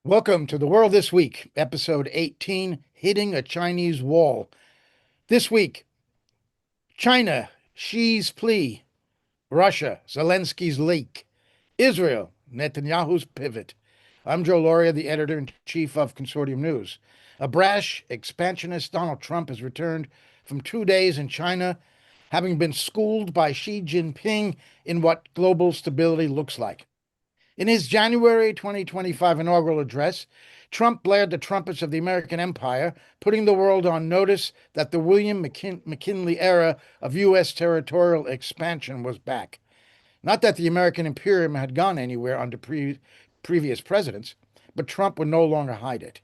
Welcome to The World This Week, episode 18, Hitting a Chinese Wall. This week, China, Xi's plea, Russia, Zelensky's leak, Israel, Netanyahu's pivot. I'm Joe Loria, the editor-in-chief of Consortium News. A brash, expansionist Donald Trump has returned from 2 days in China, having been schooled by Xi Jinping in what global stability looks like. In his January 2025 inaugural address, Trump blared the trumpets of the American empire, putting the world on notice that the William McKinley era of U.S. territorial expansion was back. Not that the American imperium had gone anywhere under previous presidents, but Trump would no longer hide it.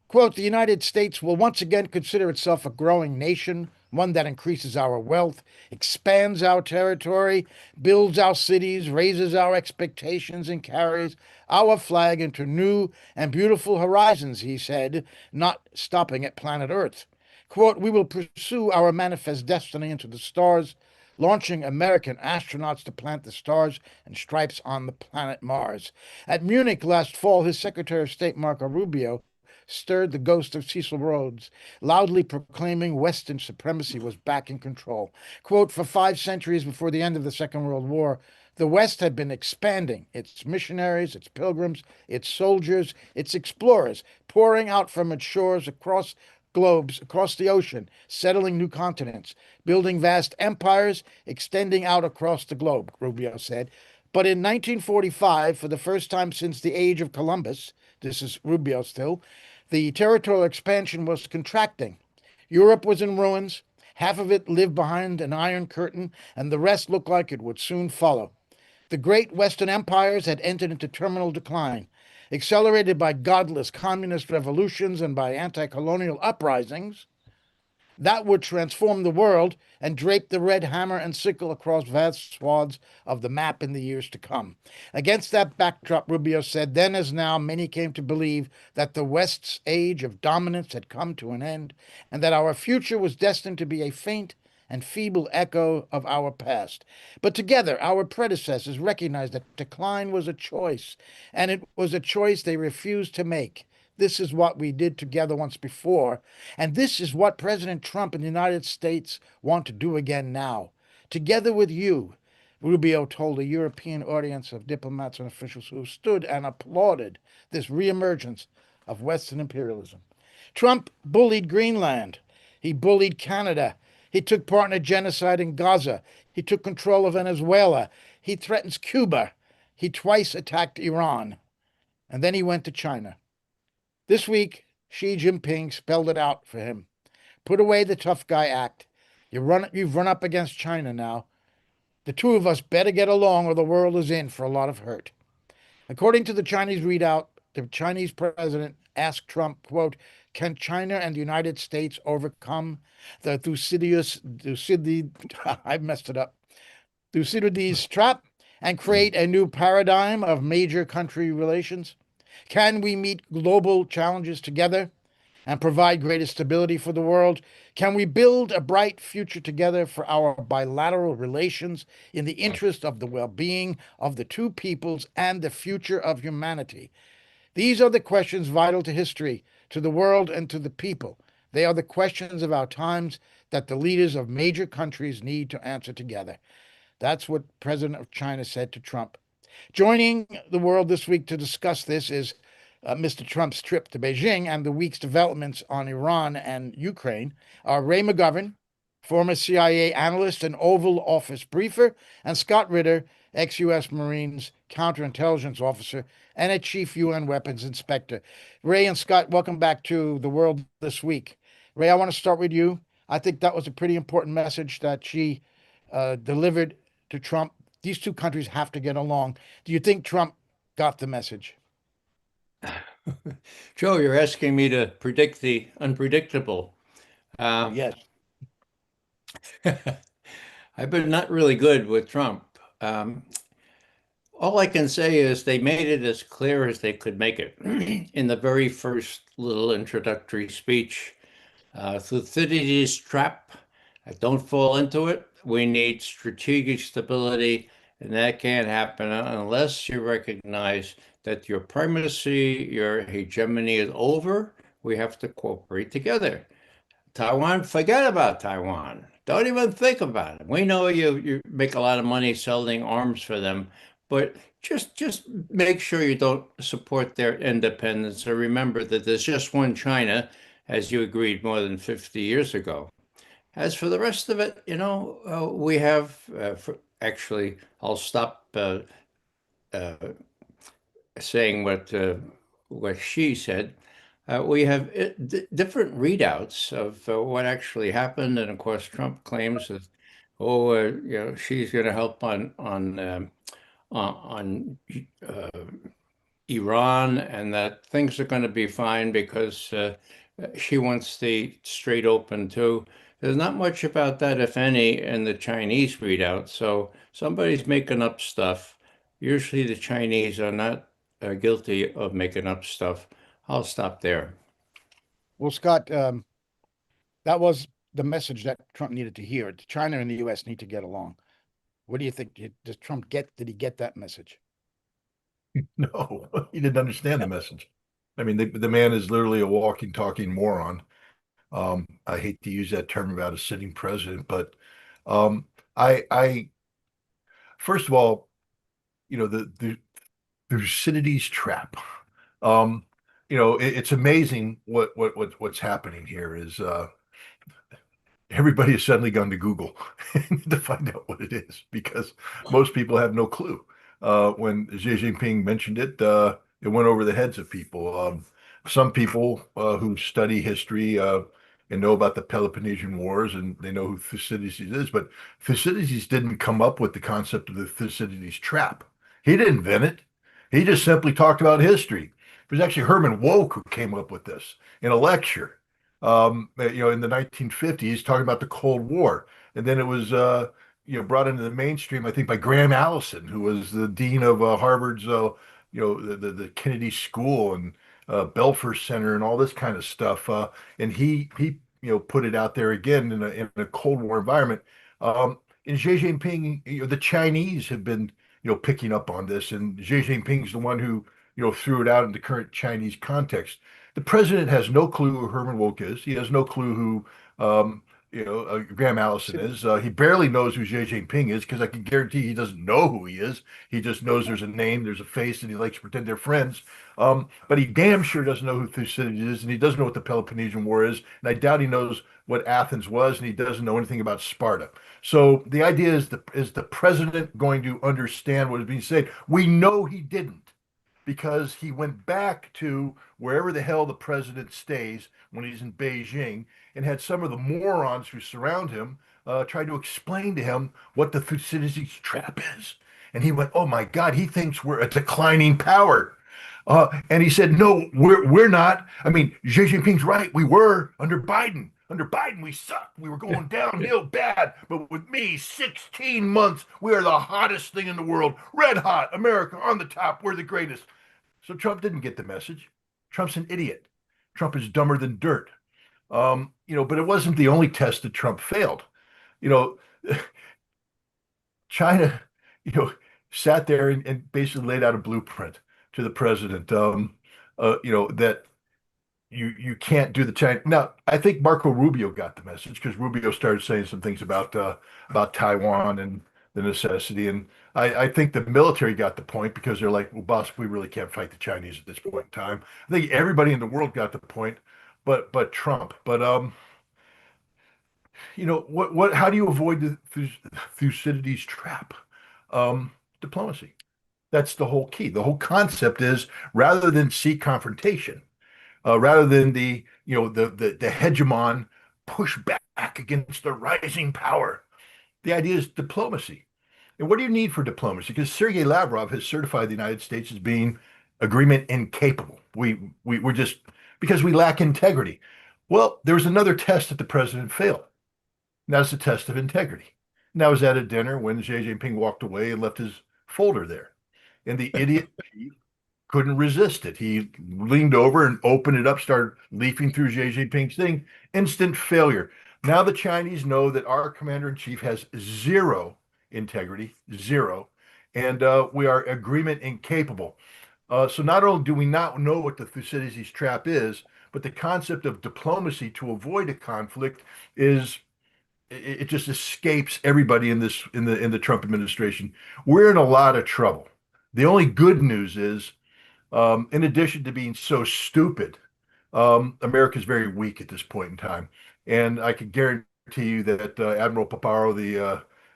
Quote, the United States will once again consider itself a growing nation, one that increases our wealth, expands our territory, builds our cities, raises our expectations, and carries our flag into new and beautiful horizons, he said, not stopping at planet Earth. Quote, we will pursue our manifest destiny into the stars, launching American astronauts to plant the stars and stripes on the planet Mars. At Munich last fall, his Secretary of State, Marco Rubio, stirred the ghost of Cecil Rhodes, loudly proclaiming Western supremacy was back in control. Quote, for 5 centuries before the end of the Second World War, the West had been expanding, its missionaries, its pilgrims, its soldiers, its explorers, pouring out from its shores across globes, across the ocean, settling new continents, building vast empires, extending out across the globe, Rubio said. But in 1945, for the first time since the age of Columbus, this is Rubio still, the territorial expansion was contracting. Europe was in ruins. Half of it lived behind an iron curtain, and the rest looked like it would soon follow. The great Western empires had entered into terminal decline, accelerated by godless communist revolutions and by anti colonial uprisings that would transform the world and drape the red hammer and sickle across vast swaths of the map in the years to come. Against that backdrop, Rubio said, then as now, many came to believe that the West's age of dominance had come to an end, and that our future was destined to be a faint and feeble echo of our past. But together, our predecessors recognized that decline was a choice, and it was a choice they refused to make. This is what we did together once before, and this is what President Trump and the United States want to do again now. Together with you, Rubio told a European audience of diplomats and officials who stood and applauded this reemergence of Western imperialism. Trump bullied Greenland. He bullied Canada. He took part in a genocide in Gaza. He took control of Venezuela. He threatens Cuba. He twice attacked Iran. And then he went to China. This week, Xi Jinping spelled it out for him. Put away the tough guy act. You've run up against China now. The two of us better get along or the world is in for a lot of hurt. According to the Chinese readout, the Chinese president asked Trump, quote, can China and the United States overcome the I messed it up, Thucydides trap and create a new paradigm of major country relations? Can we meet global challenges together and provide greater stability for the world? Can we build a bright future together for our bilateral relations in the interest of the well being of the two peoples and the future of humanity? These are the questions vital to history, to the world, and to the people. They are the questions of our times that the leaders of major countries need to answer together. That's what President of China said to Trump. Joining the world this week to discuss this is Mr. Trump's trip to Beijing and the week's developments on Iran and Ukraine are Ray McGovern, former CIA analyst and Oval Office briefer, and Scott Ritter, ex-U.S. Marines counterintelligence officer and a chief UN weapons inspector. Ray and Scott, welcome back to the world this week. Ray, I want to start with you. I think that was a pretty important message that she delivered to Trump. These two countries have to get along. Do you think Trump got the message? Joe, you're asking me to predict the unpredictable. Um, Yes. I've been not really good with Trump. Um, all I can say is they made it as clear as they could make it in the very first little introductory speech. Thucydides trap, don't fall into it. We need strategic stability, and that can't happen unless you recognize that your primacy, your hegemony is over. We have to cooperate together. Taiwan, forget about Taiwan. Don't even think about it. We know you make a lot of money selling arms for them, but just make sure you don't support their independence or remember that there's just one China, as you agreed more than 50 years ago. As for the rest of it, we have actually, I'll stop uh, saying what she said. We have different readouts of what actually happened, and of course, Trump claims that, oh, she's going to help on Iran, and that things are going to be fine because she wants the Strait open too. There's not much about that, if any, in the Chinese readout. So somebody's making up stuff. Usually the Chinese are not guilty of making up stuff. I'll stop there. Well, Scott, that was the message that Trump needed to hear. China and the U.S. need to get along. What do you think? Does Trump get? Did he get that message? No, he didn't understand the message. I mean, the man is literally a walking, talking moron. I hate to use that term about a sitting president, but I first of all, the Thucydides trap. Um, it's amazing what's happening here is everybody has suddenly gone to Google to find out what it is because most people have no clue. When Xi Jinping mentioned it, it went over the heads of people. Some people who study history and know about the Peloponnesian Wars and they know who Thucydides is, but Thucydides didn't come up with the concept of the Thucydides trap. He didn't invent it. He just simply talked about history. It was actually Herman Wouk who came up with this in a lecture in the 1950s, talking about the Cold War. And then it was, brought into the mainstream, I think, by Graham Allison, who was the dean of Harvard's, the Kennedy School and Belfer Center and all this kind of stuff. And he put it out there again in a Cold War environment. And Xi Jinping, the Chinese have been, picking up on this, and Xi Jinping's the one who, threw it out into current Chinese context. The president has no clue who Herman Wouk is. He has no clue who, Graham Allison is. He barely knows who Xi Jinping is because I can guarantee he doesn't know who he is. He just knows there's a name, there's a face, and he likes to pretend they're friends. But he damn sure doesn't know who Thucydides is, and he doesn't know what the Peloponnesian War is, and I doubt he knows what Athens was, and he doesn't know anything about Sparta. So the idea is the president going to understand what is being said? We know he didn't because he went back to wherever the hell the president stays when he's in Beijing and had some of the morons who surround him try to explain to him what the Thucydides trap is. And he went, "Oh my God, he thinks we're a declining power." And he said, "No, we're not. I mean, Xi Jinping's right. We were under Biden. Under Biden, we sucked. We were going downhill bad. But with me, 16 months, we are the hottest thing in the world. Red hot, America on the top. We're the greatest." So Trump didn't get the message. Trump's an idiot. Trump is dumber than dirt. But it wasn't the only test that Trump failed. You know, China, sat there and basically laid out a blueprint to the president. That you can't do the China. Now, I think Marco Rubio got the message because Rubio started saying some things about Taiwan and the necessity. And I think the military got the point because they're like, well, boss, we really can't fight the Chinese at this point in time. I think everybody in the world got the point, but Trump. But what how do you avoid the Thucydides trap? Diplomacy. That's the whole key. The whole concept is rather than seek confrontation, rather than the hegemon push back against the rising power. The idea is diplomacy. And what do you need for diplomacy? Because Sergei Lavrov has certified the United States as being agreement incapable. We're just because we lack integrity. Well, there was another test that the president failed. And that's the test of integrity. And I was at a dinner when Xi Jinping walked away and left his folder there. And the idiot chief couldn't resist it. He leaned over and opened it up, started leafing through Xi Jinping's thing. Instant failure. Now the Chinese know that our commander in chief has zero integrity, zero, and we are agreement incapable. So not only do we not know what the Thucydides trap is, but the concept of diplomacy to avoid a conflict is it just escapes everybody in this in the Trump administration. We're in a lot of trouble. The only good news is, in addition to being so stupid, America is very weak at this point in time, and I can guarantee you that Admiral Paparo,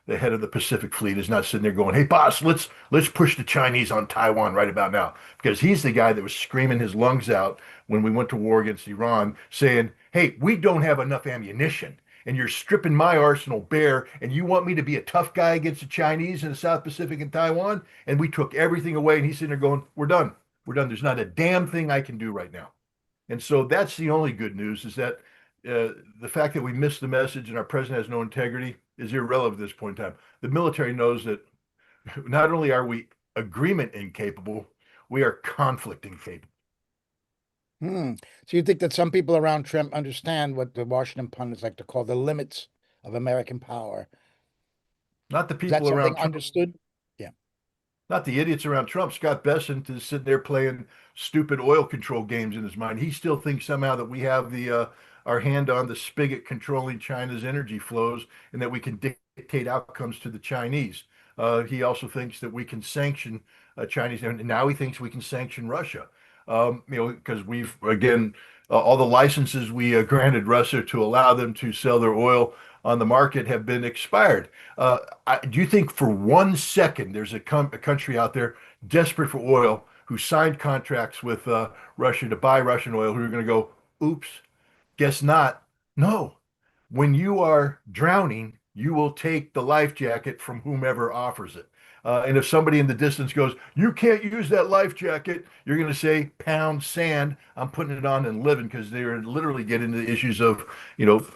the head of the Pacific Fleet, is not sitting there going, "Hey, boss, let's push the Chinese on Taiwan right about now," because he's the guy that was screaming his lungs out when we went to war against Iran, saying, "Hey, we don't have enough ammunition." And you're stripping my arsenal bare, and you want me to be a tough guy against the Chinese in the South Pacific and Taiwan? And we took everything away, and he's sitting there going, "We're done. We're done. There's not a damn thing I can do right now." And so that's the only good news is that the fact that we missed the message and our president has no integrity is irrelevant at this point in time. The military knows that not only are we agreement incapable, we are conflict incapable. Hmm. So you think that some people around Trump understand what the Washington pundits like to call the limits of American power? Not the Is that people something around Trump, understood? Yeah. not the idiots around Trump. Scott Bessent is sitting there playing stupid oil control games in his mind. He still thinks somehow that we have the our hand on the spigot controlling China's energy flows and that we can dictate outcomes to the Chinese. He also thinks that we can sanction Chinese, and now he thinks we can sanction Russia. Because we've again all the licenses we granted Russia to allow them to sell their oil on the market have been expired. Do you think for 1 second there's a country out there desperate for oil who signed contracts with Russia to buy Russian oil who are going to go, oops, guess not? No. When you are drowning, you will take the life jacket from whomever offers it. And if somebody in the distance goes, "You can't use that life jacket," you're going to say, "Pound sand. I'm putting it on and living," because they're literally getting into the issues of, you know,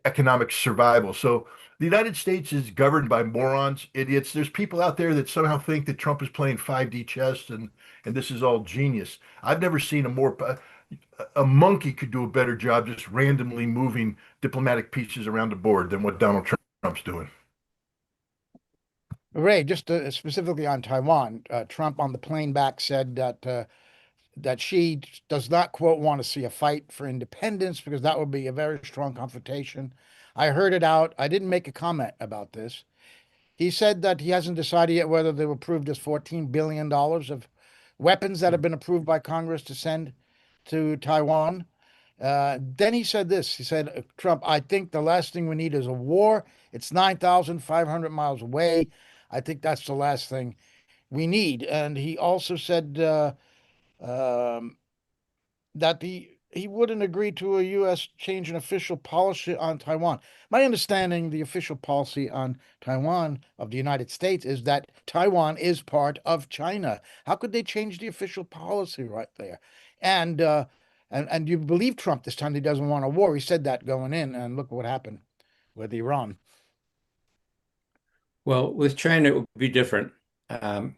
economic survival. So the United States is governed by morons, idiots. There's people out there that somehow think that Trump is playing 5D chess and this is all genius. I've never seen a monkey could do a better job just randomly moving diplomatic pieces around the board than what Donald Trump's doing. Ray, just specifically on Taiwan, Trump on the plane back said that she does not, quote, want to see a fight for independence because that would be a very strong confrontation. I heard it out. I didn't make a comment about this. He said that he hasn't decided yet whether they will approve this $14 billion of weapons that have been approved by Congress to send to Taiwan. Then he said this. He said, Trump, I think the last thing we need is a war. It's 9,500 miles away. I think that's the last thing we need. And he also said um, that he wouldn't agree to a U.S. change in official policy on Taiwan. My understanding, the official policy on Taiwan of the United States is that Taiwan is part of China. How could they change the official policy right there? And and you believe Trump this time he doesn't want a war. He said that going in, and look what happened with Iran. Well, with China, it would be different. Um,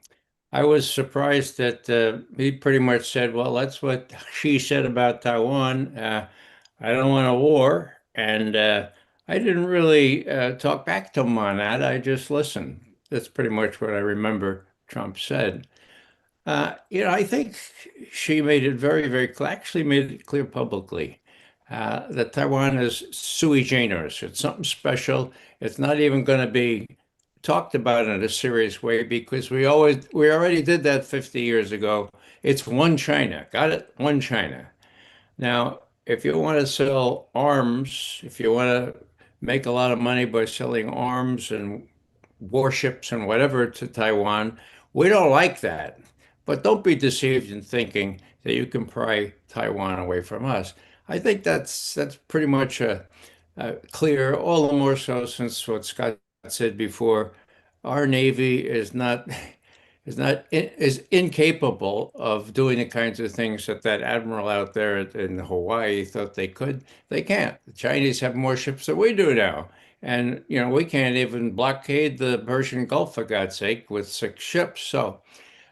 I was surprised that he pretty much said, well, that's what Xi said about Taiwan. I don't want a war. And I didn't really talk back to him on that. I just listened. That's pretty much what I remember Trump said. I think she made it very, very clear, actually made it clear publicly that Taiwan is sui generis. It's something special. It's not even going to be talked about in a serious way because we already did that 50 years ago. It's one China. Got it? One China. Now, if you want to sell arms, if you want to make a lot of money by selling arms and warships and whatever to Taiwan, we don't like that. But don't be deceived in thinking that you can pry Taiwan away from us. I think that's pretty much clear, all the more so since what Scott said before, our Navy is incapable of doing the kinds of things that that admiral out there in Hawaii thought they could. They can't. The Chinese have more ships than we do now. And, we can't even blockade the Persian Gulf, for God's sake, with 6 ships. So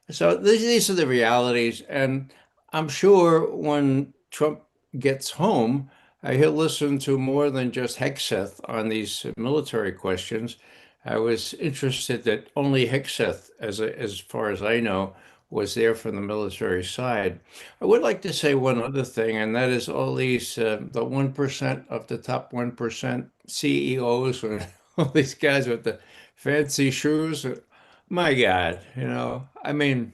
these are the realities. And I'm sure when Trump gets home, he'll listen to more than just Hegseth on these military questions. I was interested that only Hegseth, as far as I know, was there from the military side. I would like to say one other thing, and that is all these the 1% of the top 1% CEOs and all these guys with the fancy shoes. My God, I mean,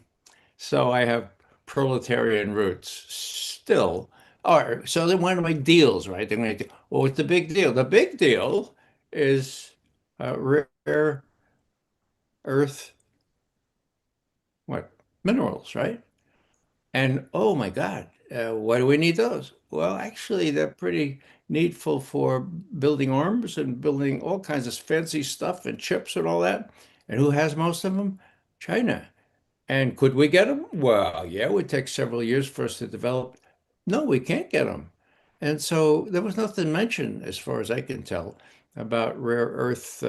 so I have proletarian roots still. All right, so they want to make deals, right? They're going to, well, what's the big deal? The big deal is rare earth, what, minerals, right? And oh my God, why do we need those? Well, actually, they're pretty needful for building arms and building all kinds of fancy stuff and chips and all that. And who has most of them? China. And could we get them? Well, yeah, it would take several years for us to develop. No, we can't get them. And so there was nothing mentioned, as far as I can tell, about rare earth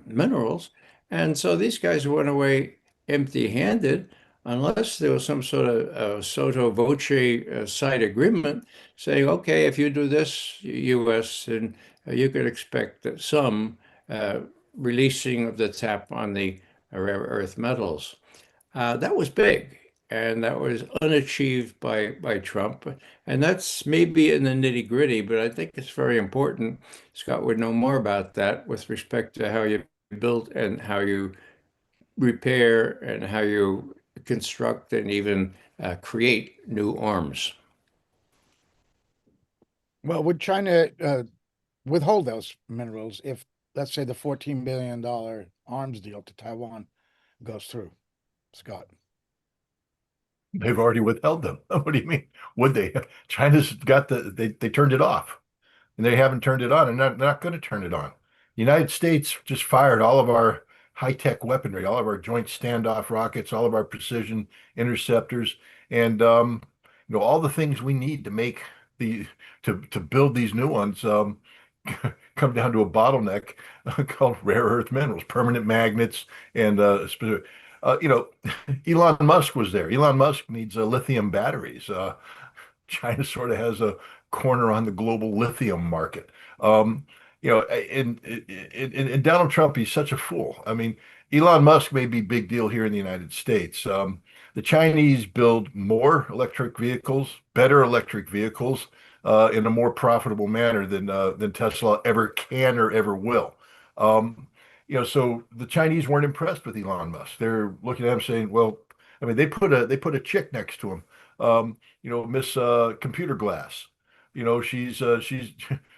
minerals. And so these guys went away empty-handed, unless there was some sort of sotto voce side agreement saying, okay, if you do this, U.S., then you could expect that some releasing of the tap on the rare earth metals. That was big, and that was unachieved by Trump. And that's maybe in the nitty-gritty, but I think it's very important. Scott would know more about that with respect to how you build and how you repair and how you construct and even create new arms. Well, would China withhold those minerals if, let's say, the $14 billion arms deal to Taiwan goes through, Scott? They've already withheld them. What do you mean? Would they? China's got they turned it off, and they haven't turned it on, and they're not going to turn it on. The United States just fired all of our high-tech weaponry, all of our joint standoff rockets, all of our precision interceptors, and all the things we need to make the to build these new ones come down to a bottleneck called rare earth minerals, permanent magnets, and Elon Musk was there. Elon Musk needs lithium batteries. China sort of has a corner on the global lithium market. And Donald Trump, he's such a fool. I mean, Elon Musk may be big deal here in the United States. The Chinese build more electric vehicles, better electric vehicles, in a more profitable manner than Tesla ever can or ever will. So the Chinese weren't impressed with Elon Musk. They're looking at him saying, well, I mean, they put a chick next to him, Miss Computer Glass. She's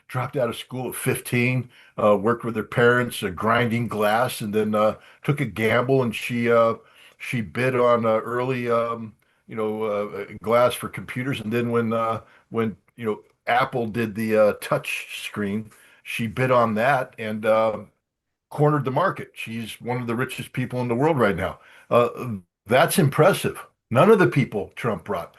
dropped out of school at 15, worked with her parents, grinding glass, and then took a gamble, and she bid on early glass for computers, and then when Apple did the touch screen, she bid on that and cornered the market. She's one of the richest people in the world right now. That's impressive. None of the people Trump brought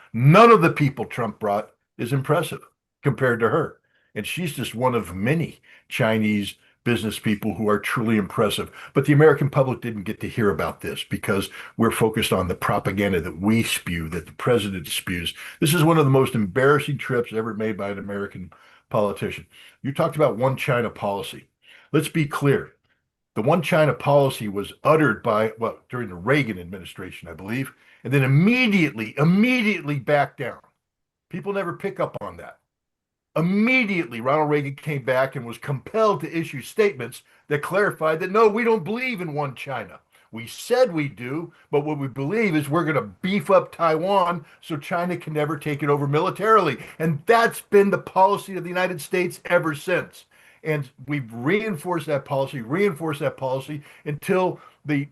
is impressive compared to her. And she's just one of many Chinese business people who are truly impressive. But the American public didn't get to hear about this because we're focused on the propaganda that we spew, that the president spews. This is one of the most embarrassing trips ever made by an American politician. You talked about one China policy. Let's be clear. The one China policy was uttered during the Reagan administration, I believe, and then immediately backed down. People never pick up on that. Immediately, Ronald Reagan came back and was compelled to issue statements that clarified that, no, we don't believe in one China. We said we do, but what we believe is we're going to beef up Taiwan so China can never take it over militarily. And that's been the policy of the United States ever since. And we've reinforced that policy until the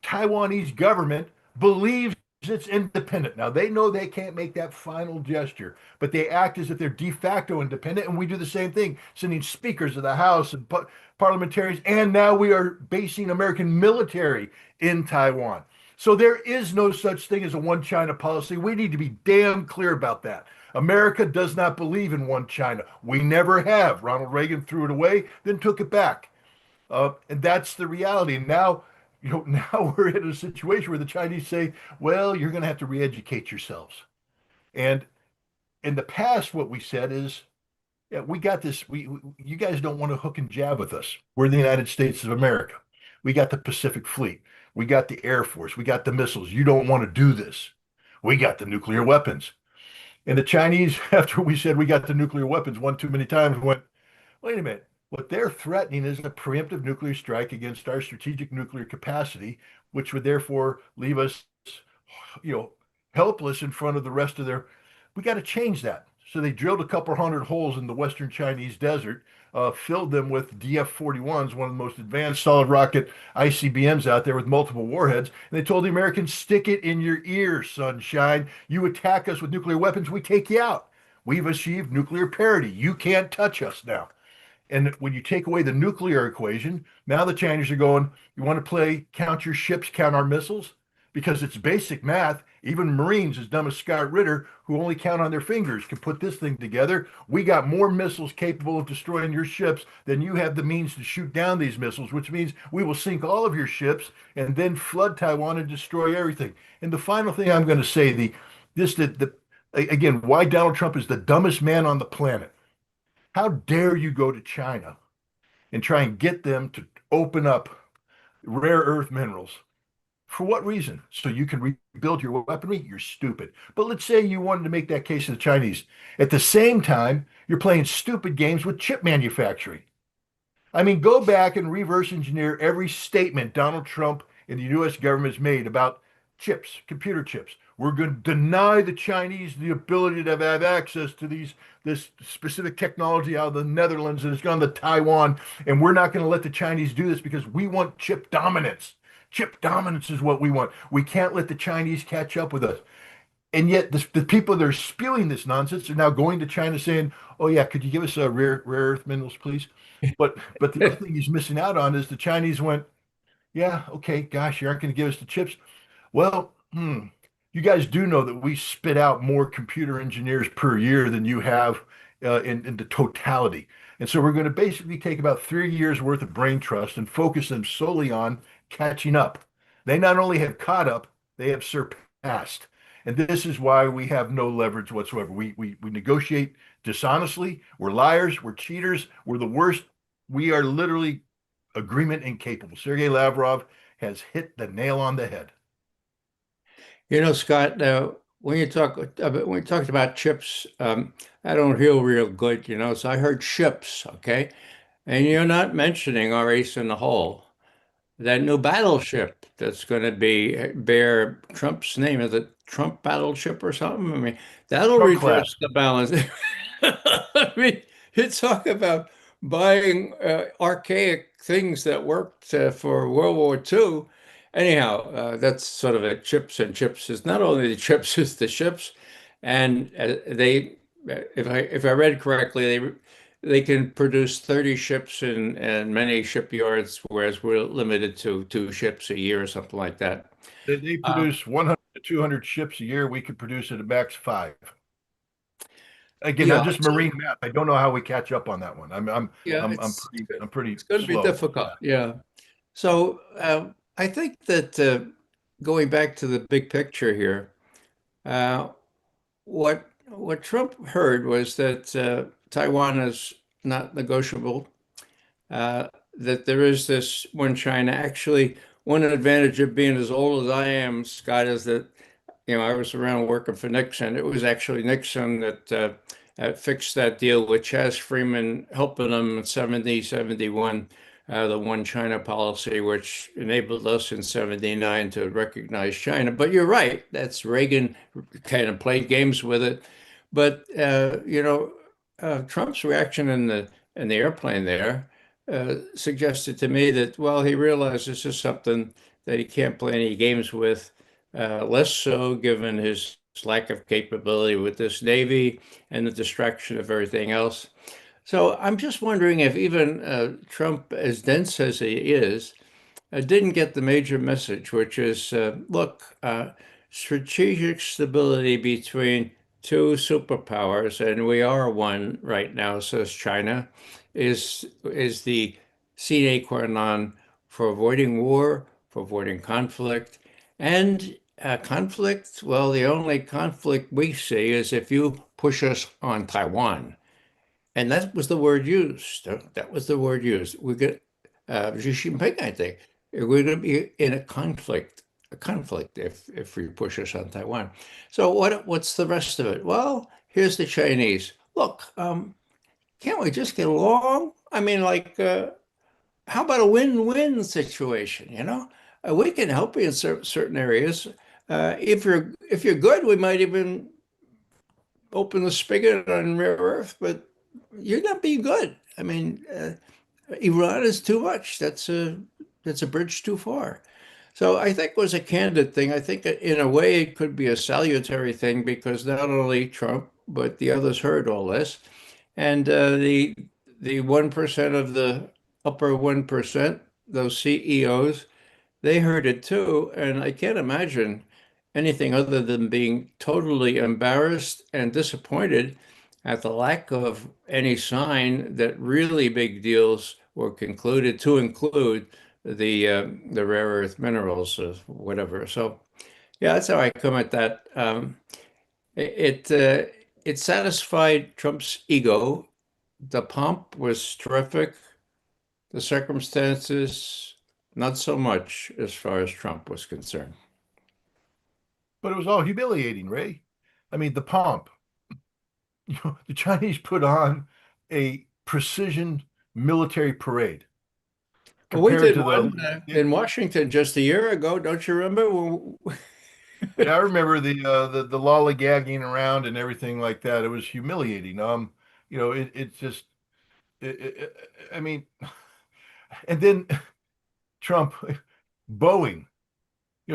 Taiwanese government believes it's independent. Now, they know they can't make that final gesture, but they act as if they're de facto independent, and we do the same thing, sending speakers of the House and parliamentarians, and now we are basing American military in Taiwan. So there is no such thing as a one China policy. We need to be damn clear about that. America does not believe in one China. We never have. Ronald Reagan threw it away, then took it back. And that's the reality. And now we're in a situation where the Chinese say, well, you're going to have to re-educate yourselves. And in the past, what we said is, yeah, we got this. You guys don't want to hook and jab with us. We're the United States of America. We got the Pacific Fleet. We got the Air Force. We got the missiles. You don't want to do this. We got the nuclear weapons. And the Chinese, after we said we got the nuclear weapons one too many times, went, wait a minute. What they're threatening is a preemptive nuclear strike against our strategic nuclear capacity, which would therefore leave us, you know, helpless in front of the rest of their. We got to change that. So they drilled a couple hundred holes in the western Chinese desert, filled them with DF-41s, one of the most advanced solid rocket ICBMs out there with multiple warheads. And they told the Americans, stick it in your ear, sunshine. You attack us with nuclear weapons, we take you out. We've achieved nuclear parity. You can't touch us now. And when you take away the nuclear equation, now the Chinese are going, you want to play count your ships, count our missiles? Because it's basic math. Even Marines as dumb as Scott Ritter, who only count on their fingers, can put this thing together. We got more missiles capable of destroying your ships than you have the means to shoot down these missiles, which means we will sink all of your ships and then flood Taiwan and destroy everything. And the final thing I'm going to say, again, why Donald Trump is the dumbest man on the planet. How dare you go to China and try and get them to open up rare earth minerals? For what reason? So you can rebuild your weaponry? You're stupid. But let's say you wanted to make that case to the Chinese. At the same time, you're playing stupid games with chip manufacturing. I mean, go back and reverse engineer every statement Donald Trump and the US government has made about chips, computer chips. We're going to deny the Chinese the ability to have access to this specific technology out of the Netherlands, and it's gone to Taiwan, and we're not going to let the Chinese do this because we want chip dominance. Chip dominance is what we want. We can't let the Chinese catch up with us. And yet, the people that are spewing this nonsense are now going to China saying, "Oh yeah, could you give us rare earth minerals, please?" But the other thing he's missing out on is the Chinese went, "Yeah, okay, gosh, you aren't going to give us the chips. Well, you guys do know that we spit out more computer engineers per year than you have in the totality. And so we're going to basically take about 3 years worth of brain trust and focus them solely on catching up. They not only have caught up, they have surpassed. And this is why we have no leverage whatsoever. We negotiate dishonestly. We're liars. We're cheaters. We're the worst. We are literally agreement incapable. Sergei Lavrov has hit the nail on the head. You know, Scott, when you talked about chips, I don't hear real good, you know. So I heard ships, okay, and you're not mentioning our ace in the hole, that new battleship that's going to be bear Trump's name. Is it Trump battleship or something? I mean, that'll Trump class. redress the balance. I mean, you talk about buying archaic things that worked for World War II. Anyhow, that's sort of a chips and chips is not only the chips, it's the ships. And if I read correctly, they can produce 30 ships in many shipyards, whereas we're limited to 2 ships a year or something like that. They Uh, produce 100 to 200 ships a year. We could produce at a max five. Again, I'm yeah, just marine math. I don't know how we catch up on that one. yeah, I'm pretty it's going to be slow. difficult. Yeah. So I think that going back to the big picture here, uh, what Trump heard was that Taiwan is not negotiable. That there is this one China. Actually, one advantage of being as old as I am, Scott, is that I was around working for Nixon. It was actually Nixon that fixed that deal with Chas Freeman helping them in 70, 71, the one China policy, which enabled us in 79 to recognize China. But you're right, that's Reagan kind of played games with it. But Trump's reaction in the airplane there suggested to me that, well, he realized this is something that he can't play any games with, less so given his lack of capability with this Navy and the distraction of everything else. So I'm just wondering if even Trump, as dense as he is, didn't get the major message, which is, look, strategic stability between two superpowers, and we are one right now, says China, is the sine qua non for avoiding war, for avoiding conflict, and conflict. Well, the only conflict we see is if you push us on Taiwan. And that was the word used. That was the word used. We get Xi Jinping, I think. we're going to be in a conflict if we push us on Taiwan. So what's the rest of it? Well, here's the Chinese. Look, can't we just get along? I mean, like, how about a win-win situation? We can help you in certain areas. If you're good, we might even open the spigot on rare earth, but you're not being good. I mean, Iran is too much. That's a bridge too far. So I think it was a candid thing. I think in a way it could be a salutary thing because not only Trump but the others heard all this, and the 1% of the upper 1%, those CEOs, they heard it too, and I can't imagine anything other than being totally embarrassed and disappointed at the lack of any sign that really big deals were concluded to include the rare earth minerals or whatever. So yeah, that's how I come at that. It satisfied Trump's ego. The pomp was terrific. The circumstances, not so much as far as Trump was concerned. But it was all humiliating, Ray. I mean, the pomp. The Chinese put on a precision military parade Well, we compared did to one the. in Washington just a year ago. Don't you remember? Yeah, I remember the lollygagging around and everything like that. It was humiliating. It just. I mean, and then Trump, Boeing.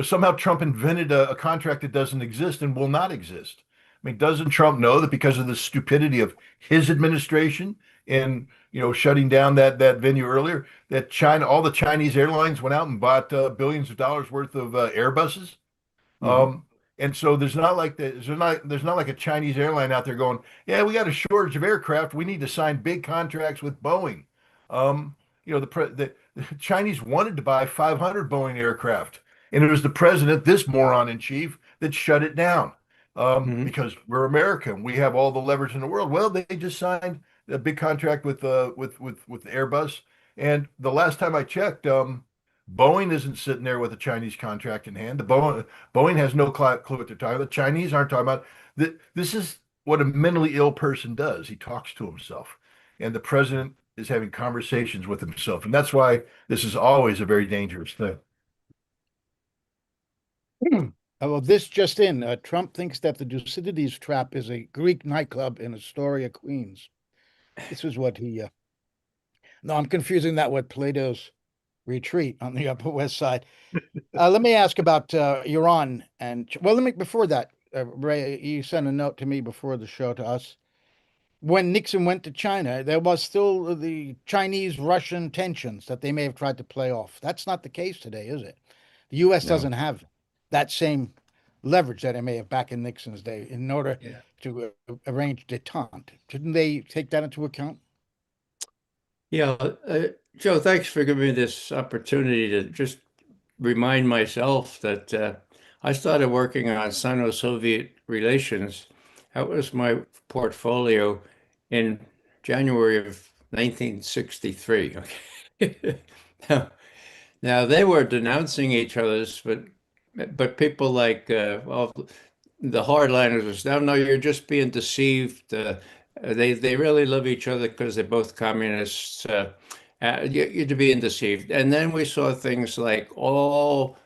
Somehow Trump invented a contract that doesn't exist and will not exist. I mean, doesn't Trump know that because of the stupidity of his administration and shutting down that venue earlier, that China, all the Chinese airlines went out and bought billions of dollars worth of Airbuses? Mhm. And so there's not like a Chinese airline out there going, yeah, we got a shortage of aircraft. We need to sign big contracts with Boeing. Um, the Chinese wanted to buy 500 Boeing aircraft, and it was the president, this moron in chief, that shut it down. Mhm. Because we're America and we have all the leverage in the world. Well, they just signed a big contract with Airbus, and the last time I checked, Boeing isn't sitting there with a Chinese contract in hand. Boeing has no clue what they're talking about. The Chinese aren't talking about. This is what a mentally ill person does. He talks to himself, and the president is having conversations with himself, and that's why this is always a very dangerous thing. Well, this just in. Trump thinks that the Thucydides trap is a Greek nightclub in Astoria, Queens. This is what he. No, I'm confusing that with Plato's retreat on the Upper West Side. Let me ask about Iran and well, let me before that, Ray. You sent a note to me before the show to us. When Nixon went to China, there was still the Chinese-Russian tensions that they may have tried to play off. That's not the case today, is it? The U.S. No. doesn't have that same leverage that it may have back in Nixon's day in order Yeah. to arrange detente. Didn't they take that into account? Yeah. Joe, thanks for giving me this opportunity to just remind myself that I started working on Sino-Soviet relations. That was my portfolio in January of 1963. Okay. Now, now they were denouncing each other's, but people like well, the hardliners was no, no, you're just being deceived. They really love each other because they're both communists. You're being deceived. And then we saw things like all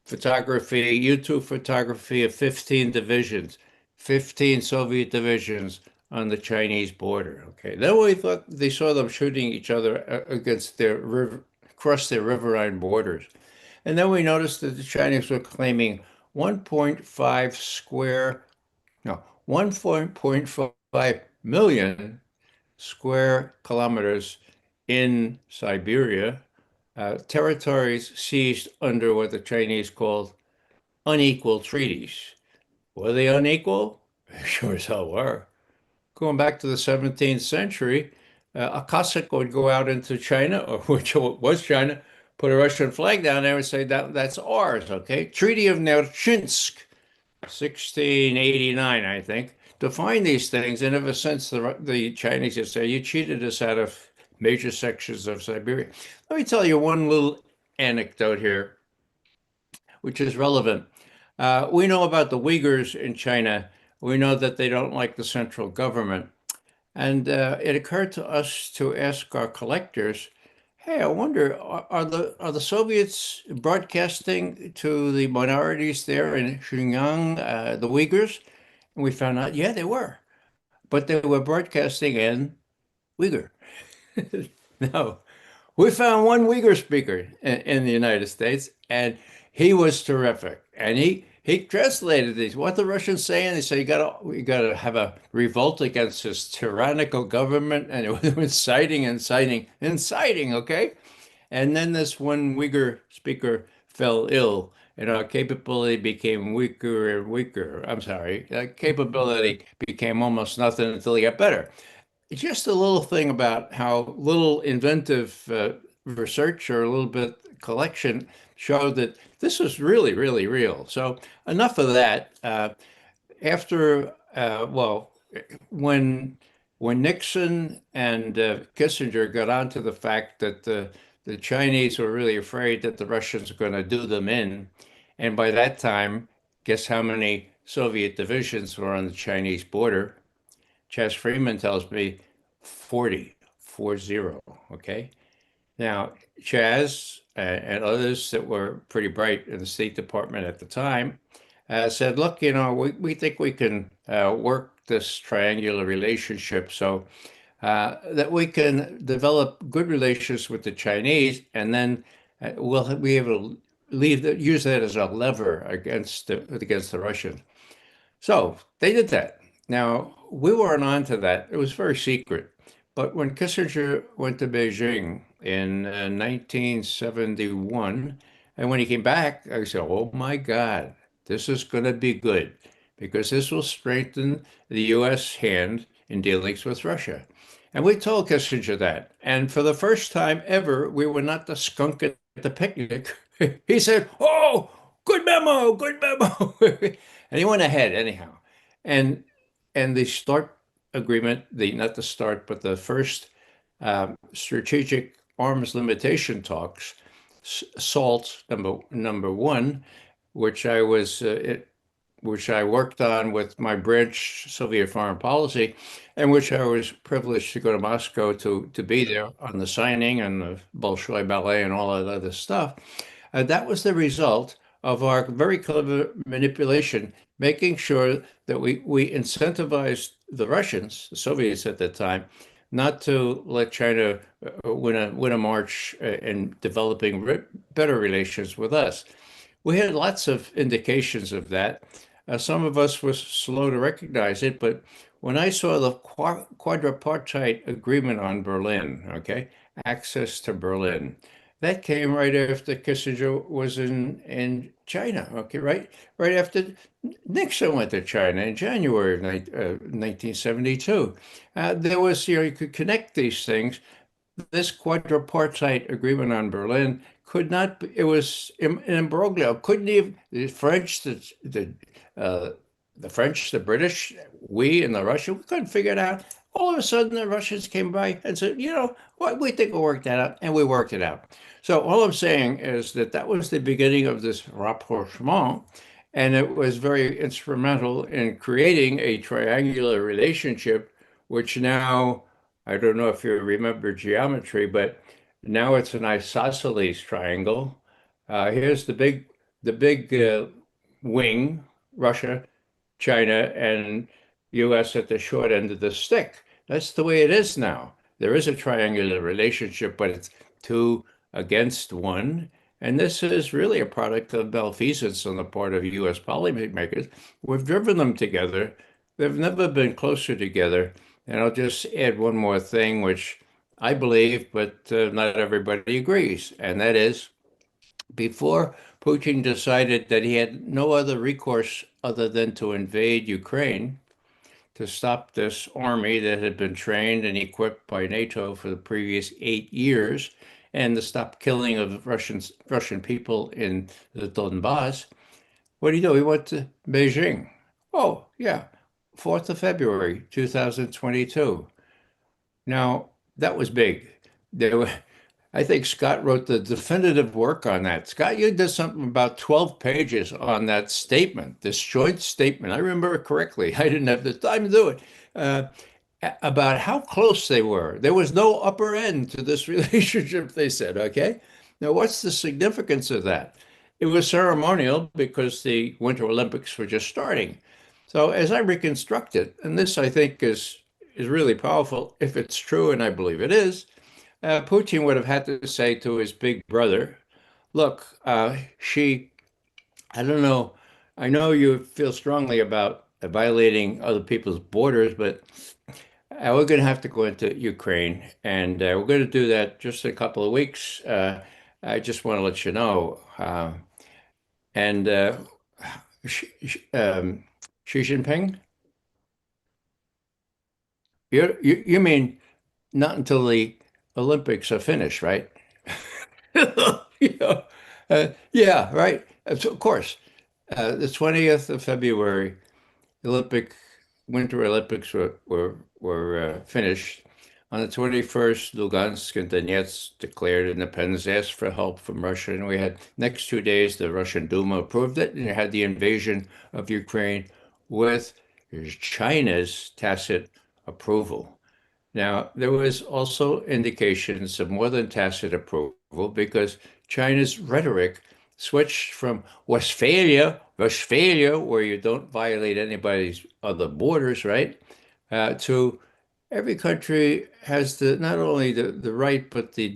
photography, YouTube photography of 15 divisions, 15 Soviet divisions on the Chinese border. Okay, then we thought they saw them shooting each other against their river, across their riverine borders. And then we noticed that the Chinese were claiming 1.5 square, no, 1.5 million square kilometers in Siberia, territories seized under what the Chinese called unequal treaties. Were they unequal? Sure as hell were. Going back to the 17th century, a Cossack would go out into China, or which was China, put a Russian flag down there and say that's ours, okay? Treaty of Nerchinsk, 1689, I think, defined these things. And ever since the Chinese have said, you cheated us out of major sections of Siberia. Let me tell you one little anecdote here, which is relevant. We know about the Uyghurs in China. We know that they don't like the central government. And it occurred to us to ask our collectors, hey, I wonder, are the Soviets broadcasting to the minorities there in Xinjiang, the Uyghurs? And we found out, yeah, they were, but they were broadcasting in Uyghur. No, we found one Uyghur speaker in the United States, and he was terrific. And he translated these. What the Russians saying? They say you gotta have a revolt against this tyrannical government, and it was inciting. Okay, and then this one Uyghur speaker fell ill, and our capability became weaker and weaker. I'm sorry, that capability became almost nothing until he got better. Just a little thing about how little inventive research or a little bit collection showed that this was really, really real. So enough of that. After, well, when Nixon and Kissinger got onto the fact that the Chinese were really afraid that the Russians were going to do them in, and by that time, guess how many Soviet divisions were on the Chinese border? Chess Freeman tells me 40, 40. Okay. Now, Chaz and others that were pretty bright in the State Department at the time said, look, we think we can work this triangular relationship so that we can develop good relations with the Chinese, and then we'll be able to use that as a lever against the Russians. So they did that. Now, we weren't on to that. It was very secret. But when Kissinger went to Beijing in 1971, and when he came back, I said, oh my God, this is going to be good because this will strengthen the U.S. hand in dealings with Russia. And we told Kissinger that. And for the first time ever, we were not the skunk at the picnic. He said, oh, good memo, good memo. And he went ahead anyhow. And the START agreement, not the START, but the first strategic arms limitation talks, SALT number one, which I was which I worked on with my branch, Soviet Foreign Policy, and which I was privileged to go to Moscow to be there on the signing and the Bolshoi Ballet and all that other stuff. That was the result of our very clever manipulation, making sure that we incentivized the Russians, the Soviets at that time, not to let China win a march in developing better relations with us. We had lots of indications of that. Some of us were slow to recognize it, but when I saw the quadripartite agreement on Berlin, okay, access to Berlin, that came right after Kissinger was in China, okay, right after Nixon went to China in January of 1972. There was, you could connect these things. This quadripartite agreement on Berlin could not be, it was an imbroglio. Couldn't even the French, the French, the British, we and the Russians, we couldn't figure it out. All of a sudden, the Russians came by and said, you know what, we think we'll work that out, and we worked it out. So all I'm saying is that was the beginning of this rapprochement, and it was very instrumental in creating a triangular relationship, which now, I don't know if you remember geometry, but now it's an isosceles triangle. Here's the big wing, Russia, China, and U.S. at the short end of the stick. That's the way it is now. There is a triangular relationship, but it's two against one. And this is really a product of malfeasance on the part of U.S. policymakers. We've driven them together. They've never been closer together. And I'll just add one more thing, which I believe, but not everybody agrees. And that is, before Putin decided that he had no other recourse other than to invade Ukraine to stop this army that had been trained and equipped by NATO for the previous 8 years, and to stop killing of Russian people in the Donbass, what did he do? He went to Beijing. Oh, yeah, 4th of February, 2022. Now, that was big. There were I think Scott wrote the definitive work on that. Scott, you did something about 12 pages on that statement, this joint statement. I remember it correctly. I didn't have the time to do it. Uh, about how close they were. There was no upper end to this relationship, they said, okay? Now, what's the significance of that? It was ceremonial because the Winter Olympics were just starting. So as I reconstruct it, and this I think is really powerful if it's true, and I believe it is, Putin would have had to say to his big brother, look, Xi, I don't know, I know you feel strongly about violating other people's borders, but we're going to have to go into Ukraine, and we're going to do that just in a couple of weeks. I just want to let you know. And Xi Jinping, you mean not until the Olympics are finished, right? You know, yeah, right. So, of course, the 20th of February, the Winter Olympics were finished. On the 21st, Lugansk and Donetsk declared independence, asked for help from Russia, and we had next 2 days the Russian Duma approved it, and you had the invasion of Ukraine with China's tacit approval. Now, there was also indications of more than tacit approval because China's rhetoric switched from Westphalia, where you don't violate anybody's other borders, right? To every country has not only the right, but the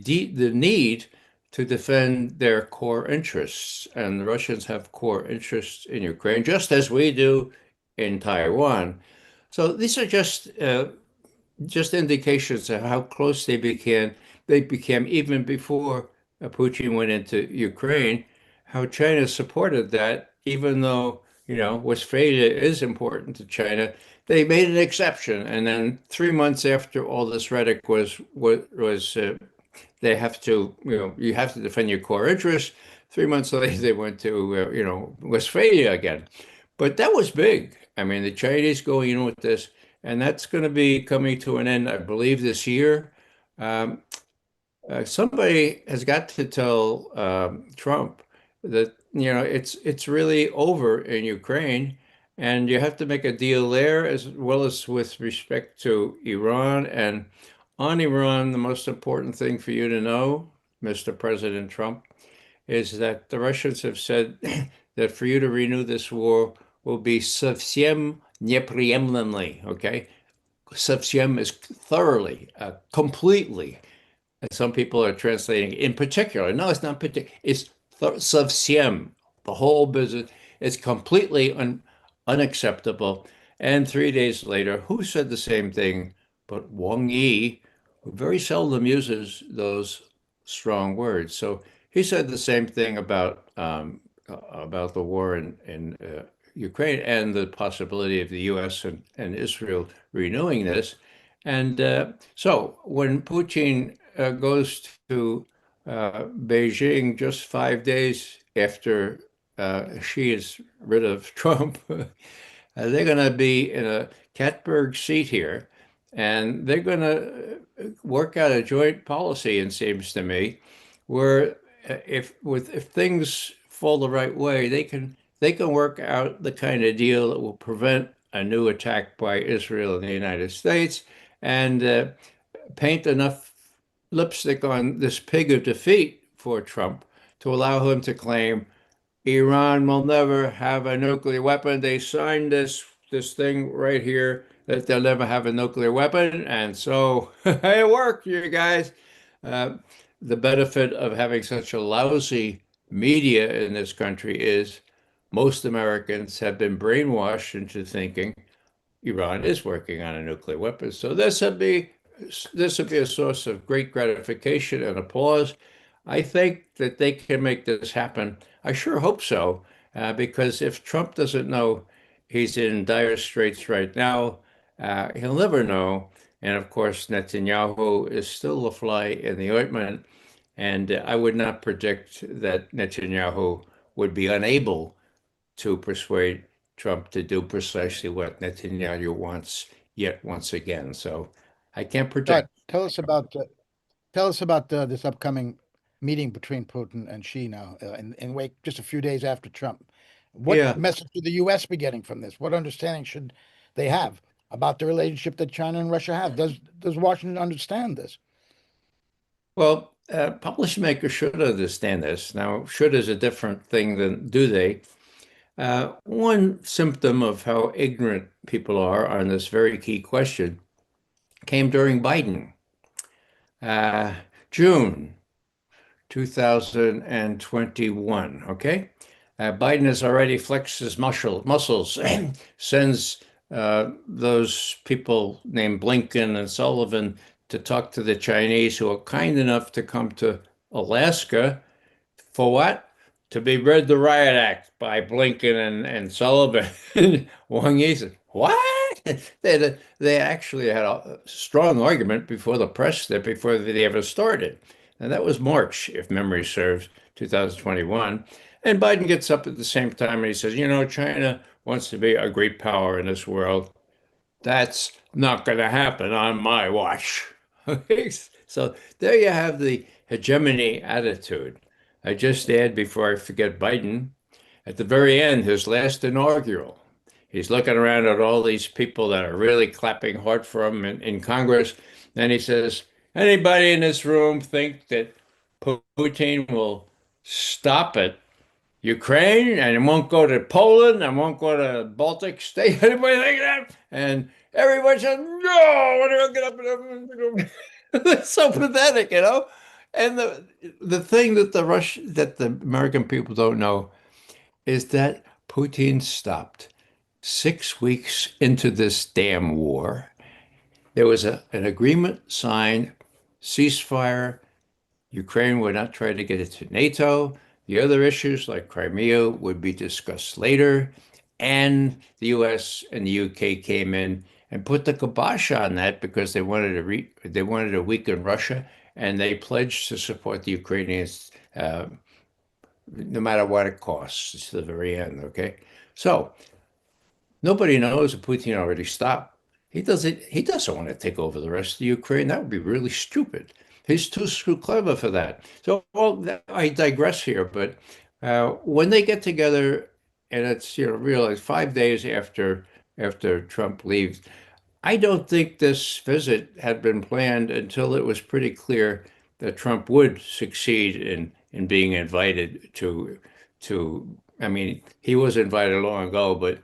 need to defend their core interests. And the Russians have core interests in Ukraine, just as we do in Taiwan. So these are just indications of how close they became. They became even before Putin went into Ukraine. How China supported that, even though Westphalia is important to China. They made an exception, and then 3 months after all this rhetoric was they have to you have to defend your core interests. 3 months later, they went to Westphalia again. But that was big. I mean, the Chinese going in with this, and that's going to be coming to an end, I believe, this year. Um, Somebody has got to tell Trump that it's really over in Ukraine, and you have to make a deal there as well as with respect to Iran. And on Iran, the most important thing for you to know, Mr. President Trump, is that the Russians have said that for you to renew this war will be совсем неприемлемый, okay? Совсем is thoroughly, completely. And some people are translating in particular. No, it's not particular. It's совсем. The whole business is completely unacceptable. And 3 days later, who said the same thing but Wang Yi, who very seldom uses those strong words. So he said the same thing about the war in Ukraine and the possibility of the U.S. and Israel renewing this. And so when Putin goes to Beijing just 5 days after Xi is rid of Trump, they're going to be in a catbird seat here, and they're going to work out a joint policy, it seems to me, where if things fall the right way, they can work out the kind of deal that will prevent a new attack by Israel and the United States, and paint enough lipstick on this pig of defeat for Trump to allow him to claim Iran will never have a nuclear weapon. They signed this thing right here that they'll never have a nuclear weapon, and so it worked, you guys. Uh, the benefit of having such a lousy media in this country is most Americans have been brainwashed into thinking Iran is working on a nuclear weapon. So this would be a source of great gratification and applause. I think that they can make this happen. I sure hope so, because if Trump doesn't know he's in dire straits right now, he'll never know. And of course, Netanyahu is still a fly in the ointment. And I would not predict that Netanyahu would be unable to persuade Trump to do precisely what Netanyahu wants yet once again. So I can't Scott, predict. tell us about Tell us about this upcoming meeting between Putin and Xi now, in wake just a few days after Trump. What Yeah. message should the U.S. be getting from this? What understanding should they have about the relationship that China and Russia have? Does Washington understand this? Well, policymakers should understand this. Now, should is a different thing than do they. One symptom of how ignorant people are on this very key question came during Biden. Uh, June 2021. Okay. Biden has already flexed his muscles, sends those people named Blinken and Sullivan to talk to the Chinese who are kind enough to come to Alaska for what? To be read the Riot Act by Blinken and Sullivan. Wang Yi said, what? They actually had a strong argument before the press there before they ever started. And that was March, if memory serves, 2021. And Biden gets up at the same time and he says, China wants to be a great power in this world. That's not going to happen on my watch. So there you have the hegemony attitude. I just add before I forget Biden, at the very end, his last inaugural, he's looking around at all these people that are really clapping hard for him in Congress. And he says, anybody in this room think that Putin will stop at Ukraine and won't go to Poland and won't go to Baltic state? Anybody think that? And everybody says, no, we're going to get up and it's so pathetic, And the thing that the American people don't know is that Putin stopped 6 weeks into this damn war. There was an agreement signed, ceasefire. Ukraine would not try to get into NATO. The other issues like Crimea would be discussed later. And the US and the UK came in and put the kibosh on that because they wanted to weaken Russia, and they pledged to support the Ukrainians no matter what it costs to the very end. Okay, so nobody knows if Putin already stopped. He doesn't want to take over the rest of Ukraine. That would be really stupid. He's too clever for that. So, well, I digress here, but when they get together, and it's realize 5 days after Trump leaves, I don't think this visit had been planned until it was pretty clear that Trump would succeed in being invited to. I mean, he was invited long ago, but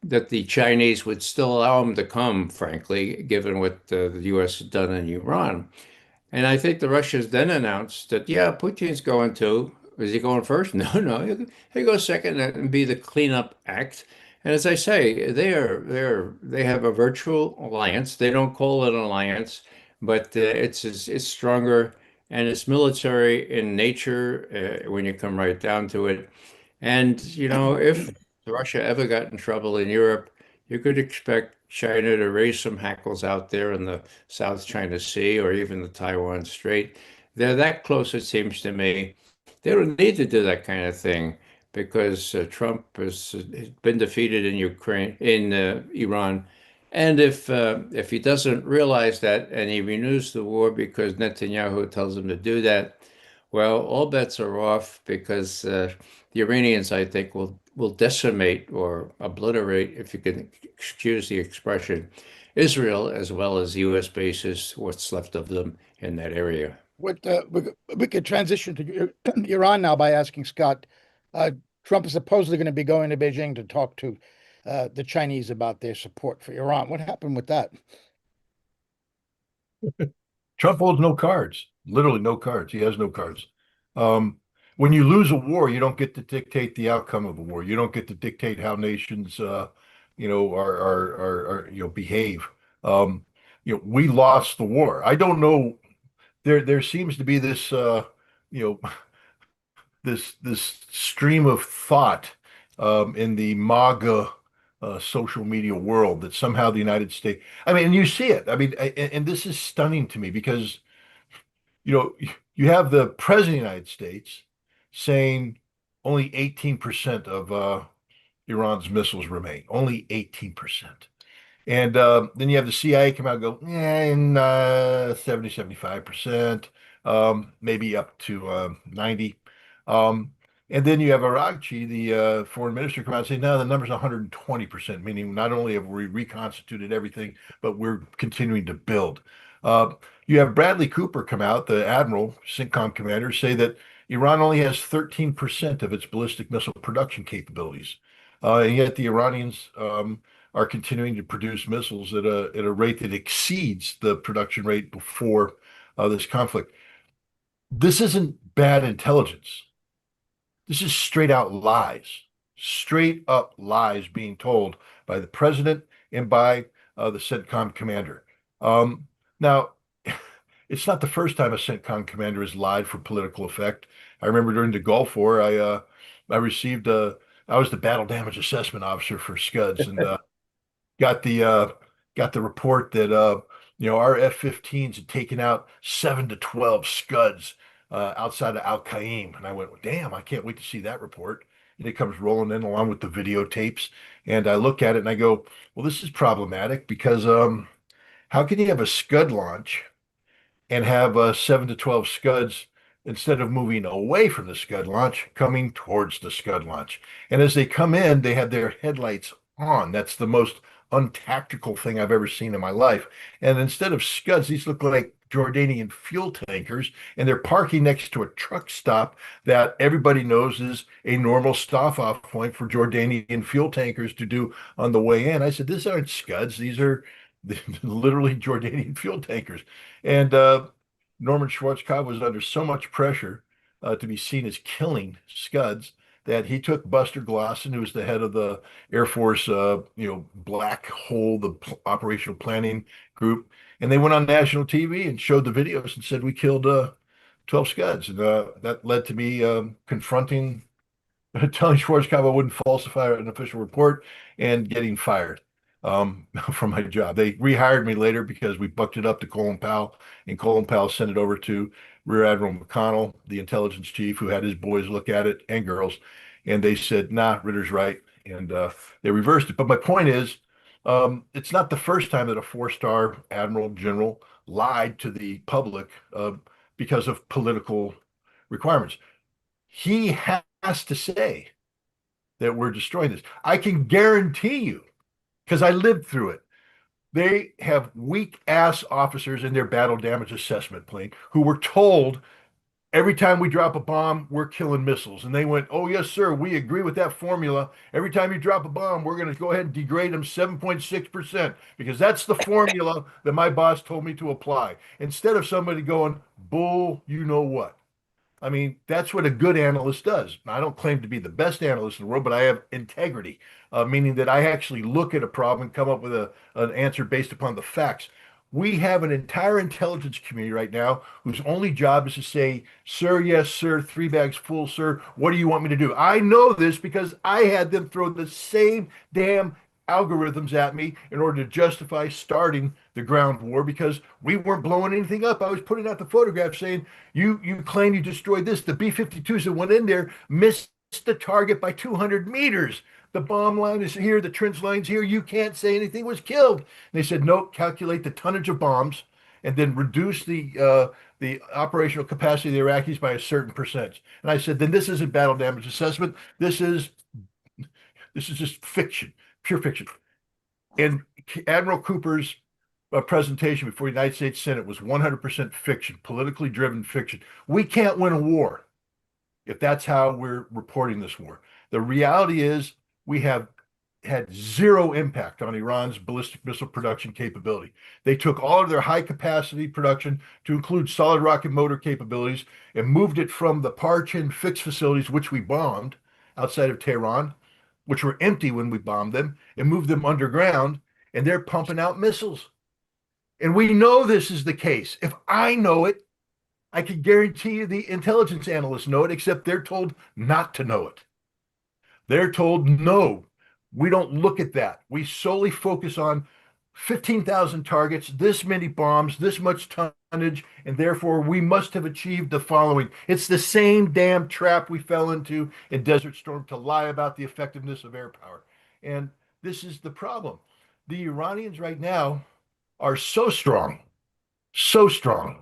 that the Chinese would still allow him to come, frankly, given what the U.S. had done in Iran. And I think the Russians then announced that, yeah, Putin's going to. Is he going first? No, no, he'll go second and be the cleanup act. And as I say, they have a virtual alliance. They don't call it an alliance, but it's stronger and it's military in nature when you come right down to it. And, if Russia ever got in trouble in Europe, you could expect China to raise some hackles out there in the South China Sea or even the Taiwan Strait. They're that close, it seems to me. They don't need to do that kind of thing because Trump has been defeated in Ukraine, in Iran. And if he doesn't realize that and he renews the war because Netanyahu tells him to do that, well, all bets are off because the Iranians, I think, will decimate or obliterate, if you can excuse the expression, Israel as well as U.S. bases, what's left of them in that area. What we could transition to Iran now by asking Scott. Uh, Trump is supposedly going to be going to Beijing to talk to the Chinese about their support for Iran. What happened with that? Trump holds no cards, literally no cards. He has no cards. Um, when you lose a war, you don't get to dictate the outcome of a war. You don't get to dictate how nations, behave. We lost the war. I don't know. There seems to be this, you know, this stream of thought in the MAGA social media world that somehow the United States. I mean, and you see it. I mean, and this is stunning to me because you know, you have the president of the United States saying only 18% of Iran's missiles remain, only 18%. And then you have the CIA come out and go, and 70, 75%, maybe up to 90. Um, and then you have Aragchi, the foreign minister, come out and say, no, the number's 120%, meaning not only have we reconstituted everything, but we're continuing to build. Uh, you have Bradley Cooper come out, the admiral, CENTCOM commander, say that Iran only has 13% of its ballistic missile production capabilities. And yet the Iranians are continuing to produce missiles at a rate that exceeds the production rate before this conflict. This isn't bad intelligence. This is straight up lies being told by the president and by the CENTCOM commander. Now, it's not the first time a CENTCOM commander has lied for political effect. I remember during the Gulf War, I received a I was the battle damage assessment officer for Scuds, and got the uh got the report that our F-15s had taken out 7 to 12 Scuds outside of Al Qaim, and I went, well, damn, I can't wait to see that report. And it comes rolling in along with the videotapes, and I look at it and I go, well, this is problematic because how can you have a Scud launch and have 7 to 12 Scuds instead of moving away from the Scud launch, coming towards the Scud launch? And as they come in, they have their headlights on. That's the most untactical thing I've ever seen in my life. And instead of Scuds, these look like Jordanian fuel tankers, and they're parking next to a truck stop that everybody knows is a normal stop-off point for Jordanian fuel tankers to do on the way in. I said, these aren't Scuds. These are literally Jordanian fuel tankers. And Norman Schwarzkopf was under so much pressure to be seen as killing Scuds that he took Buster Glosson, who was the head of the Air Force, black hole, the operational planning group, and they went on national TV and showed the videos and said we killed 12 Scuds, and that led to me confronting, telling Schwarzkopf I wouldn't falsify an official report, and getting fired from my job. They rehired me later because we bucked it up to Colin Powell, and Colin Powell sent it over to Rear Admiral McConnell, the intelligence chief, who had his boys look at it and girls, and they said, "Nah, Ritter's right," and they reversed it. But my point is, it's not the first time that a four-star admiral general lied to the public because of political requirements. He has to say that we're destroying this. I can guarantee you, because I lived through it. They have weak ass officers in their battle damage assessment plane who were told every time we drop a bomb, we're killing missiles. And they went, oh, yes, sir, we agree with that formula. Every time you drop a bomb, we're going to go ahead and degrade them 7.6% because that's the formula that my boss told me to apply. Instead of somebody going, bull, you know what? I mean, that's what a good analyst does. I don't claim to be the best analyst in the world, but I have integrity, meaning that I actually look at a problem and come up with an answer based upon the facts. We have an entire intelligence community right now whose only job is to say, sir, yes, sir, 3 bags full, sir. What do you want me to do? I know this because I had them throw the same damn algorithms at me in order to justify starting the ground war because we weren't blowing anything up. I was putting out the photograph saying, you claim you destroyed this. The B-52s that went in there missed the target by 200 meters. The bomb line is here. The trench line's here. You can't say anything was killed. And they said, nope, calculate the tonnage of bombs and then reduce the operational capacity of the Iraqis by a certain percentage. And I said, then this isn't battle damage assessment. This is just fiction, pure fiction. And Admiral Cooper's presentation before the United States Senate was 100% fiction, politically driven fiction. We can't win a war if that's how we're reporting this war. The reality is we have had zero impact on Iran's ballistic missile production capability. They took all of their high capacity production to include solid rocket motor capabilities and moved it from the Parchin fixed facilities, which we bombed outside of Tehran, which were empty when we bombed them, and moved them underground, and they're pumping out missiles. And we know this is the case. If I know it, I can guarantee you the intelligence analysts know it, except they're told not to know it. They're told, no, we don't look at that. We solely focus on 15,000 targets, this many bombs, this much tonnage, and therefore we must have achieved the following. It's the same damn trap we fell into in Desert Storm to lie about the effectiveness of air power. And this is the problem. the Iranians right now are so strong, so strong.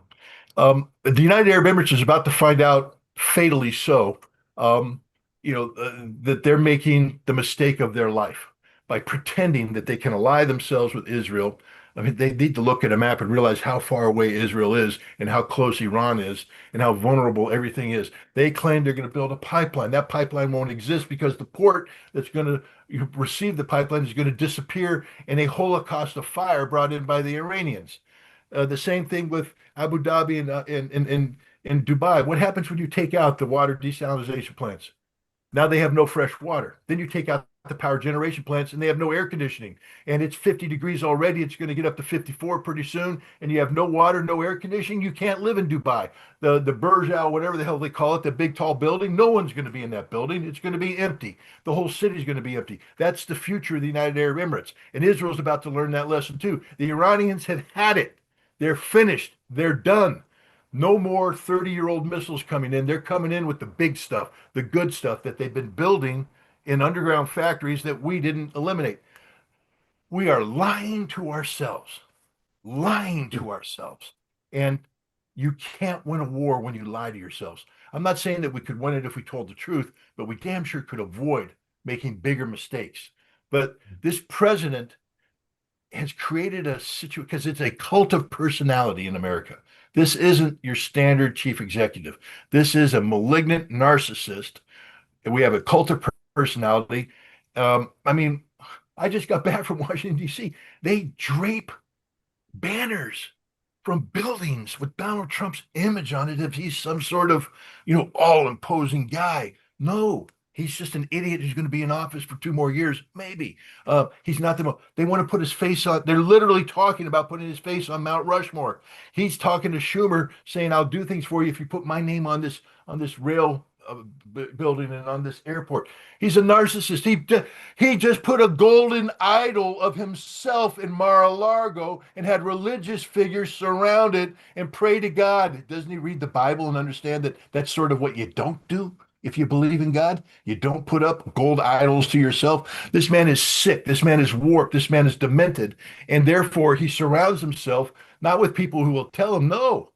The United Arab Emirates is about to find out, fatally so, um, that they're making the mistake of their life by pretending that they can ally themselves with Israel. I mean, they need to look at a map and realize how far away Israel is and how close Iran is and how vulnerable everything is. They claim they're going to build a pipeline. That pipeline won't exist because the port that's going to receive the pipeline is going to disappear in a holocaust of fire brought in by the Iranians. The same thing with Abu Dhabi and Dubai. What happens when you take out the water desalination plants? Now they have no fresh water. Then you take out the power generation plants and they have no air conditioning. And it's 50 degrees already. It's going to get up to 54 pretty soon. And you have no water, no air conditioning. You can't live in Dubai. The Burj Al, whatever the hell they call it, the big tall building, no one's going to be in that building. It's going to be empty. The whole city's going to be empty. That's the future of the United Arab Emirates. And Israel's about to learn that lesson too. The Iranians have had it. They're finished. They're done. No more 30-year-old missiles coming in. They're coming in with the big stuff, the good stuff that they've been building in underground factories that we didn't eliminate. We are lying to ourselves, lying to ourselves. And you can't win a war when you lie to yourselves. I'm not saying that we could win it if we told the truth, but we damn sure could avoid making bigger mistakes. But this president has created a situation because it's a cult of personality in America. This isn't your standard chief executive. This is a malignant narcissist. And we have a cult of personality. I mean, I just got back from Washington, D.C. They drape banners from buildings with Donald Trump's image on it if he's some sort of, all imposing guy. No, he's just an idiot who's going to be in office for 2 more years, maybe. He's not they want to put his face on. They're literally talking about putting his face on Mount Rushmore. He's talking to Schumer, saying, "I'll do things for you if you put my name on this rail building and on this airport." He's a narcissist. He just put a golden idol of himself in Mar-a-Lago and had religious figures surround it and pray to God. Doesn't he read the Bible and understand that that's sort of what you don't do? If you believe in God, you don't put up gold idols to yourself. This man is sick. This man is warped. This man is demented. And therefore, he surrounds himself not with people who will tell him, no,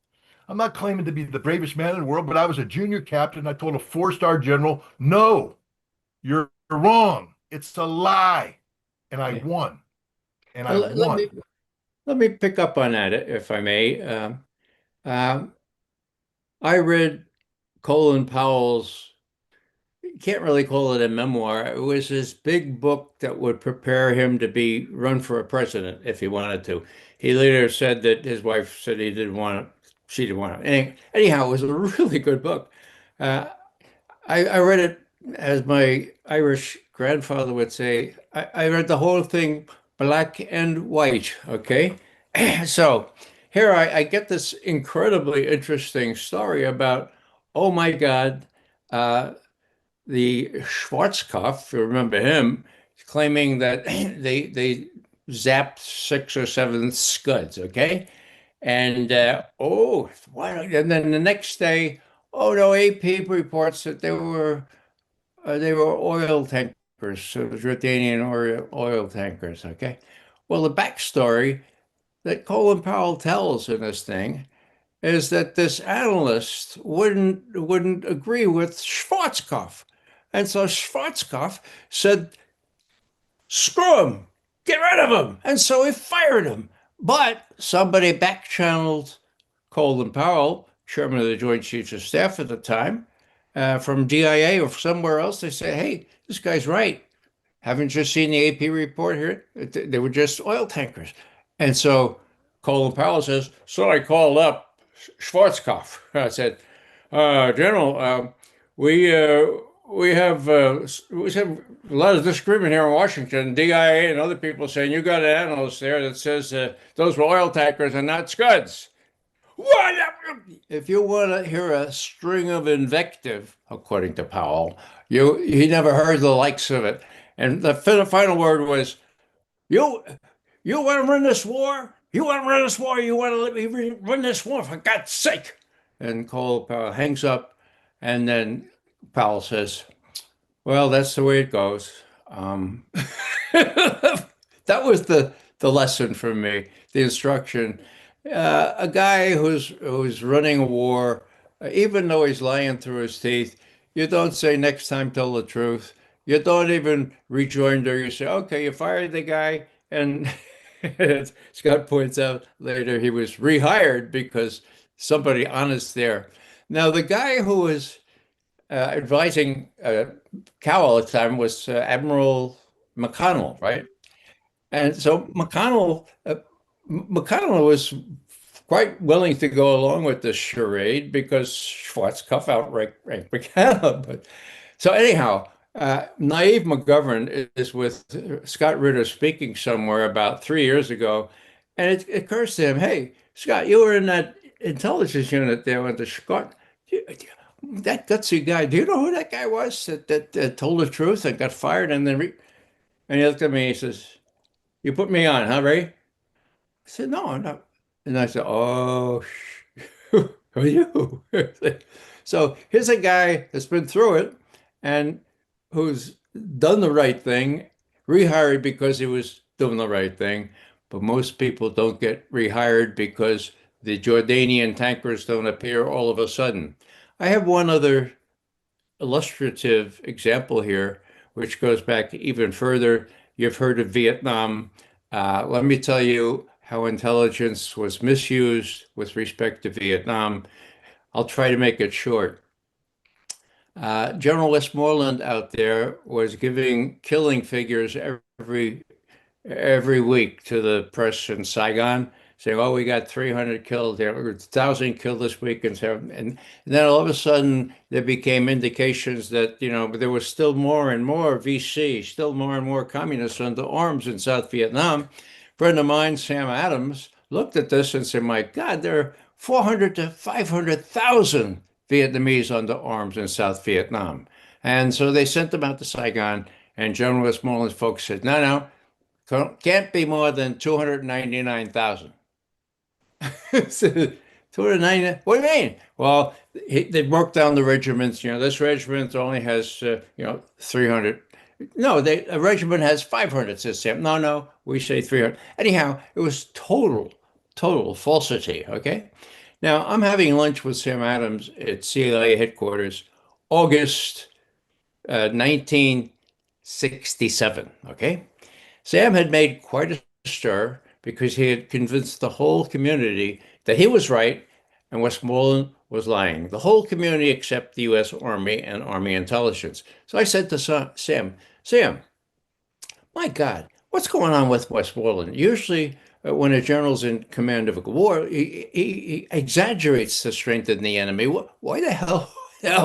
I'm not claiming to be the bravest man in the world, but I was a junior captain. I told a 4-star general, no, you're wrong. It's a lie. And I won. And I won. Let me pick up on that, if I may. I read Colin Powell's, you can't really call it a memoir. It was his big book that would prepare him to run for a president if he wanted to. He later said that his wife said she didn't want it. Anyhow, it was a really good book. I read it, as my Irish grandfather would say, I read the whole thing black and white, okay? So here I get this incredibly interesting story about, oh my God, the Schwarzkopf, if you remember him, claiming that they zapped 6 or 7 Scuds, okay? And and then the next day, oh no, AP reports that they were oil tankers, so Jordanian oil tankers, okay? Well, the backstory that Colin Powell tells in this thing is that this analyst wouldn't agree with Schwarzkopf. And so Schwarzkopf said, screw him, get rid of him. And so he fired him. But somebody back-channeled Colin Powell, chairman of the Joint Chiefs of Staff at the time, from DIA or somewhere else. They said, hey, this guy's right. Haven't you seen the AP report here? They were just oil tankers. And so Colin Powell says, so I called up Schwarzkopf. I said, General, we have a lot of disagreement here in Washington. DIA and other people saying you got an analyst there that says those were oil tankers and not Scuds. What? If you want to hear a string of invective, according to Powell, he never heard the likes of it. And the final word was, you want to run this war? You want to run this war? You want to let me run this war, for God's sake? And Cole Powell hangs up, and then Powell says, well, that's the way it goes. that was the lesson for me, the instruction. A guy who's running a war, even though he's lying through his teeth, you don't say next time tell the truth. You don't even rejoinder. You say, okay, you fired the guy, and Scott points out later he was rehired because somebody honest there. Now the guy who was advising Cowell at the time was Admiral McConnell, right? And so McConnell was quite willing to go along with this charade because Schwarzkopf outranked McConnell. But so anyhow, naive McGovern is with Scott Ritter speaking somewhere about 3 years ago, and it occurs to him, "Hey, Scott, you were in that intelligence unit there with the Scott. That gutsy guy. Do you know who that guy was that told the truth and got fired and then?" And he looked at me. He says, "You put me on, huh, Ray?" I said, "No, I'm not." And I said, "Oh, who are you?" So here's a guy that's been through it and who's done the right thing, rehired because he was doing the right thing. But most people don't get rehired because the Jordanian tankers don't appear all of a sudden. I have one other illustrative example here, which goes back even further. You've heard of Vietnam. Let me tell you how intelligence was misused with respect to Vietnam. I'll try to make it short. General Westmoreland out there was giving killing figures every week to the press in Saigon, saying, "Oh, we got 300 killed there, 1,000 killed this week," and then all of a sudden there became indications that there was still more and more VC, still more and more communists under arms in South Vietnam. A friend of mine, Sam Adams, looked at this and said, "My God, there are 400 to 500,000 Vietnamese under arms in South Vietnam," and so they sent them out to Saigon. And General Westmoreland's folks said, "No, no. Can't be more than 299,000." 299? What do you mean? Well, they broke down the regiments. This regiment only has, 300. No, a regiment has 500, says Sam. No, no, we say 300. Anyhow, it was total falsity. Okay. Now, I'm having lunch with Sam Adams at CIA headquarters, August 1967. Okay. Sam had made quite a stir because he had convinced the whole community that he was right and Westmoreland was lying. The whole community except the U.S. Army and Army intelligence. So I said to Sam, my God, what's going on with Westmoreland? Usually, when a general's in command of a war, he exaggerates the strength of the enemy. Why the hell,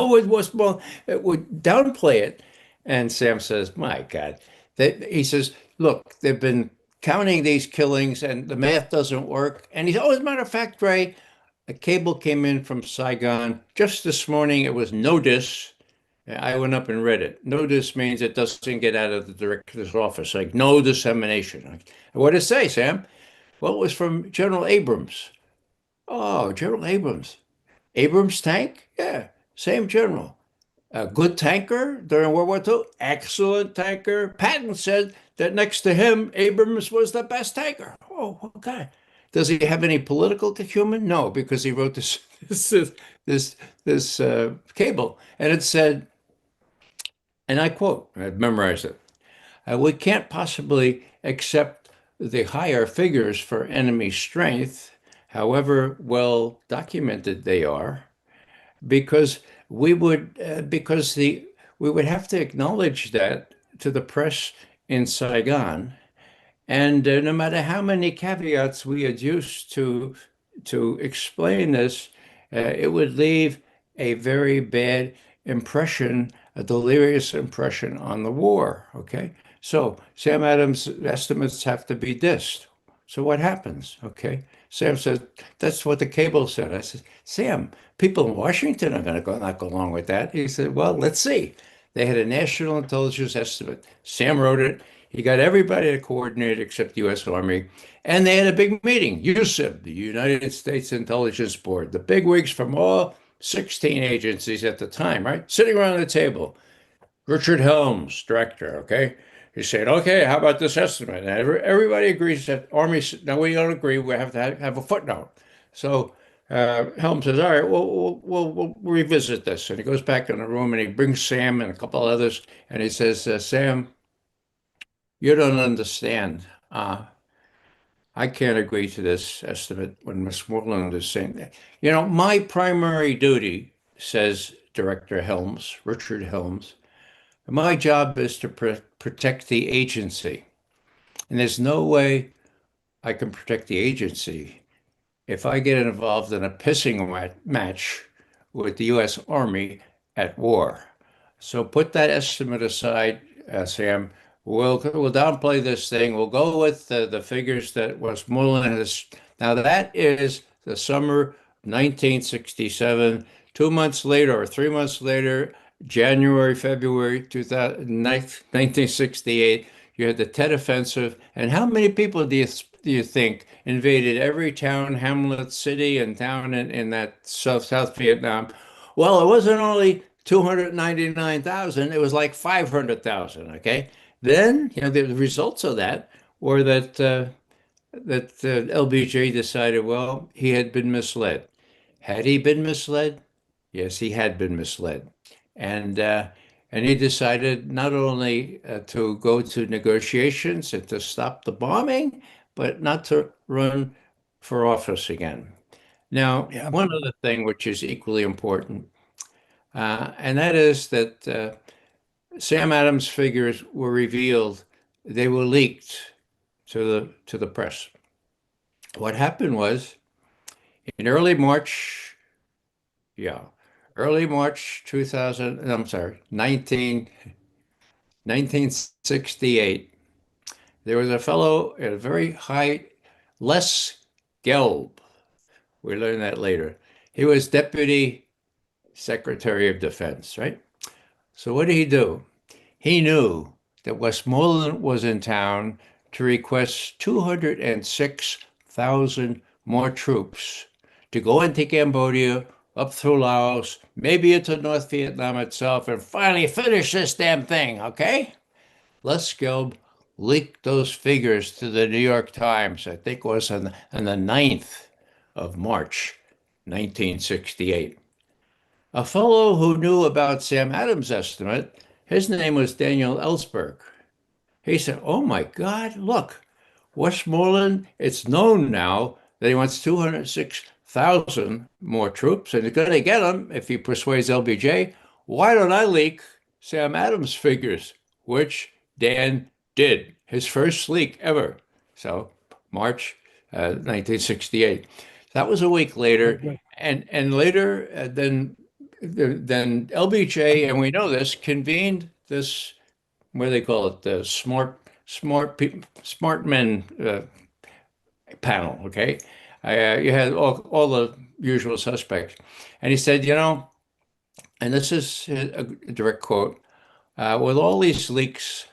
would Westmoreland would downplay it? And Sam says, "My God." He says, "Look, they've been counting these killings and the math doesn't work." And he's, "Oh, as a matter of fact, Ray, a cable came in from Saigon just this morning. It was notice." I went up and read it. Notice means it doesn't get out of the director's office, like no dissemination. What did it say, Sam? Well, it was from General Abrams. Oh, General Abrams. Abrams tank? Yeah, same general. A good tanker during World War II? Excellent tanker. Patton said that next to him, Abrams was the best tanker. Oh, okay. Does he have any political acumen? No, because he wrote this cable, and it said, and I quote, I've memorized it. We can't possibly accept the higher figures for enemy strength, however well documented they are, because we would have to acknowledge that to the press in Saigon, and no matter how many caveats we had used to explain this, it would leave a very bad impression, a delirious impression on the war. Okay, so Sam Adams' estimates have to be dissed. So what happens? Okay, Sam says that's what the cable said. I said, "Sam, people in Washington are going to not go along with that." He said, "Well, let's see." They had a national intelligence estimate. Sam wrote it. He got everybody to coordinate except the U.S. Army. And they had a big meeting. USIB, the United States Intelligence Board, the bigwigs from all 16 agencies at the time, right? Sitting around the table. Richard Helms, director, okay? He said, okay, how about this estimate? And everybody agrees that Army, no, we don't agree. We have to have a footnote. So Helms says, all right, we'll revisit this. And he goes back in the room and he brings Sam and a couple others. And he says, Sam, you don't understand. I can't agree to this estimate when Westmoreland is saying that. You know, my primary duty, says Director Helms, Richard Helms, my job is to protect the agency. And there's no way I can protect the agency if I get involved in a pissing match with the U.S. Army at war. So put that estimate aside, Sam. We'll downplay this thing. We'll go with the figures that Westmoreland has. Now that is the summer 1967. 2 months later, or 3 months later, January, February 1968, you had the Tet Offensive. And how many people do you think invaded every town, hamlet, city, and town in that South Vietnam? Well, it wasn't only 299,000, it was like 500,000, okay? Then, the results of that were that LBJ decided, well, he had been misled. Had he been misled? Yes, he had been misled. And and he decided not only to go to negotiations and to stop the bombing, but not to run for office again. Now, Yeah. one other thing which is equally important, and that is that Sam Adams' figures were revealed, they were leaked to the press. What happened was in early March 2000, I'm sorry, 1968, there was a fellow at a very high, Les Gelb. We learned that later. He was Deputy Secretary of Defense, right? So what did he do? He knew that Westmoreland was in town to request 206,000 more troops to go into Cambodia, up through Laos, maybe into North Vietnam itself, and finally finish this damn thing, okay? Les Gelb leaked those figures to the New York Times, I think it was on the 9th of March, 1968. A fellow who knew about Sam Adams' estimate, his name was Daniel Ellsberg. He said, oh my God, look, Westmoreland, it's known now that he wants 206,000 more troops, and he's going to get them if he persuades LBJ. Why don't I leak Sam Adams' figures, which Dan did, his first leak ever. So March 1968. That was a week later. And later, then LBJ, and we know this, convened this, what do they call it, the smart men panel, okay? You had all the usual suspects. And he said, and this is a direct quote, with all these leaks,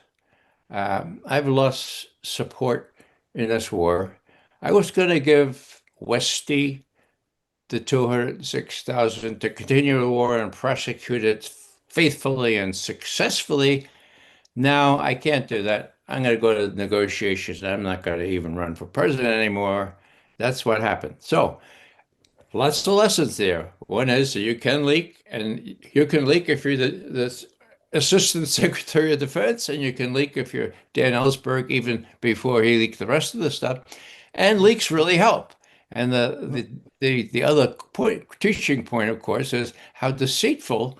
I've lost support in this war. I was going to give Westy the 206,000 to continue the war and prosecute it faithfully and successfully. Now I can't do that. I'm going to go to negotiations. I'm not going to even run for president anymore. That's what happened. So lots of lessons there. One is that you can leak, and you can leak if you're the Assistant Secretary of Defense, and you can leak if you're Dan Ellsberg, even before he leaked the rest of the stuff. And leaks really help. And the other teaching point, of course, is how deceitful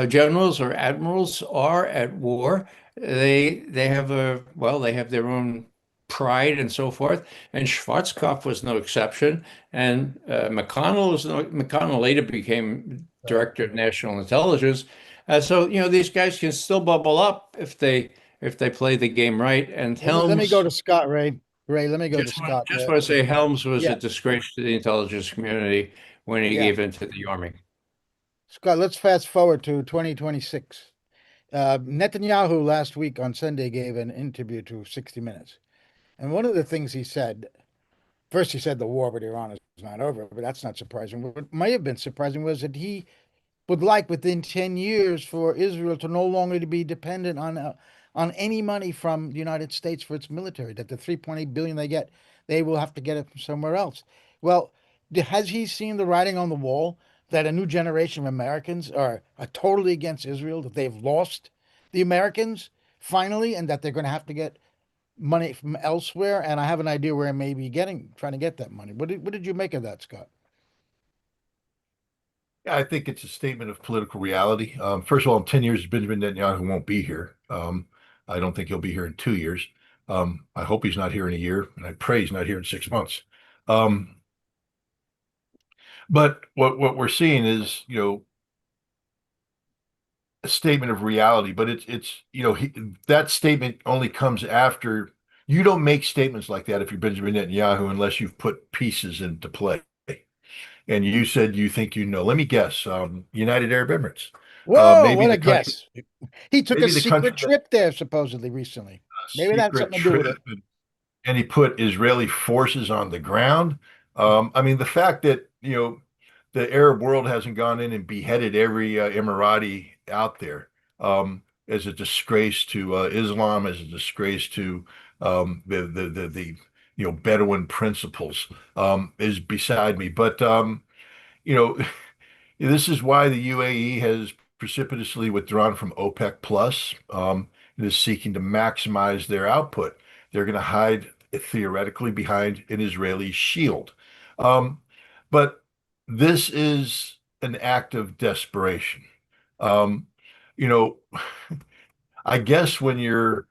generals or admirals are at war. They have they have their own pride and so forth. And Schwarzkopf was no exception. And McConnell later became director of national intelligence. So these guys can still bubble up if they play the game right. And Helms. Let me go to Scott, Ray. Ray, let me go to Scott. Just want to say Helms was Yeah. a disgrace to the intelligence community when he gave in to the army. Scott, let's fast forward to 2026. Netanyahu last week on Sunday gave an interview to 60 Minutes. And one of the things he said, first he said the war with Iran is not over, but that's not surprising. What might have been surprising was that he would like within 10 years for Israel to no longer be dependent on any money from the United States for its military, that the 3.8 billion they get, they will have to get it from somewhere else. Well, has he seen the writing on the wall that a new generation of Americans are totally against Israel, that they've lost the Americans finally, and that they're going to have to get money from elsewhere? And I have an idea where I may be trying to get that money. What did you make of that, Scott? Yeah, I think it's a statement of political reality. First of all, in 10 years, Benjamin Netanyahu won't be here. I don't think he'll be here in 2 years. I hope he's not here in a year, and I pray he's not here in 6 months. Um, but what we're seeing is, a statement of reality. But that statement only comes after you don't make statements like that if you're Benjamin Netanyahu unless you've put pieces into play. And you said you think you know. Let me guess. United Arab Emirates. Whoa, Maybe what a the country, guess. He took a maybe the country secret that trip there supposedly recently. a Maybe that's secret something to do with trip, it. and he put Israeli forces on the ground. I mean, the fact that the Arab world hasn't gone in and beheaded every Emirati out there as a disgrace to Islam, as a disgrace to the Bedouin principles is beside me. But you know, this is why the UAE has precipitously withdrawn from OPEC Plus. And is seeking to maximize their output. They're going to hide theoretically behind an Israeli shield. Um, but this is an act of desperation. Um, you know, I guess when you're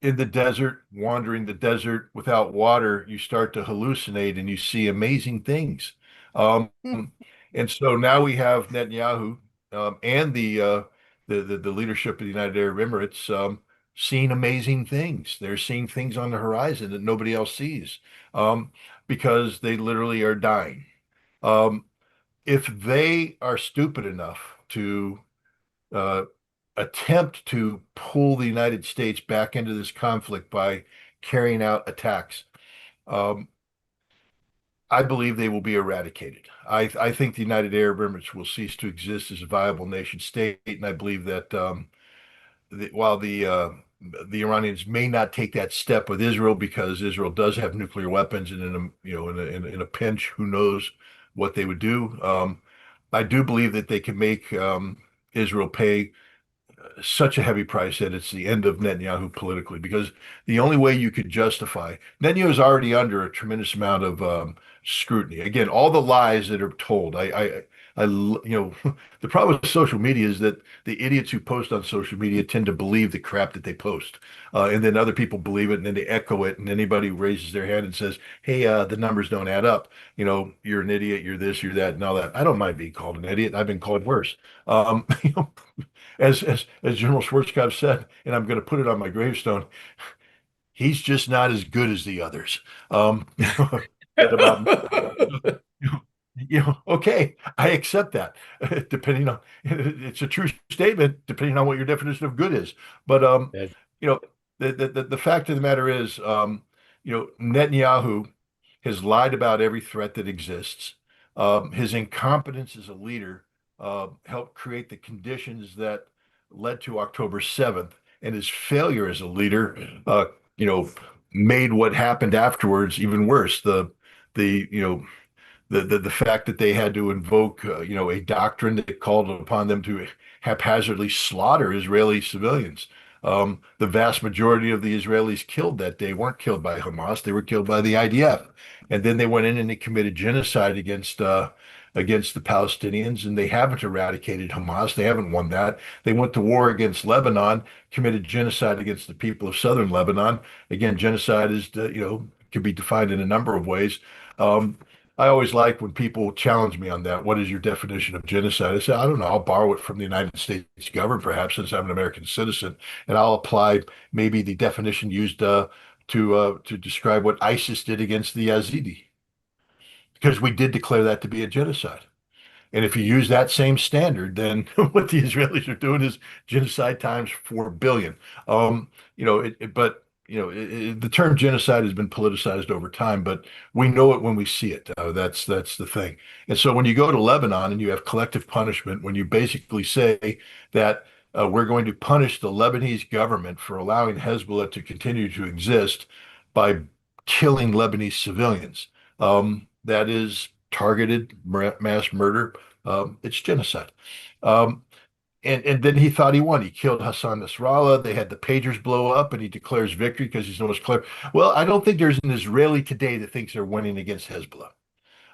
in the desert, wandering the desert without water, you start to hallucinate and you see amazing things. Um, Hmm. and so now we have Netanyahu and the leadership of the United Arab Emirates seeing amazing things. They're seeing things on the horizon that nobody else sees um, because they literally are dying. Um, if they are stupid enough to uh, attempt to pull the United States back into this conflict by carrying out attacks, um, I believe they will be eradicated. I think the United Arab Emirates will cease to exist as a viable nation state, and I believe that while the Iranians may not take that step with Israel because Israel does have nuclear weapons, and in a pinch, who knows what they would do. I do believe that they can make Israel pay such a heavy price that it's the end of Netanyahu politically, because the only way you could justify Netanyahu is already under a tremendous amount of scrutiny. Again, all the lies that are told. The problem with social media is that the idiots who post on social media tend to believe the crap that they post, and then other people believe it, and then they echo it. And anybody who raises their hand and says, "Hey, the numbers don't add up," you're an idiot, you're this, you're that, and all that. I don't mind being called an idiot. I've been called worse. As General Schwarzkopf said, and I'm going to put it on my gravestone, he's just not as good as the others. Said about me. Okay, I accept that. Depending on, it's a true statement, depending on what your definition of good is. But That- you know, the fact of the matter is, Netanyahu has lied about every threat that exists. His incompetence as a leader helped create the conditions that led to October 7th, and his failure as a leader, you know, made what happened afterwards even worse. The you know the fact that they had to invoke a doctrine that called upon them to haphazardly slaughter Israeli civilians. The vast majority of the Israelis killed that day weren't killed by Hamas; they were killed by the IDF. And then they went in and they committed genocide against the Palestinians, and they haven't eradicated Hamas. They haven't won that. They went to war against Lebanon, committed genocide against the people of southern Lebanon. Again, genocide is can be defined in a number of ways. Um, I always like when people challenge me on that. What is your definition of genocide? I say, I don't know. I'll borrow it from the United States government, perhaps, since I'm an American citizen, and I'll apply maybe the definition used to describe what ISIS did against the Yazidi, because we did declare that to be a genocide. And if you use that same standard, then what the Israelis are doing is genocide times 4 billion. But the term genocide has been politicized over time, but we know it when we see it. That's the thing. And so when you go to Lebanon and you have collective punishment, when you basically say that we're going to punish the Lebanese government for allowing Hezbollah to continue to exist by killing Lebanese civilians. That is targeted mass murder. It's genocide. Um, and then he thought he won. He killed Hassan Nasrallah. They had the pagers blow up, and he declares victory because he's the most clever. Well, I don't think there's an Israeli today that thinks they're winning against Hezbollah.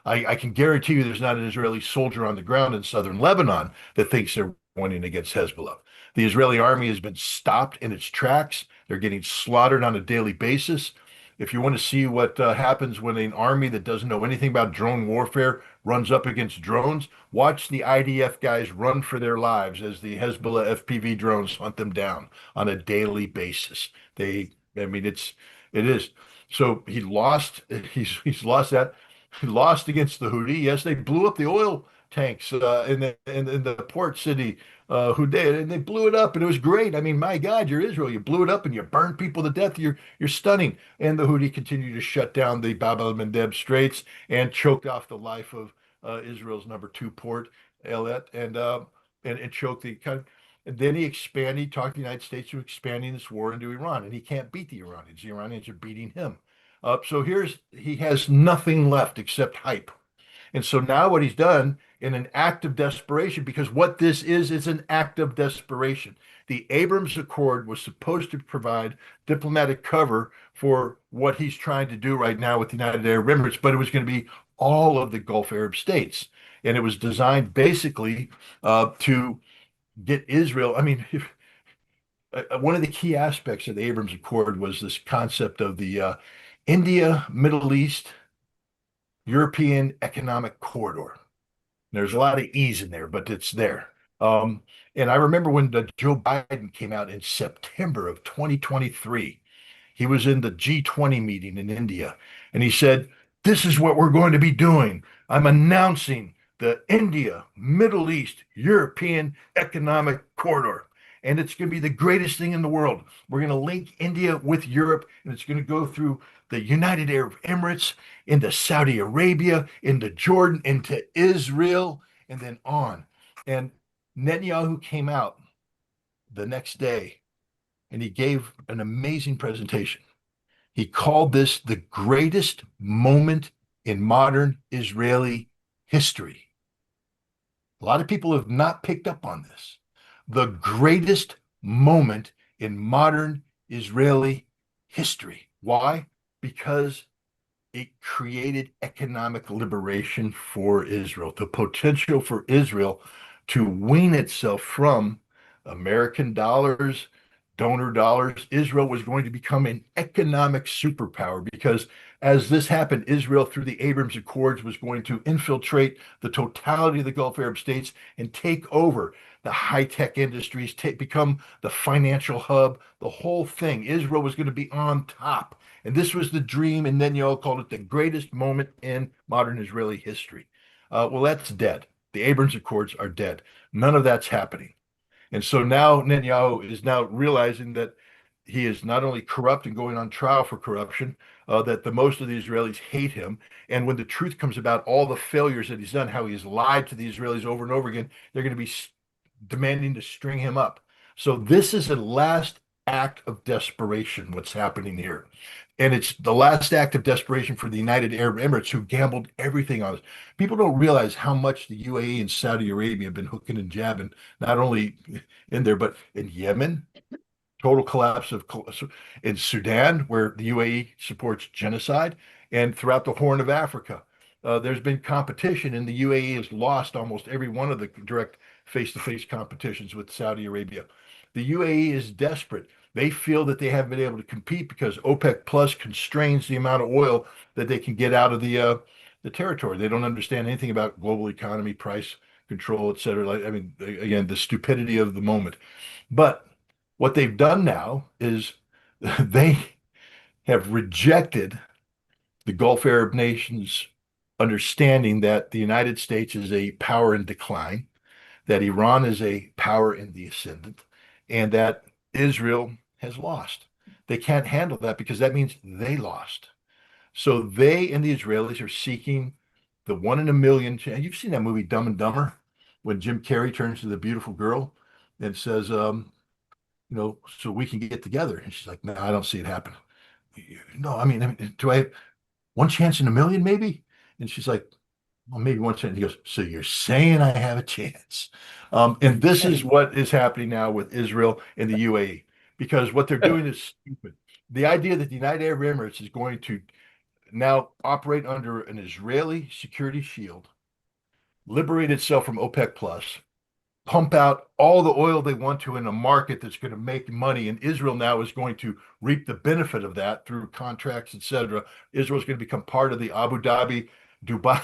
I can guarantee you there's not an Israeli soldier on the ground in southern Lebanon that thinks they're winning against Hezbollah. The Israeli army has been stopped in its tracks. They're getting slaughtered on a daily basis. If you want to see what happens when an army that doesn't know anything about drone warfare runs up against drones, watch the IDF guys run for their lives as the Hezbollah FPV drones hunt them down on a daily basis. I mean, it is. So he lost. He's lost that. He lost against the Houthi. Yes, they blew up the oil tanks in the port city, Houthi, and they blew it up, and it was great. I mean, my God, you're Israel. You blew it up and you burned people to death. You're stunning. And the Houthi continued to shut down the Bab el-Mandeb Straits and choked off the life of Israel's number two port, Eilat, and choked the kind. And then he expanded. He talked the United States to expanding this war into Iran, and he can't beat the Iranians. The Iranians are beating him. So he has nothing left except hype. And so now what he's done in an act of desperation, because what this is an act of desperation. The Abrams Accord was supposed to provide diplomatic cover for what he's trying to do right now with the United Arab Emirates, but it was going to be all of the Gulf Arab states. And it was designed basically to get Israel. I mean, one of the key aspects of the Abrams Accord was this concept of the India, Middle East, European Economic Corridor. There's a lot of E's in there, but it's there. And I remember when Joe Biden came out in September of 2023, he was in the G20 meeting in India, and he said, "This is what we're going to be doing. I'm announcing the India, Middle East, European Economic Corridor. And it's going to be the greatest thing in the world. We're going to link India with Europe, and it's going to go through the United Arab Emirates, into Saudi Arabia, into Jordan, into Israel, and then on." And Netanyahu came out the next day and he gave an amazing presentation. He called this the greatest moment in modern Israeli history. A lot of people have not picked up on this. The greatest moment in modern Israeli history. Why? Because it created economic liberation for Israel, the potential for Israel to wean itself from American dollars, donor dollars. Israel was going to become an economic superpower because as this happened, Israel, through the Abrams Accords, was going to infiltrate the totality of the Gulf Arab states and take over the high-tech industries, become the financial hub, the whole thing. Israel was going to be on top. And this was the dream, and Netanyahu called it the greatest moment in modern Israeli history. Well, that's dead. The Abrams Accords are dead. None of that's happening. And so now Netanyahu is now realizing that he is not only corrupt and going on trial for corruption, that the most of the Israelis hate him. And when the truth comes about all the failures that he's done, how he's lied to the Israelis over and over again, they're going to be demanding to string him up. So this is a last act of desperation, what's happening here. And it's the last act of desperation for the United Arab Emirates, who gambled everything on us. People don't realize how much the UAE and Saudi Arabia have been hooking and jabbing, not only in there, but in Yemen, total collapse of in Sudan, where the UAE supports genocide, and throughout the Horn of Africa. There's been competition, and the UAE has lost almost every one of the direct face-to-face competitions with Saudi Arabia. The UAE is desperate. They feel that they haven't been able to compete because OPEC Plus constrains the amount of oil that they can get out of the territory. They don't understand anything about global economy, price control, et cetera. I mean, again, the stupidity of the moment. But what they've done now is they have rejected the Gulf Arab nations' understanding that the United States is a power in decline, that Iran is a power in the ascendant, and that Israel has lost. They can't handle that because that means they lost. So they and the Israelis are seeking the one in a million. You've seen that movie Dumb and Dumber when Jim Carrey turns to the beautiful girl. and says, so we can get together. And she's like, no, I don't see it happening. No, I mean, do I have one chance in a million, maybe? And she's like, well, maybe one chance. He goes, so you're saying I have a chance? And this is what is happening now with Israel and the UAE, because what they're doing is stupid. The idea that the United Arab Emirates is going to now operate under an Israeli security shield, liberate itself from OPEC plus, pump out all the oil they want to in a market that's going to make money. And Israel now is going to reap the benefit of that through contracts, etc. Israel is going to become part of the Abu Dhabi, Dubai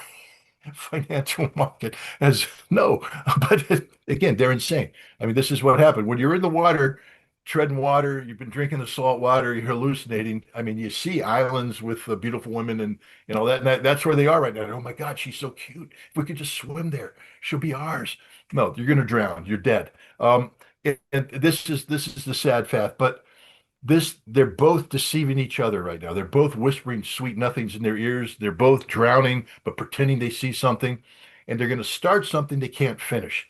financial market. As no, but again, they're insane. I mean, this is what happened when you're in the water, treading water. You've been drinking the salt water. You're hallucinating. I mean, you see islands with beautiful women and all that, and that's where they are right now. And, oh my God, she's so cute. If we could just swim there, she'll be ours. No, you're going to drown. You're dead. And this is the sad fact, but they're both deceiving each other right now. They're both whispering sweet nothings in their ears. They're both drowning, but pretending they see something. And they're going to start something they can't finish.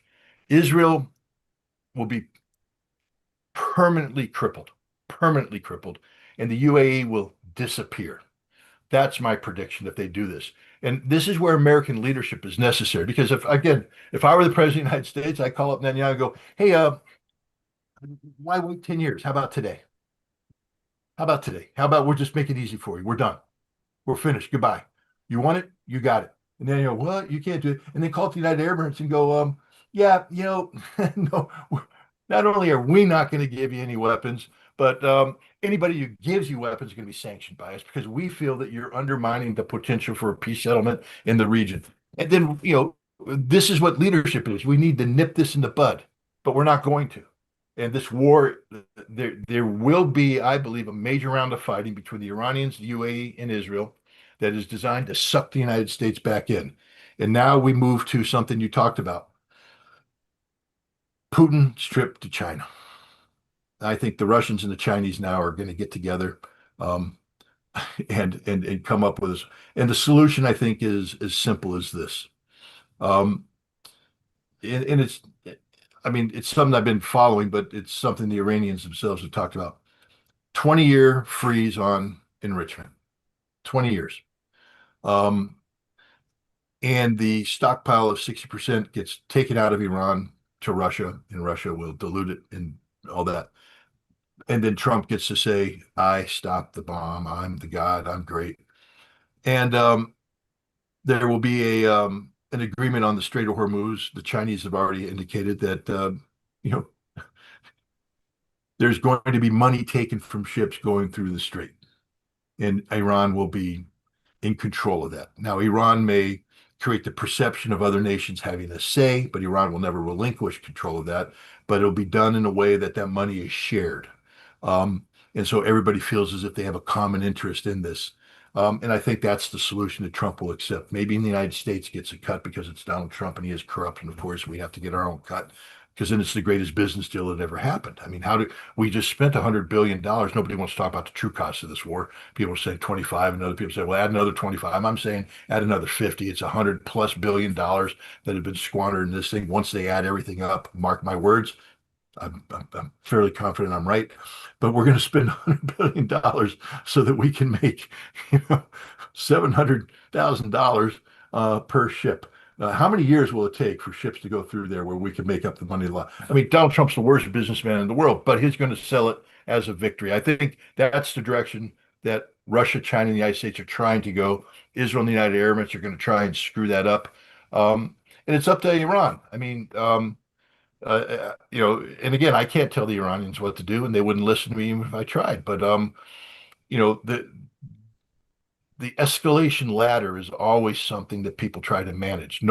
Israel will be permanently crippled, and the UAE will disappear. That's my prediction if they do this. And this is where American leadership is necessary. Because if I were the president of the United States, I call up Netanyahu and go, hey, why wait 10 years? How about today? How about today? How about we'll just make it easy for you? We're done. We're finished. Goodbye. You want it? You got it. And then you go, what? You can't do it. And then call up the United Arab Emirates and go, yeah, no, not only are we not going to give you any weapons, but anybody who gives you weapons is going to be sanctioned by us because we feel that you're undermining the potential for a peace settlement in the region. And then, this is what leadership is. We need to nip this in the bud, but we're not going to. And this war, there will be, I believe, a major round of fighting between the Iranians, the UAE, and Israel that is designed to suck the United States back in. And now we move to something you talked about. Putin's trip to China. I think the Russians and the Chinese now are going to get together um, and come up with this. And the solution, I think, is as simple as this. Um, and it's, I mean, it's something I've been following, but it's something the Iranians themselves have talked about. 20-year freeze on enrichment, 20 years. Um, and the stockpile of 60% gets taken out of Iran to Russia, and Russia will dilute it and all that. And then Trump gets to say, I stopped the bomb. I'm the God. I'm great. And there will be an agreement on the Strait of Hormuz. The Chinese have already indicated that, you know, there's going to be money taken from ships going through the strait, and Iran will be in control of that. Now, Iran may create the perception of other nations having a say, but Iran will never relinquish control of that. But it'll be done in a way that that money is shared. And so everybody feels as if they have a common interest in this. And I think that's the solution that Trump will accept. Maybe in the United States gets a cut because it's Donald Trump and he is corrupt. And of course, we have to get our own cut because then it's the greatest business deal that ever happened. I mean, how do we just spent $100 billion? Nobody wants to talk about the true cost of this war. People are saying 25, and other people say, well, add another 25. I'm saying add another 50. It's $100+ billion that have been squandered in this thing. Once they add everything up, mark my words, I'm fairly confident I'm right, but we're going to spend $100 billion so that we can make, $700,000 per ship. How many years will it take for ships to go through there where we can make up the money a lot? I mean, Donald Trump's the worst businessman in the world, but he's going to sell it as a victory. I think that's the direction that Russia, China, and the United States are trying to go. Israel and the United Arab Emirates are going to try and screw that up. And it's up to Iran. I mean, and again, I can't tell the Iranians what to do, and they wouldn't listen to me even if I tried. But you know, the escalation ladder is always something that people try to manage.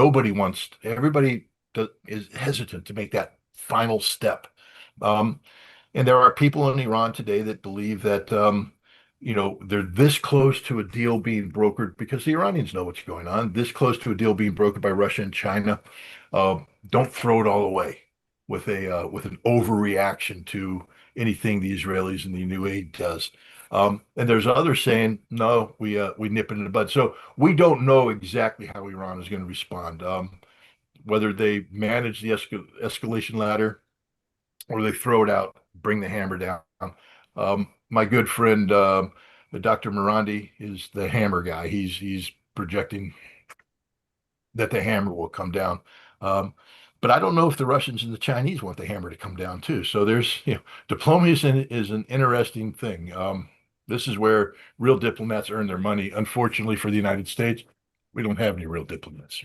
Everybody is hesitant to make that final step. Um, and there are people in Iran today that believe that, they're this close to a deal being brokered because the Iranians know what's going on, this close to a deal being brokered by Russia and China. Don't throw it all away with an overreaction to anything the Israelis and the new aid does. And there's others saying, no, we nip it in the bud. So we don't know exactly how Iran is going to respond. Whether they manage the escalation ladder or they throw it out, bring the hammer down. My good friend, Dr. Morandi, is the hammer guy. He's projecting that the hammer will come down. Um, but I don't know if the Russians and the Chinese want the hammer to come down too. So there's, diplomacy is an interesting thing. This is where real diplomats earn their money. Unfortunately for the United States, we don't have any real diplomats.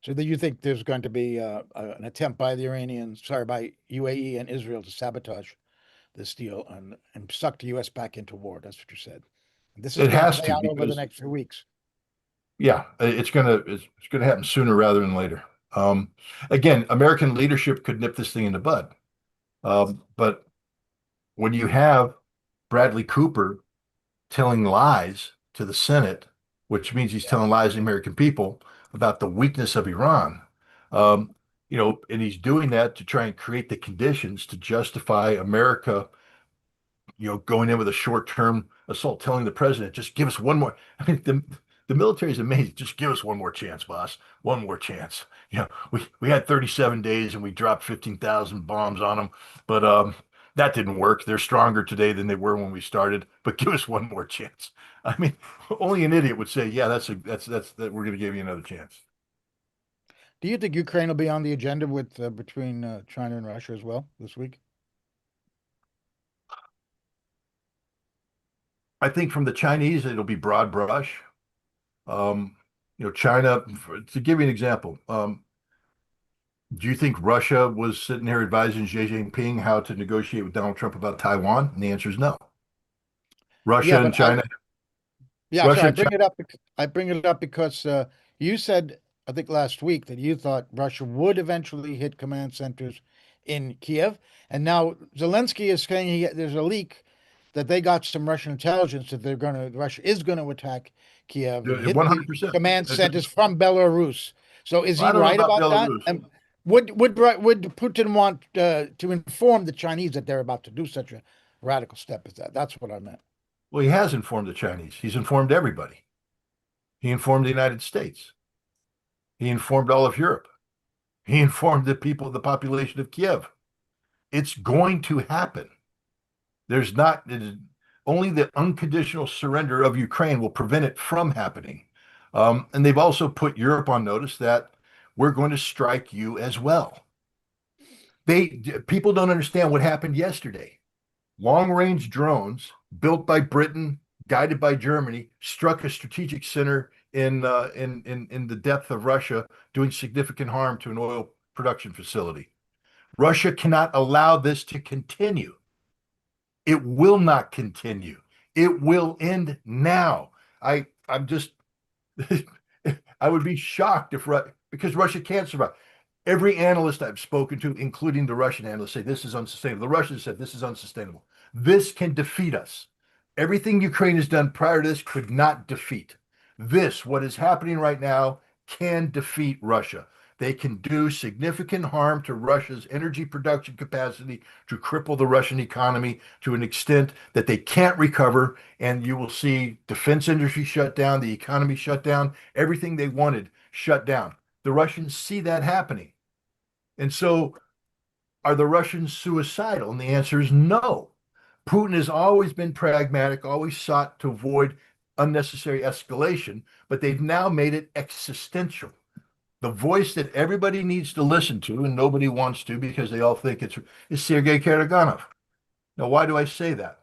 So do you think there's going to be an attempt by the Iranians, sorry, by UAE and Israel to sabotage this deal and suck the U.S. back into war? That's what you said. This is It going to has play to out over the because next few weeks. yeah, it's gonna happen sooner rather than later. Again, American leadership could nip this thing in the bud. But when you have Bradley Cooper telling lies to the Senate, which means he's telling lies to the American people about the weakness of Iran, and he's doing that to try and create the conditions to justify America, going in with a short-term assault, telling the president, just give us one more. I mean, the military is amazing. Just give us one more chance, boss. One more chance. We had 37 days and we dropped 15,000 bombs on them, but that didn't work. They're stronger today than they were when we started. But give us one more chance. I mean, only an idiot would say, "Yeah, that we're going to give you another chance." Do you think Ukraine will be on the agenda with between China and Russia as well this week? I think from the Chinese, it'll be broad brush. Um, China, to give you an example, do you think Russia was sitting there advising Xi Jinping how to negotiate with Donald Trump about Taiwan? And the answer is no. Yeah, Russia and but I China, Yeah, sure. Russia I and bring China, it up. I bring it up because you said, I think last week, that you thought Russia would eventually hit command centers in Kiev, and now Zelensky is saying there's a leak that they got some Russian intelligence that Russia is going to attack Kiev and hit the 100%. command centers from Belarus. So is he I don't know right about about that? Belarus. And would Putin want to inform the Chinese that they're about to do such a radical step as that? That's what I meant. Well, he has informed the Chinese. He's informed everybody. He informed the United States. He informed all of Europe. He informed the people, the population of Kiev. It's going to happen. There's not, it is, only the unconditional surrender of Ukraine will prevent it from happening. And they've also put Europe on notice that we're going to strike you as well. People don't understand what happened yesterday. Long-range drones built by Britain, guided by Germany, struck a strategic center in the depth of Russia, doing significant harm to an oil production facility. Russia cannot allow this to continue. It will not continue. It will end now. I'm just I would be shocked if because Russia can't survive. Every analyst I've spoken to, including the Russian analysts, say this is unsustainable. The Russians said this is unsustainable. This can defeat us. Everything Ukraine has done prior to this could not defeat. What is happening right now, can defeat Russia. They can do significant harm to Russia's energy production capacity, to cripple the Russian economy to an extent that they can't recover. And you will see defense industry shut down, the economy shut down, everything they wanted shut down. The Russians see that happening. And so are the Russians suicidal? And the answer is no. Putin has always been pragmatic, always sought to avoid unnecessary escalation, but they've now made it existential. The voice that everybody needs to listen to, and nobody wants to because they all think is Sergei Karaganov. Now, why do I say that?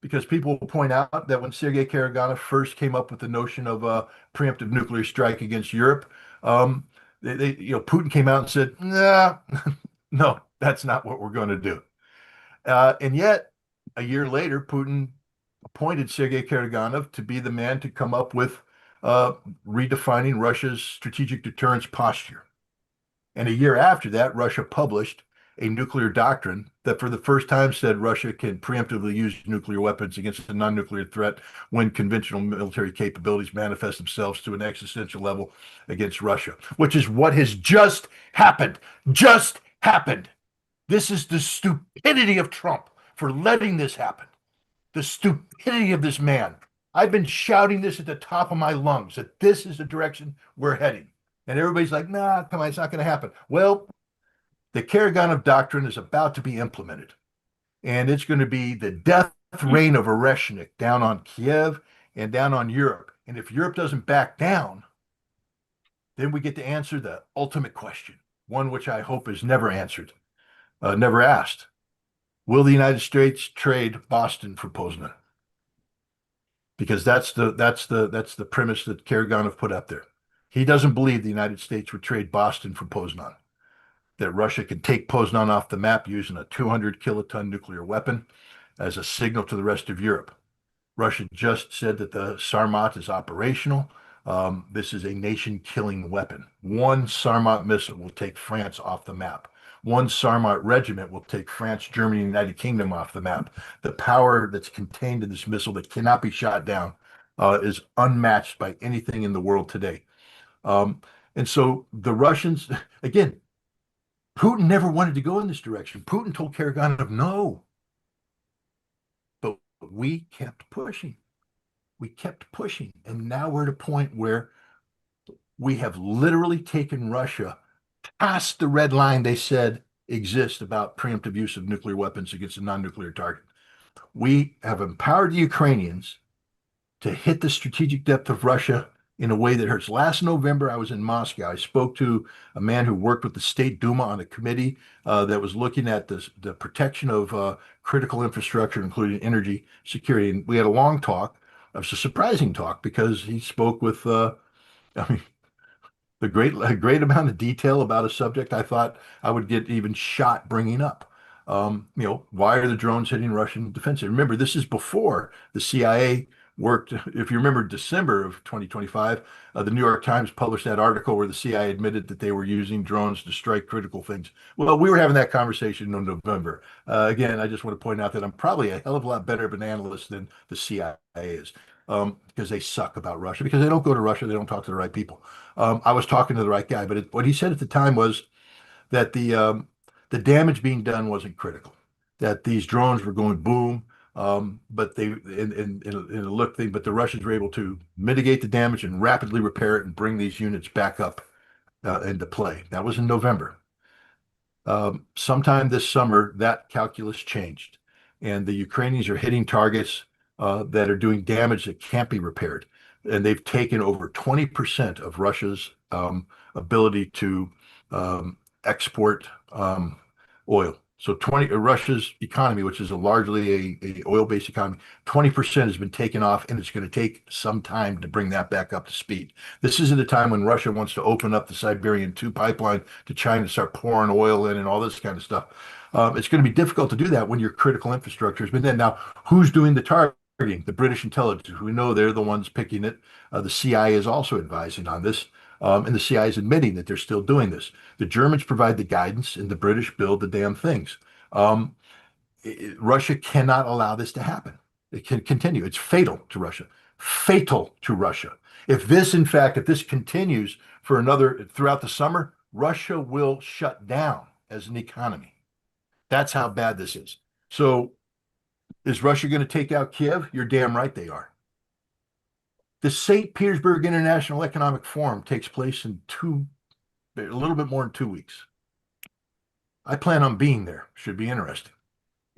Because people will point out that when Sergei Karaganov first came up with the notion of a preemptive nuclear strike against Europe, Putin came out and said, "Nah, no, that's not what we're going to do." And yet, a year later, Putin appointed Sergei Karaganov to be the man to come up with redefining Russia's strategic deterrence posture. And a year after that, Russia published a nuclear doctrine that for the first time said Russia can preemptively use nuclear weapons against a non-nuclear threat when conventional military capabilities manifest themselves to an existential level against Russia, which is what has just happened. Just happened. This is the stupidity of Trump for letting this happen. The stupidity of this man. I've been shouting this at the top of my lungs that this is the direction we're heading. And everybody's like, nah, come on, it's not going to happen. Well, The Karaganov Doctrine is about to be implemented, and it's going to be the death reign of Oreshnik down on Kiev and down on Europe. And if Europe doesn't back down, then we get to answer the ultimate question, one which I hope is never answered, never asked. Will the United States trade Boston for Poznan? Because that's the premise that Karaganov put up there. He doesn't believe the United States would trade Boston for Poznan, that Russia could take Poznan off the map using a 200 kiloton nuclear weapon as a signal to the rest of Europe. Russia just said that the Sarmat is operational. This is a nation-killing weapon. One Sarmat missile will take France off the map. One Sarmat regiment will take France, Germany, and the United Kingdom off the map. The power that's contained in this missile that cannot be shot down is unmatched by anything in the world today. And so the Russians, again, Putin never wanted to go in this direction. Putin told Karaganov no. But we kept pushing. We kept pushing. And now we're at a point where we have literally taken Russia past the red line they said exists about preemptive use of nuclear weapons against a non-nuclear target. We have empowered the Ukrainians to hit the strategic depth of Russia in a way that hurts. Last November, I was in Moscow. I spoke to a man who worked with the State Duma on a committee that was looking at the protection of critical infrastructure, including energy security. And we had a long talk. It was a surprising talk because he spoke with, I mean, a great amount of detail about a subject I thought I would get even shot bringing up. Why are the drones hitting Russian defense? And remember, this is before the CIA worked. If you remember December of 2025, the New York Times published that article where the CIA admitted that they were using drones to strike critical things. Well, we were having that conversation in November. Again, I just want to point out that I'm probably a hell of a lot better of an analyst than the CIA is. Because they suck about Russia, because they don't go to Russia, they don't talk to the right people. I was talking to the right guy, but what he said at the time was that the damage being done wasn't critical, that these drones were going boom, but they in a look thing, but the Russians were able to mitigate the damage and rapidly repair it and bring these units back up into play. That was in November. Sometime this summer, that calculus changed, and the Ukrainians are hitting targets that are doing damage that can't be repaired. And they've taken over 20% of Russia's ability to export oil. So Russia's economy, which is largely a oil-based economy, 20% has been taken off, and it's going to take some time to bring that back up to speed. This is at a time when Russia wants to open up the Siberian 2 pipeline to China to start pouring oil in and all this kind of stuff. It's going to be difficult to do that when your critical infrastructure has been there. Now, who's doing the targeting? The British intelligence. We know they're the ones picking it. The CIA is also advising on this, and the CIA is admitting that they're still doing this. The Germans provide the guidance, and the British build the damn things. Russia cannot allow this to happen. It can continue. It's fatal to Russia. Fatal to Russia. If this continues throughout the summer, Russia will shut down as an economy. That's how bad this is. So, is Russia going to take out Kiev? You're damn right they are. The St. Petersburg International Economic Forum takes place in a little bit more than 2 weeks. I plan on being there. Should be interesting.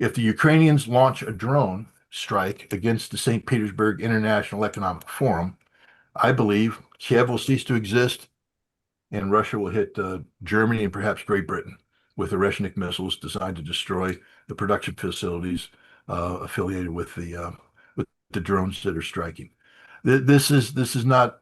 If the Ukrainians launch a drone strike against the St. Petersburg International Economic Forum, I believe Kiev will cease to exist and Russia will hit Germany and perhaps Great Britain with Oreshnik missiles designed to destroy the production facilities affiliated with the drones that are striking. This is not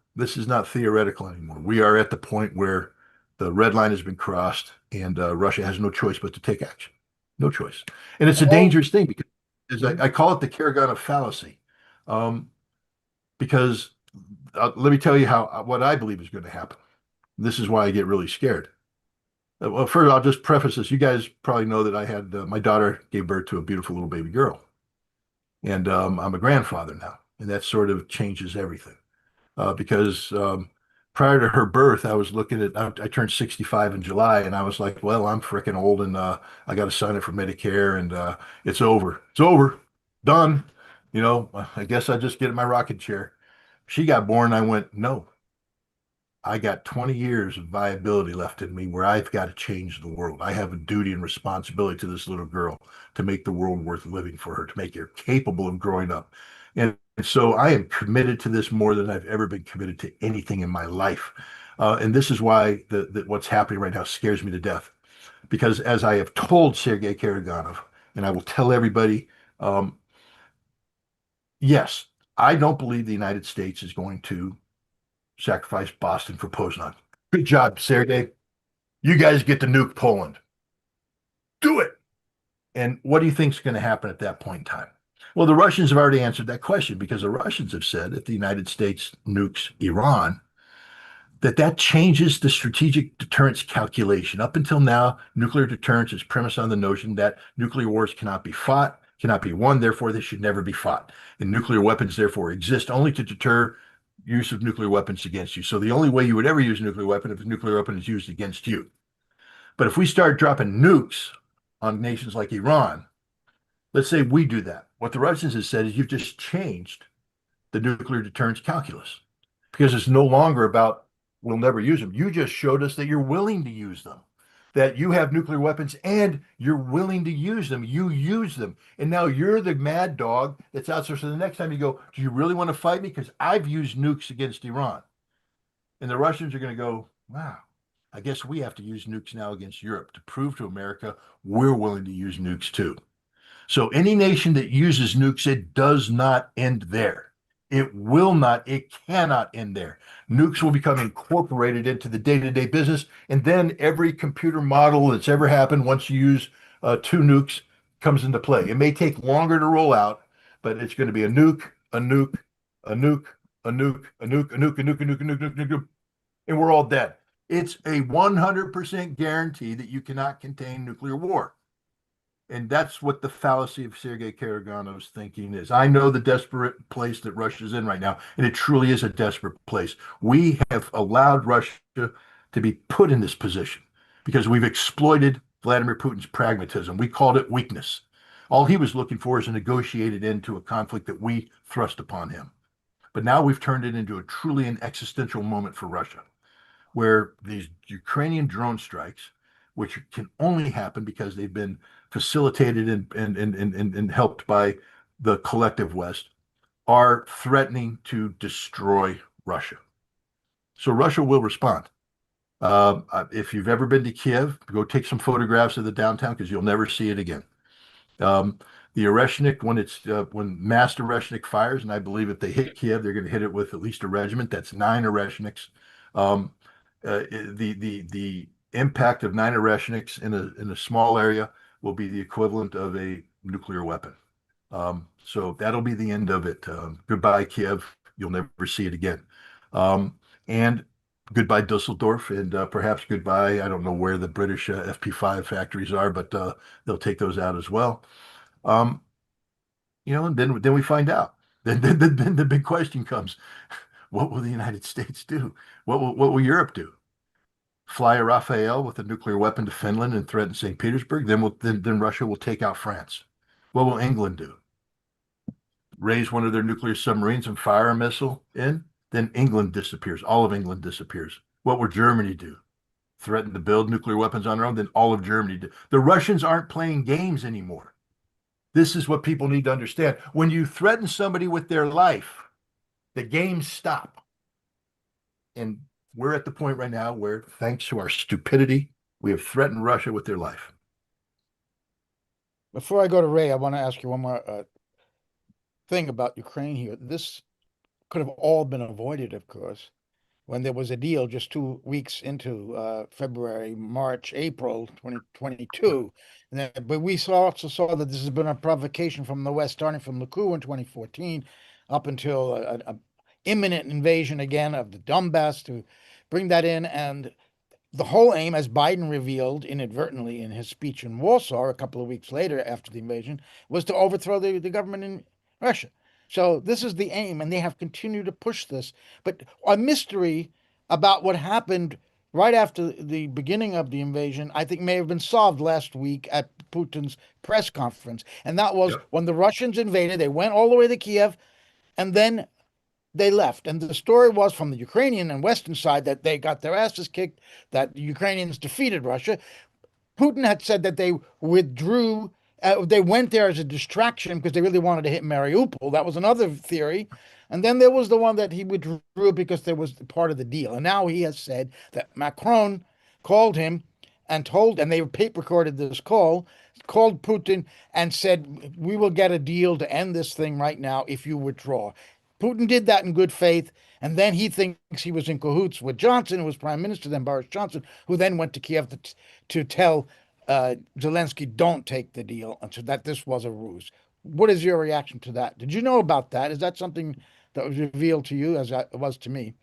theoretical anymore. We are at the point where the red line has been crossed, and Russia has no choice but to take action. No choice, and it's a dangerous thing because I call it the Karaganov fallacy, because let me tell you what I believe is going to happen. This is why I get really scared. Well, first, I'll just preface this. You guys probably know that I had my daughter gave birth to a beautiful little baby girl. And I'm a grandfather now. And that sort of changes everything. Because prior to her birth, I was looking at, I turned 65 in July, and I was like, well, I'm freaking old, and I got to sign up for Medicare, and it's over. It's over. Done. I guess I just get in my rocking chair. She got born. I went, no. I got 20 years of viability left in me where I've got to change the world. I have a duty and responsibility to this little girl to make the world worth living for her, to make her capable of growing up. And so I am committed to this more than I've ever been committed to anything in my life. And this is why what's happening right now scares me to death. Because as I have told Sergei Karaganov, and I will tell everybody, um, yes, I don't believe the United States is going to sacrifice Boston for Poznan. Good job, Sergei. You guys get to nuke Poland. Do it. And what do you think is going to happen at that point in time? Well, the Russians have already answered that question because the Russians have said if the United States nukes Iran, that changes the strategic deterrence calculation. Up until now, nuclear deterrence is premised on the notion that nuclear wars cannot be fought, cannot be won, therefore they should never be fought. And nuclear weapons therefore exist only to deter use of nuclear weapons against you. So the only way you would ever use a nuclear weapon if a nuclear weapon is used against you. But if we start dropping nukes on nations like Iran, let's say we do that. What the Russians have said is you've just changed the nuclear deterrence calculus because it's no longer about we'll never use them. You just showed us that you're willing to use them, that you have nuclear weapons and you're willing to use them. You use them. And now you're the mad dog that's out there. So the next time you go, do you really want to fight me? Because I've used nukes against Iran. And the Russians are going to go, wow, I guess we have to use nukes now against Europe to prove to America we're willing to use nukes too. So any nation that uses nukes, it does not end there. It will not, it cannot end there. Nukes will become incorporated into the day-to-day business, and then every computer model that's ever happened once you use two nukes comes into play. It may take longer to roll out, but it's going to be a nuke, a nuke, a nuke, a nuke, a nuke, a nuke, a nuke, a nuke, a nuke, a nuke, a nuke, and we're all dead. It's a 100% guarantee that you cannot contain nuclear war. And that's what the fallacy of Sergei Karaganov's thinking is. I know the desperate place that Russia's in right now, and it truly is a desperate place. We have allowed Russia to be put in this position because we've exploited Vladimir Putin's pragmatism. We called it weakness. All he was looking for is a negotiated end to a conflict that we thrust upon him. But now we've turned it into a truly an existential moment for Russia, where these Ukrainian drone strikes, which can only happen because they've been facilitated and helped by the collective West, are threatening to destroy Russia. So Russia will respond. If you've ever been to Kiev, go take some photographs of the downtown because you'll never see it again. The Oreshnik, when mass Oreshnik fires, and I believe if they hit Kiev, they're going to hit it with at least a regiment. That's 9 Oreshniks. The impact of 9 Oreshniks in a small area will be the equivalent of a nuclear weapon. So that'll be the end of it. Goodbye, Kiev. You'll never see it again. And goodbye, Dusseldorf, and perhaps goodbye. I don't know where the British FP5 factories are, but they'll take those out as well. And then we find out. Then the big question comes: what will the United States do? What will Europe do? Fly a Rafale with a nuclear weapon to Finland and threaten St. Petersburg? Then Russia will take out France. What will England do? Raise one of their nuclear submarines and fire a missile in? Then England disappears. All of England disappears. What will Germany do? Threaten to build nuclear weapons on their own? Then all of Germany do. The Russians aren't playing games anymore. This is what people need to understand. When you threaten somebody with their life, the games stop. And we're at the point right now where, thanks to our stupidity, we have threatened Russia with their life. Before I go to Ray, I want to ask you one more thing about Ukraine here. This could have all been avoided, of course, when there was a deal just 2 weeks into February, March, April 2022. But we also saw that this has been a provocation from the West, starting from the coup in 2014 up until a imminent invasion again of the Donbass to bring that in. And the whole aim, as Biden revealed inadvertently in his speech in Warsaw a couple of weeks later after the invasion, was to overthrow the government in Russia. So this is the aim, and they have continued to push this. But a mystery about what happened right after the beginning of the invasion, I think may have been solved last week at Putin's press conference. And that was when the Russians invaded, they went all the way to Kiev, and then they left. And the story was from the Ukrainian and Western side that they got their asses kicked, that the Ukrainians defeated Russia. Putin had said that they withdrew. They went there as a distraction because they really wanted to hit Mariupol. That was another theory. And then there was the one that he withdrew because there was part of the deal. And now he has said that Macron called him and they tape recorded this call, called Putin and said, we will get a deal to end this thing right now if you withdraw. Putin did that in good faith. And then he thinks he was in cahoots with Johnson, who was prime minister, then Boris Johnson, who then went to Kiev to tell Zelensky, don't take the deal, and so that this was a ruse. What is your reaction to that? Did you know about that? Is that something that was revealed to you as it was to me?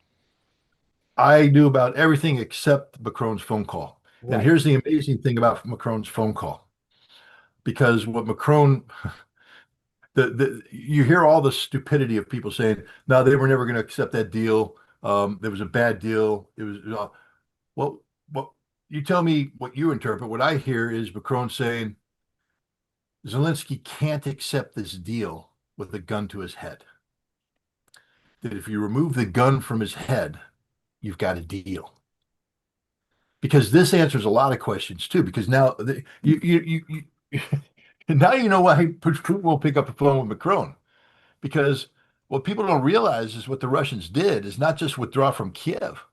I knew about everything except Macron's phone call. And Right. here's the amazing thing about Macron's phone call, because what Macron, you hear all the stupidity of people saying, no, they were never going to accept that deal. There was a bad deal. It was well, well, you tell me what you interpret. What I hear is Macron saying Zelensky can't accept this deal with a gun to his head. That if you remove the gun from his head, you've got a deal. Because this answers a lot of questions too. Because now you now you know why Putin will pick up the phone with Macron. Because what people don't realize is what the Russians did is not just withdraw from Kiev,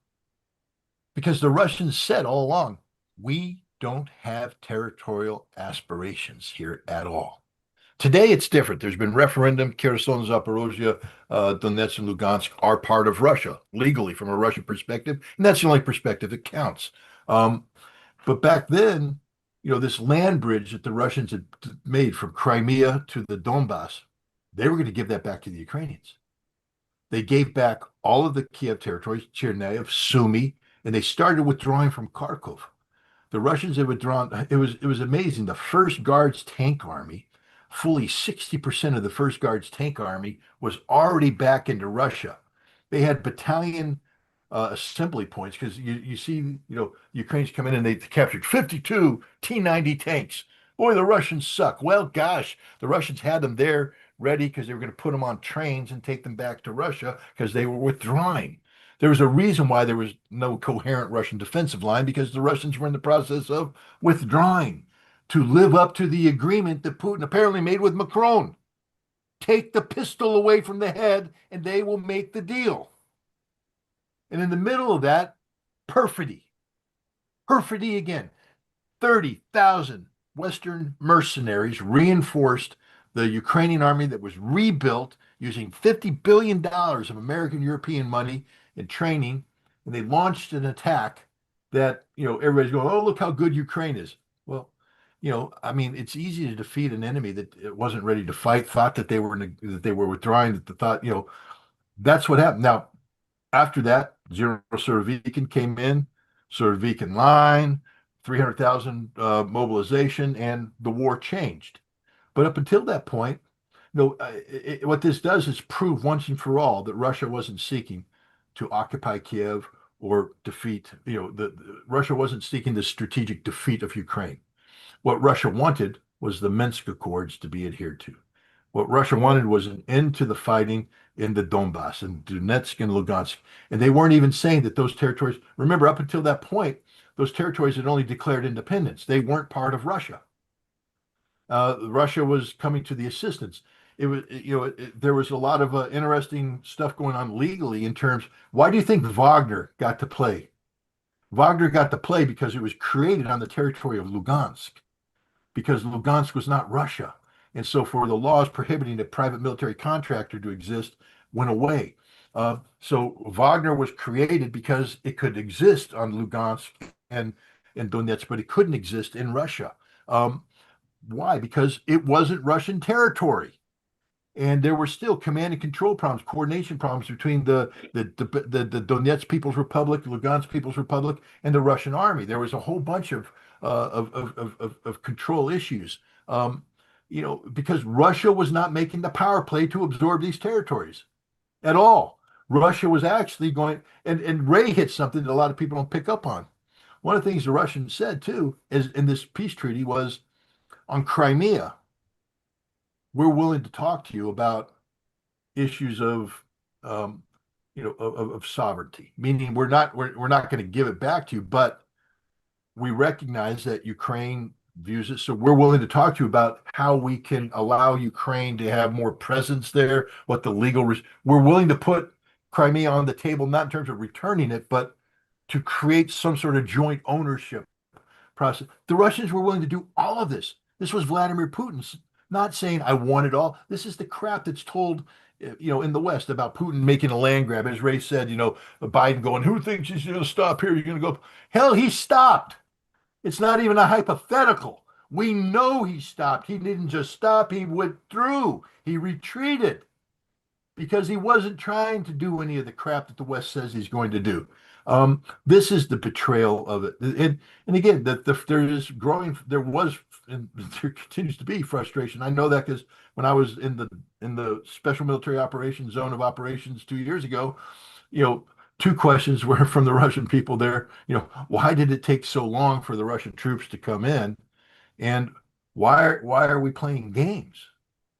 because the Russians said all along, we don't have territorial aspirations here at all. Today it's different. There's been referendum. Kherson, Zaporozhye, Donetsk, and Lugansk are part of Russia legally from a Russian perspective, and that's the only perspective that counts. Um, but back then, this land bridge that the Russians had made from Crimea to the Donbass, they were going to give that back to the Ukrainians. They gave back all of the Kiev territories, Chernihiv, Sumy, and they started withdrawing from Kharkov. The Russians had withdrawn. It was amazing. The First Guards tank army, fully 60% of the First Guards tank army was already back into Russia. They had battalion assembly points because you see, Ukrainians come in and they captured 52 T-90 tanks. Boy, the Russians suck. Well, gosh, the Russians had them there ready because they were going to put them on trains and take them back to Russia because they were withdrawing. There was a reason why there was no coherent Russian defensive line, because the Russians were in the process of withdrawing to live up to the agreement that Putin apparently made with Macron. Take the pistol away from the head and they will make the deal. And in the middle of that, perfidy. Perfidy again. 30,000 Western mercenaries reinforced the Ukrainian army that was rebuilt using $50 billion of American European money in training. And they launched an attack that, everybody's going, oh, look how good Ukraine is. Well, I mean, it's easy to defeat an enemy that it wasn't ready to fight, thought that they were withdrawing, that thought, that's what happened. Now, after that, General Surovikin came in, Surovikin line, 300,000 mobilization, and the war changed. But up until that point, what this does is prove once and for all that Russia wasn't seeking to occupy Kiev or defeat, Russia wasn't seeking the strategic defeat of Ukraine. What Russia wanted was the Minsk Accords to be adhered to. What Russia wanted was an end to the fighting in the Donbass and Donetsk and Lugansk. And they weren't even saying that those territories, remember, up until that point, those territories had only declared independence. They weren't part of Russia. Russia was coming to the assistance. It was, there was a lot of interesting stuff going on legally in terms. Why do you think Wagner got to play? Wagner got to play because it was created on the territory of Lugansk, because Lugansk was not Russia. And so for the laws prohibiting a private military contractor to exist went away. So Wagner was created because it could exist on Lugansk and Donetsk, but it couldn't exist in Russia. Why? Because it wasn't Russian territory. And there were still command and control problems, coordination problems between the Donetsk People's Republic, Lugansk People's Republic, and the Russian army. There was a whole bunch of control issues. Because Russia was not making the power play to absorb these territories at all. Russia was actually going, and Ray hit something that a lot of people don't pick up on. One of the things the Russians said too, is in this peace treaty, was on Crimea, we're willing to talk to you about issues of of sovereignty, meaning we're not going to give it back to you, but we recognize that Ukraine views it. So we're willing to talk to you about how we can allow Ukraine to have more presence there, what the we're willing to put Crimea on the table, not in terms of returning it, but to create some sort of joint ownership process. The Russians were willing to do all of this. This was Vladimir Putin's not saying I want it all. This is the crap that's told, in the West about Putin making a land grab. As Ray said, Biden going, who thinks he's going to stop here? You're going to go. Hell, he stopped. It's not even a hypothetical. We know he stopped. He didn't just stop. He withdrew. He retreated because he wasn't trying to do any of the crap that the West says he's going to do. This is the betrayal of it. And again, there was, and there continues to be frustration. I know that because when I was in the special military operations zone of operations 2 years ago, two questions were from the Russian people there. Why did it take so long for the Russian troops to come in? And why are we playing games?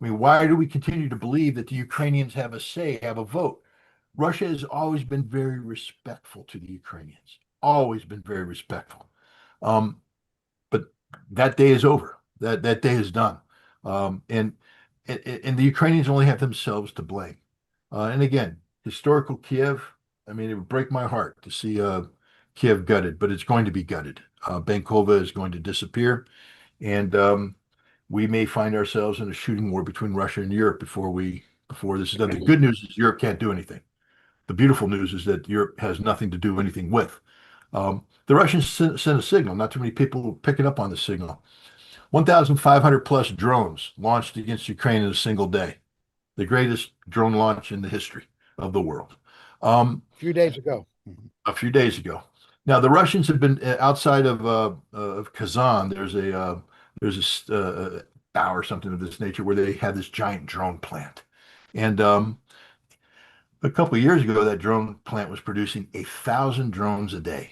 I mean, why do we continue to believe that the Ukrainians have a say, have a vote? Russia has always been very respectful to the Ukrainians, always been very respectful. But that day is over. That day is done. And the Ukrainians only have themselves to blame. And again, historical Kiev, I mean, it would break my heart to see Kiev gutted, but it's going to be gutted. Bankova is going to disappear. And we may find ourselves in a shooting war between Russia and Europe before this is done. The good news is Europe can't do anything. The beautiful news is that Europe has nothing to do anything with. The Russians sent a signal. Not too many people picking up on the signal. 1,500 plus drones launched against Ukraine in a single day. The greatest drone launch in the history of the world. A few days ago. A few days ago. Now the Russians have been outside of Kazan. There's a bow or something of this nature where they had this giant drone plant, and a couple of years ago that drone plant was producing 1,000 drones a day.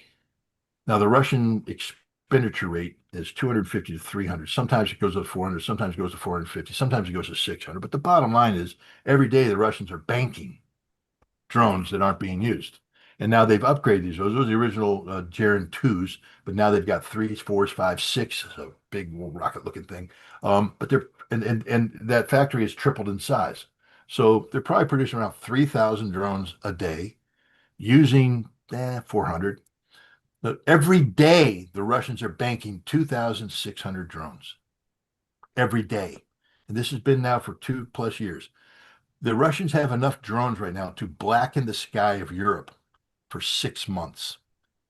Now the Russian expenditure rate is 250 to 300. Sometimes it goes to 400. Sometimes it goes to 450. Sometimes it goes to 600. But the bottom line is every day the Russians are banking drones that aren't being used. And now they've upgraded these. Those are the original Jaren 2s, but now they've got 3s, 4s, 5s, 6, a big rocket-looking thing. But they're and that factory has tripled in size. So they're probably producing around 3,000 drones a day, using 400. But every day, the Russians are banking 2,600 drones. Every day. And this has been now for 2+ years. The Russians have enough drones right now to blacken the sky of Europe for 6 months.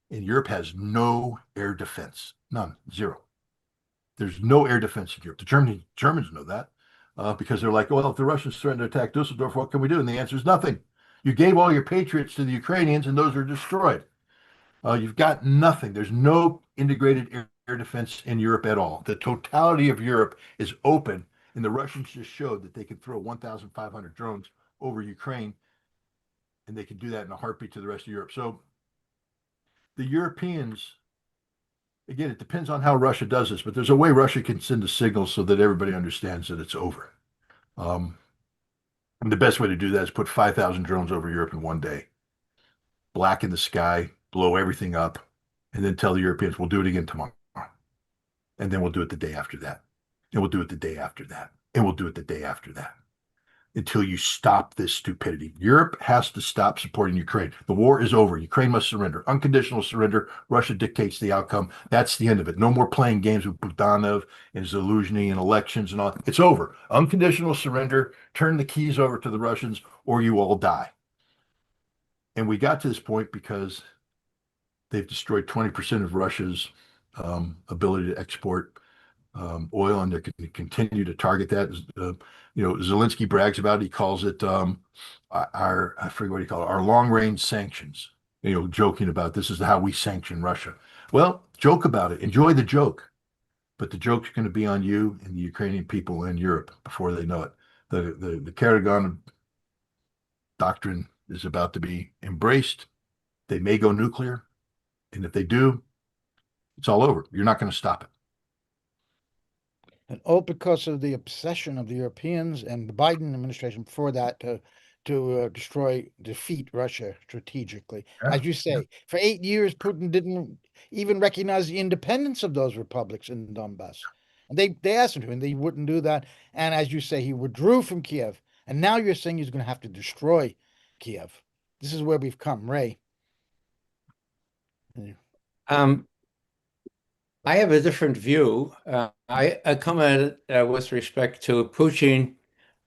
And Europe has no air defense. None. Zero. There's no air defense in Europe. The Germans know that because they're like, well, if the Russians threaten to attack Dusseldorf, what can we do? And the answer is nothing. You gave all your Patriots to the Ukrainians, and those are destroyed. You've got nothing. There's no integrated air defense in Europe at all. The totality of Europe is open, and the Russians just showed that they could throw 1,500 drones over Ukraine, and they can do that in a heartbeat to the rest of Europe. So the Europeans, again, it depends on how Russia does this, but there's a way Russia can send a signal so that everybody understands that it's over. And the best way to do that is put 5,000 drones over Europe in one day, blacken the sky, blow everything up, and then tell the Europeans we'll do it again tomorrow. And then we'll do it the day after that. And we'll do it the day after that. And we'll do it the day after that. Until you stop this stupidity. Europe has to stop supporting Ukraine. The war is over. Ukraine must surrender. Unconditional surrender. Russia dictates the outcome. That's the end of it. No more playing games with Budanov and Zaluzhny and elections and all. It's over. Unconditional surrender. Turn the keys over to the Russians or you all die. And we got to this point because they've destroyed 20% of Russia's ability to export oil, and they're going to continue to target that. Zelensky brags about it. He calls it I forget what he called it, our long-range sanctions. Joking about this is how we sanction Russia. Well, joke about it. Enjoy the joke, but the joke's going to be on you and the Ukrainian people and Europe before they know it. The Karagan doctrine is about to be embraced. They may go nuclear, and if they do, it's all over. You're not going to stop it. And all because of the obsession of the Europeans and the Biden administration before that to to defeat Russia strategically. Yeah, As you say, for 8 years, Putin didn't even recognize the independence of those republics in Donbass. And they asked him to, and they wouldn't do that. And as you say, he withdrew from Kiev. And now you're saying he's going to have to destroy Kiev. This is where we've come, Ray. Um, I have a different view. I come at it with respect to Putin.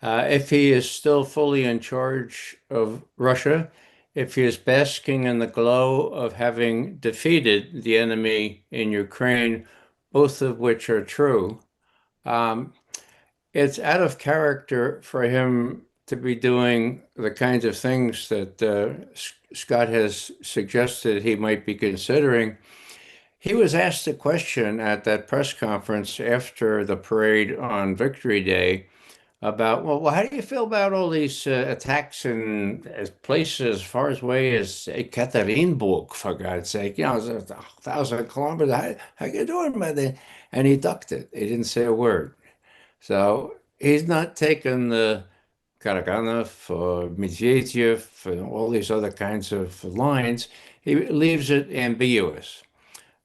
If he is still fully in charge of Russia, if he is basking in the glow of having defeated the enemy in Ukraine, both of which are true, um, it's out of character for him to be doing the kinds of things that Scott has suggested he might be considering. He was asked a question at that press conference after the parade on Victory Day about, well, how do you feel about all these attacks in places as far away as Ekaterinburg, for God's sake? It's 1,000 kilometers. How you doing, man? And he ducked it. He didn't say a word. So he's not taken the Karaganov or Medvedev and all these other kinds of lines. He leaves it ambiguous.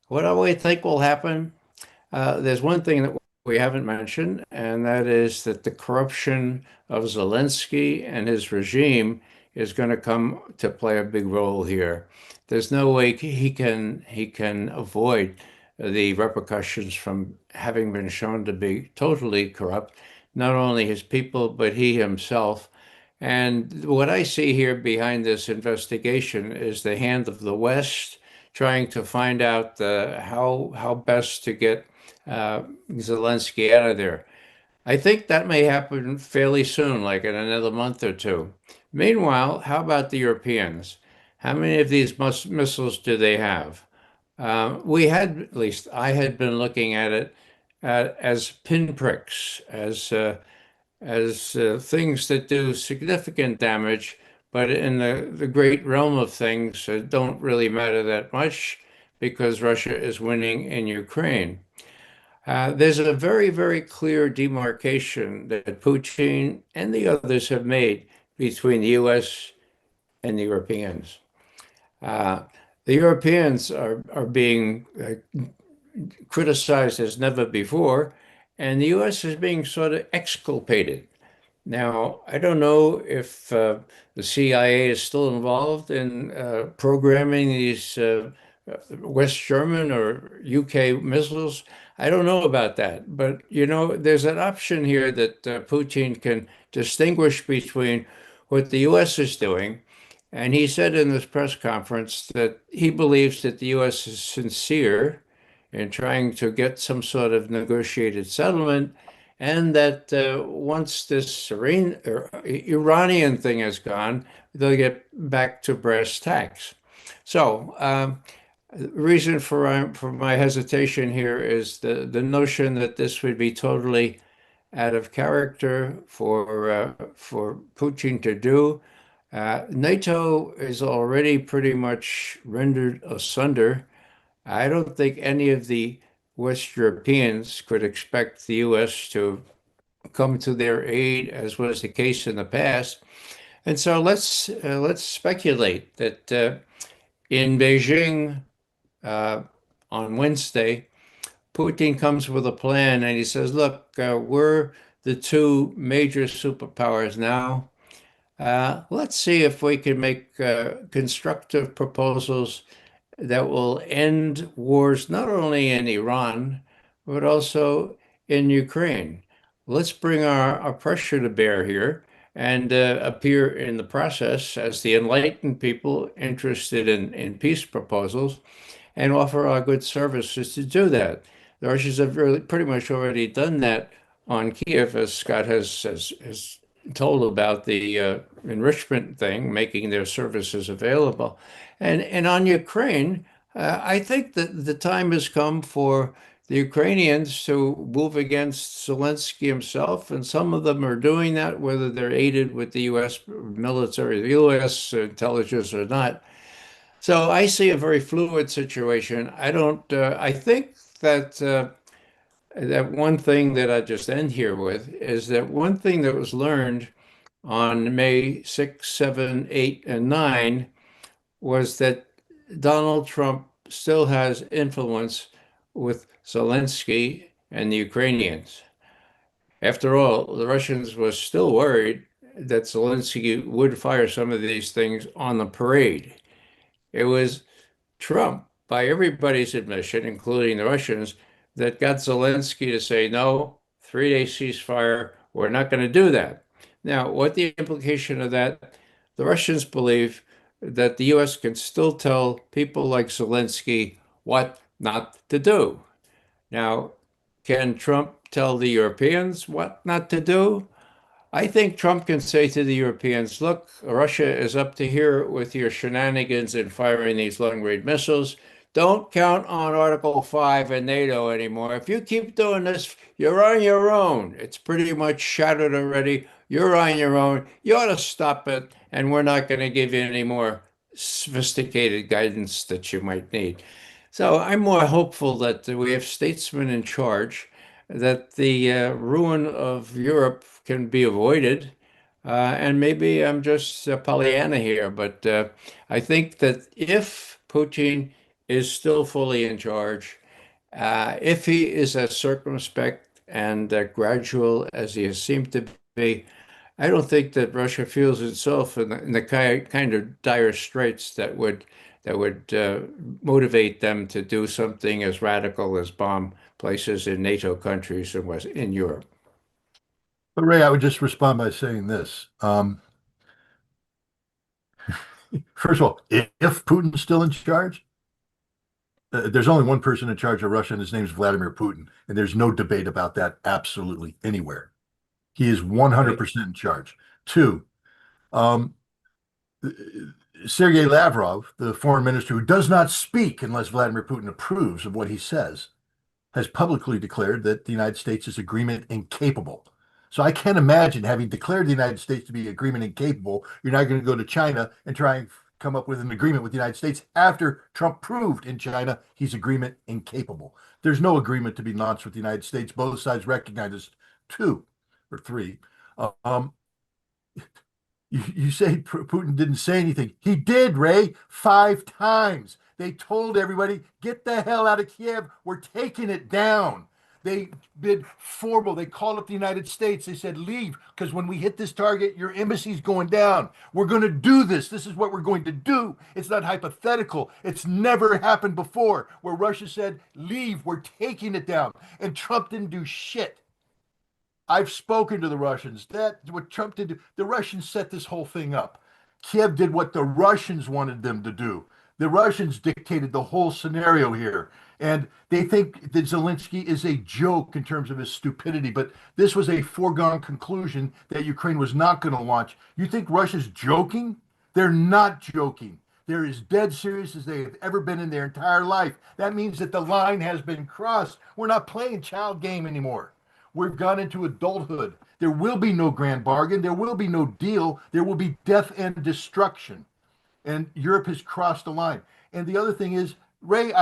What do we think will happen? There's one thing that we haven't mentioned, and that is that the corruption of Zelensky and his regime is going to come to play a big role here. There's no way he can avoid the repercussions from having been shown to be totally corrupt, not only his people, but he himself. And what I see here behind this investigation is the hand of the West trying to find out how best to get Zelensky out of there. I think that may happen fairly soon, like in another month or two. Meanwhile, how about the Europeans? How many of these missiles do they have? We had, at least I had been looking at it as pinpricks, as things that do significant damage, but in the great realm of things don't really matter that much because Russia is winning in Ukraine. There's a very, very clear demarcation that Putin and the others have made between the US and the Europeans. Uh, the Europeans are being criticized as never before, and the US is being sort of exculpated. Now, I don't know if the CIA is still involved in programming these West German or UK missiles. I don't know about that. But, there's an option here that Putin can distinguish between what the US is doing. And he said in this press conference that he believes that the US is sincere in trying to get some sort of negotiated settlement, and that once this Iranian thing is gone, they'll get back to brass tacks. So the reason for my hesitation here is the notion that this would be totally out of character for Putin to do. NATO is already pretty much rendered asunder. I don't think any of the West Europeans could expect the US to come to their aid, as was the case in the past. And so let's speculate that in Beijing on Wednesday, Putin comes with a plan and he says, "Look, we're the two major superpowers now. Let's see if we can make constructive proposals that will end wars not only in Iran, but also in Ukraine. Let's bring our pressure to bear here and appear in the process as the enlightened people interested in peace proposals and offer our good services to do that." The Russians have really pretty much already done that on Kiev, as Scott has told about the enrichment thing, making their services available. And on Ukraine, I think that the time has come for the Ukrainians to move against Zelensky himself, and some of them are doing that, whether they're aided with the U.S. military, the U.S. intelligence or not. So I see a very fluid situation. I don't. I think that one thing that I just end here with is that one thing that was learned on May 6, 7, 8, and 9 was that Donald Trump still has influence with Zelensky and the Ukrainians. After all, the Russians were still worried that Zelensky would fire some of these things on the parade. It was Trump, by everybody's admission, including the Russians, that got Zelensky to say, no, 3 day ceasefire, we're not going to do that. Now, what the implication of that? The Russians believe that the US can still tell people like Zelensky what not to do. Now, can Trump tell the Europeans what not to do? I think Trump can say to the Europeans, look, Russia is up to here with your shenanigans and firing these long-range missiles. Don't count on Article 5 and NATO anymore. If you keep doing this, you're on your own. It's pretty much shattered already. You're on your own. You ought to stop it, and we're not going to give you any more sophisticated guidance that you might need. So I'm more hopeful that we have statesmen in charge, that the ruin of Europe can be avoided. And maybe I'm just a Pollyanna here, but I think that if Putin is still fully in charge, if he is as circumspect and gradual as he has seemed to be, I don't think that Russia feels itself in the kind of dire straits that would motivate them to do something as radical as bomb places in NATO countries and was in Europe. But Ray, I would just respond by saying this. First of all, if Putin's still in charge, there's only one person in charge of Russia, and his name's Vladimir Putin. And there's no debate about that absolutely anywhere. He is 100% in charge. Two, um, Sergei Lavrov, the foreign minister who does not speak unless Vladimir Putin approves of what he says, has publicly declared that the United States is agreement incapable. So I can't imagine, having declared the United States to be agreement incapable, you're not going to go to China and try and come up with an agreement with the United States after Trump proved in China he's agreement incapable. There's no agreement to be launched with the United States. Both sides recognize this. Two or three. Um, you say Putin didn't say anything. He did, Ray, 5 times. They told everybody, get the hell out of Kiev. We're taking it down. They bid formal. They called up the United States. They said, leave, because when we hit this target, your embassy's going down. We're going to do this. This is what we're going to do. It's not hypothetical. It's never happened before where Russia said, leave, we're taking it down. And Trump didn't do shit. I've spoken to the Russians. That's what Trump did. The Russians set this whole thing up. Kiev did what the Russians wanted them to do. The Russians dictated the whole scenario here. And they think that Zelensky is a joke in terms of his stupidity. But this was a foregone conclusion that Ukraine was not going to launch. You think Russia's joking? They're not joking. They're as dead serious as they have ever been in their entire life. That means that the line has been crossed. We're not playing child game anymore. We've gone into adulthood. There will be no grand bargain. There will be no deal. There will be death and destruction. And Europe has crossed the line. And the other thing is, Ray,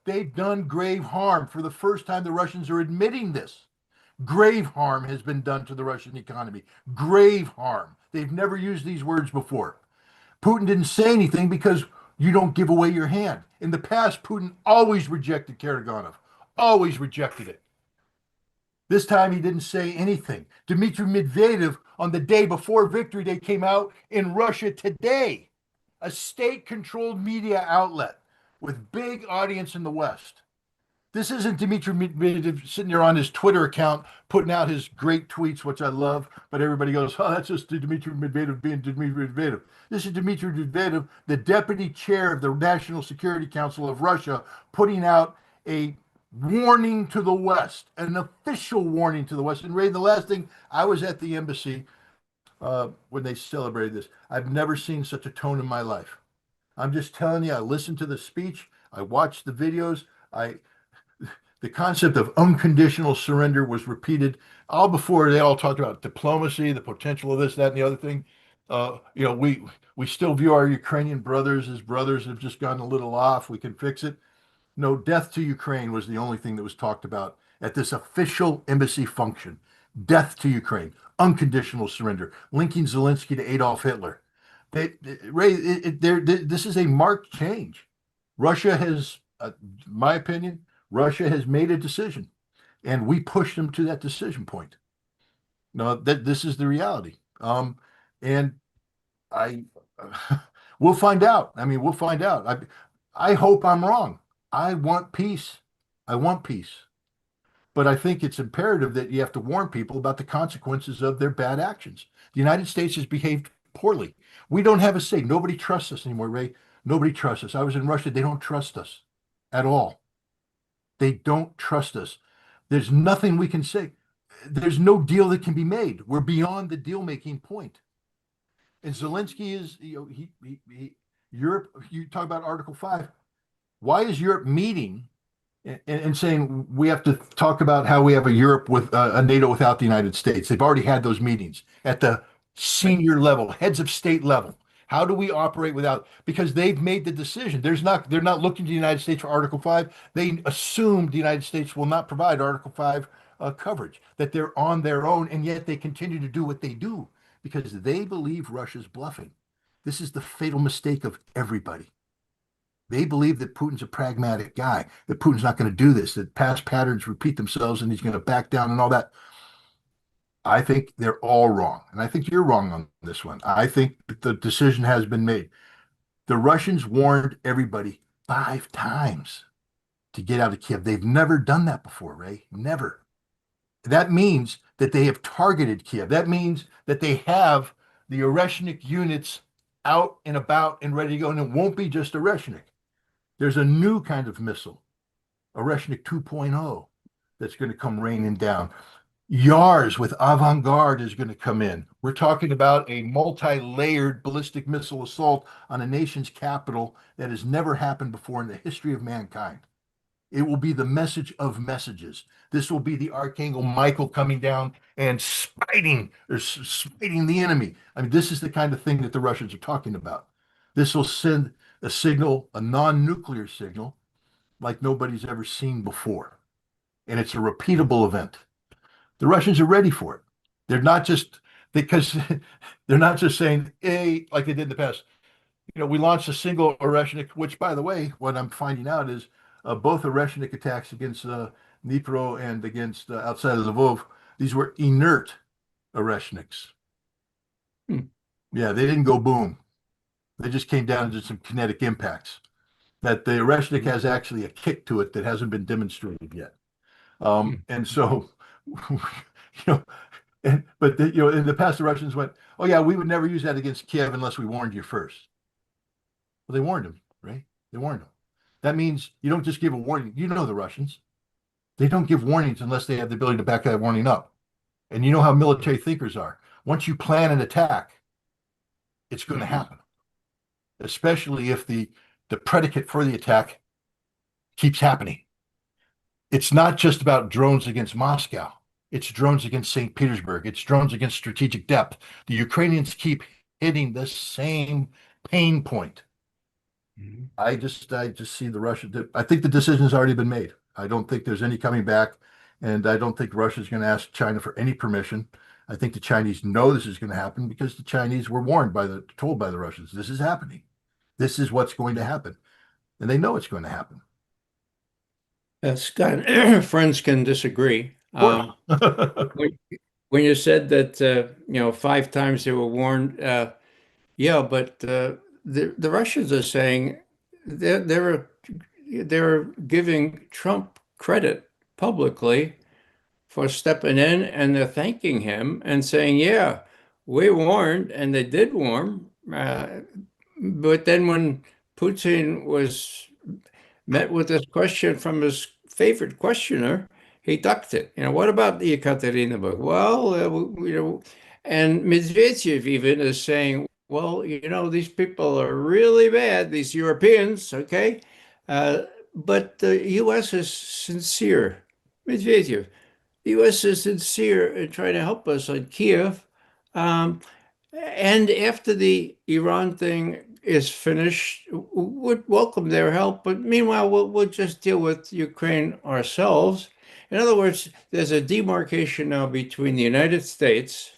they've done grave harm. For the first time, the Russians are admitting this. Grave harm has been done to the Russian economy. Grave harm. They've never used these words before. Putin didn't say anything because you don't give away your hand. In the past, Putin always rejected Karaganov, always rejected it. This time he didn't say anything. Dmitry Medvedev, on the day before Victory Day, came out in Russia Today, a state-controlled media outlet with big audience in the West. This isn't Dmitry Medvedev sitting there on his Twitter account putting out his great tweets, which I love, but everybody goes, oh, that's just Dmitry Medvedev being Dmitry Medvedev. This is Dmitry Medvedev, the deputy chair of the National Security Council of Russia, putting out a warning to the West, an official warning to the West. And Ray, the last thing, I was at the embassy when they celebrated this. I've never seen such a tone in my life. I'm just telling you, I listened to the speech, I watched the videos, the concept of unconditional surrender was repeated all before. They all talked about diplomacy, the potential of this, that, and the other thing. We still view our Ukrainian brothers as brothers that have just gotten a little off. We can fix it. No, death to Ukraine was the only thing that was talked about at this official embassy function. death to Ukraine, unconditional surrender, linking Zelensky to Adolf Hitler. Ray, this is a marked change. Russia has, my opinion, Russia has made a decision, and we pushed them to that decision point. No, that this is the reality. And I, we'll find out. I mean, we'll find out. I hope I'm wrong. I want peace. I want peace. But I think it's imperative that you have to warn people about the consequences of their bad actions. The United States has behaved poorly. We don't have a say. Nobody trusts us anymore, Ray. Nobody trusts us. I was in Russia. They don't trust us at all. They don't trust us. There's nothing we can say. There's no deal that can be made. We're beyond the deal making point. And Zelensky is, Europe, you talk about Article 5. Why is Europe meeting and saying we have to talk about how we have a Europe with a NATO without the United States? They've already had those meetings at the senior level, heads of state level. How do we operate without? Because they've made the decision. They're not looking to the United States for Article 5. They assume the United States will not provide Article 5 coverage, that they're on their own, and yet they continue to do what they do because they believe Russia's bluffing. This is the fatal mistake of everybody. They believe that Putin's a pragmatic guy, that Putin's not going to do this, that past patterns repeat themselves and he's going to back down and all that. I think they're all wrong. And I think you're wrong on this one. I think the decision has been made. The Russians warned everybody 5 times to get out of Kiev. They've never done that before, Ray. Never. That means that they have targeted Kiev. That means that they have the Oreshnik units out and about and ready to go. And it won't be just Oreshnik. There's a new kind of missile, Oreshnik 2.0, that's going to come raining down. Yars with avant-garde is going to come in. We're talking about a multi-layered ballistic missile assault on a nation's capital that has never happened before in the history of mankind. It will be the message of messages. This will be the Archangel Michael coming down and spiting the enemy. I mean, this is the kind of thing that the Russians are talking about. This will send a signal, a non-nuclear signal, like nobody's ever seen before. And it's a repeatable event. The Russians are ready for it. They're not just because they're not just saying, hey, like they did in the past. We launched a single Oreshnik, which, by the way, what I'm finding out is both Oreshnik attacks against Dnipro and against outside of Lvov, these were inert Oreshniks. Yeah, they didn't go boom. They just came down and did some kinetic impacts. That the Oreshnik has actually a kick to it that hasn't been demonstrated yet. And so, in the past, the Russians went, "Oh yeah, we would never use that against Kiev unless we warned you first." Well, they warned him, right? They warned him. That means you don't just give a warning. You know the Russians. They don't give warnings unless they have the ability to back that warning up. And you know how military thinkers are. Once you plan an attack, it's going to happen. Especially if the predicate for the attack keeps happening. It's not just about drones against Moscow. It's drones against St. Petersburg. It's drones against strategic depth. The Ukrainians keep hitting the same pain point. I just see the Russians. I think the decision has already been made. I don't think there's any coming back, and I don't think Russia's going to ask China for any permission. I think the Chinese know this is going to happen because the Chinese were told by the Russians, this is happening. This is what's going to happen, and they know it's going to happen. Scott, friends can disagree. When you said that 5 times they were warned, yeah, but the Russians are saying they're giving Trump credit publicly for stepping in, and they're thanking him and saying, "Yeah, we warned," and they did warn. But then when Putin was met with this question from his favorite questioner, he ducked it. What about the Ekaterinburg? Well, and Medvedev even is saying, well, these people are really bad, these Europeans, okay? But the U.S. is sincere. Medvedev, the U.S. is sincere in trying to help us on Kiev. And after the Iran thing is finished, would welcome their help. But meanwhile, we'll just deal with Ukraine ourselves. In other words, there's a demarcation now between the United States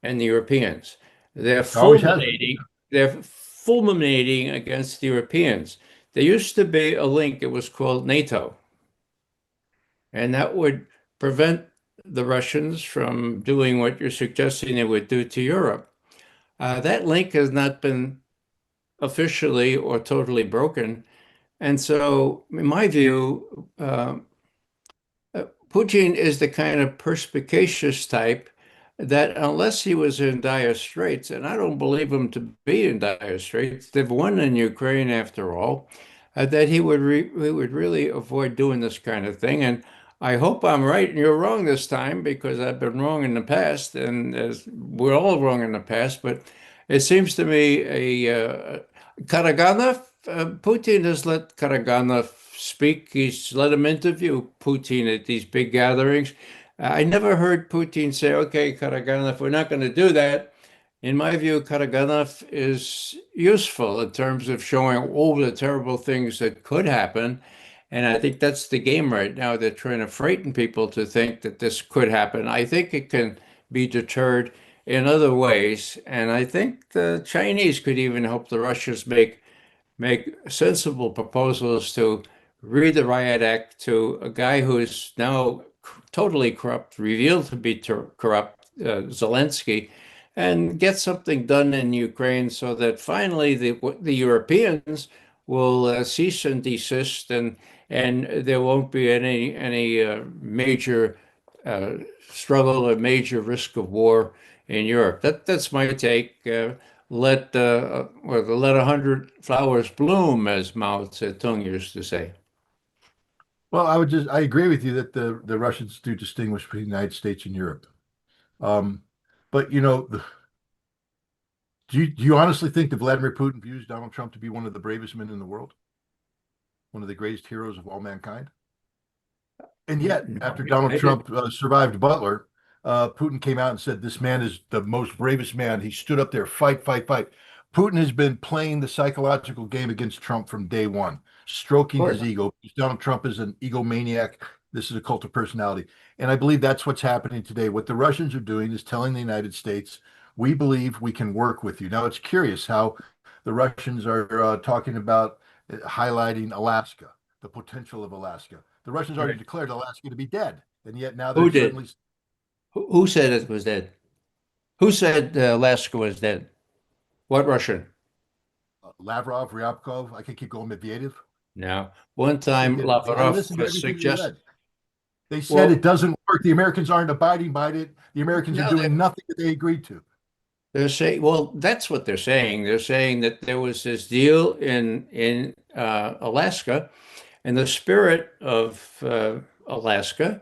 and the Europeans. They're Always has been. fulminating, they're fulminating against the Europeans. There used to be a link, it was called NATO, and that would prevent the Russians from doing what you're suggesting they would do to Europe. That link has not been officially or totally broken. And so, in my view, Putin is the kind of perspicacious type that, unless he was in dire straits, and I don't believe him to be in dire straits, they've won in Ukraine after all, that he would really avoid doing this kind of thing. And I hope I'm right and you're wrong this time, because I've been wrong in the past, and we're all wrong in the past. But it seems to me Karaganov, Putin has let Karaganov speak. He's let him interview Putin at these big gatherings. I never heard Putin say, okay, Karaganov, we're not going to do that. In my view, Karaganov is useful in terms of showing all the terrible things that could happen. And I think that's the game right now. They're trying to frighten people to think that this could happen. I think it can be deterred in other ways. And I think the Chinese could even help the Russians make sensible proposals to read the riot act to a guy who is now totally corrupt, revealed to be corrupt, Zelensky, and get something done in Ukraine so that finally the Europeans will cease and desist, and there won't be any major struggle or major risk of war in Europe. That's my take. Let 100 flowers bloom, as Mao Zedong used to say. Well, I agree with you that the Russians do distinguish between the United States and Europe. Um, but do you honestly think that Vladimir Putin views Donald Trump to be one of the bravest men in the world? One of the greatest heroes of all mankind? And yet, after Donald Trump survived Butler, Putin came out and said, this man is the most bravest man. He stood up there, fight, fight, fight. Putin has been playing the psychological game against Trump from day one, stroking his ego. Donald Trump is an egomaniac. This is a cult of personality. And I believe that's what's happening today. What the Russians are doing is telling the United States, we believe we can work with you. Now, it's curious how the Russians are talking about highlighting Alaska, the potential of Alaska. The Russians already declared Alaska to be dead, and yet now they're suddenly. Who said it was dead? Who said Alaska was dead? What Russian? Lavrov, Ryabkov. I can keep going. Medvedev. No. One time, Lavrov was suggesting. They said it doesn't work. The Americans aren't abiding by it. The Americans are doing nothing that they agreed to. They're saying, well, that's what they're saying. They're saying that there was this deal in Alaska, and the spirit of Alaska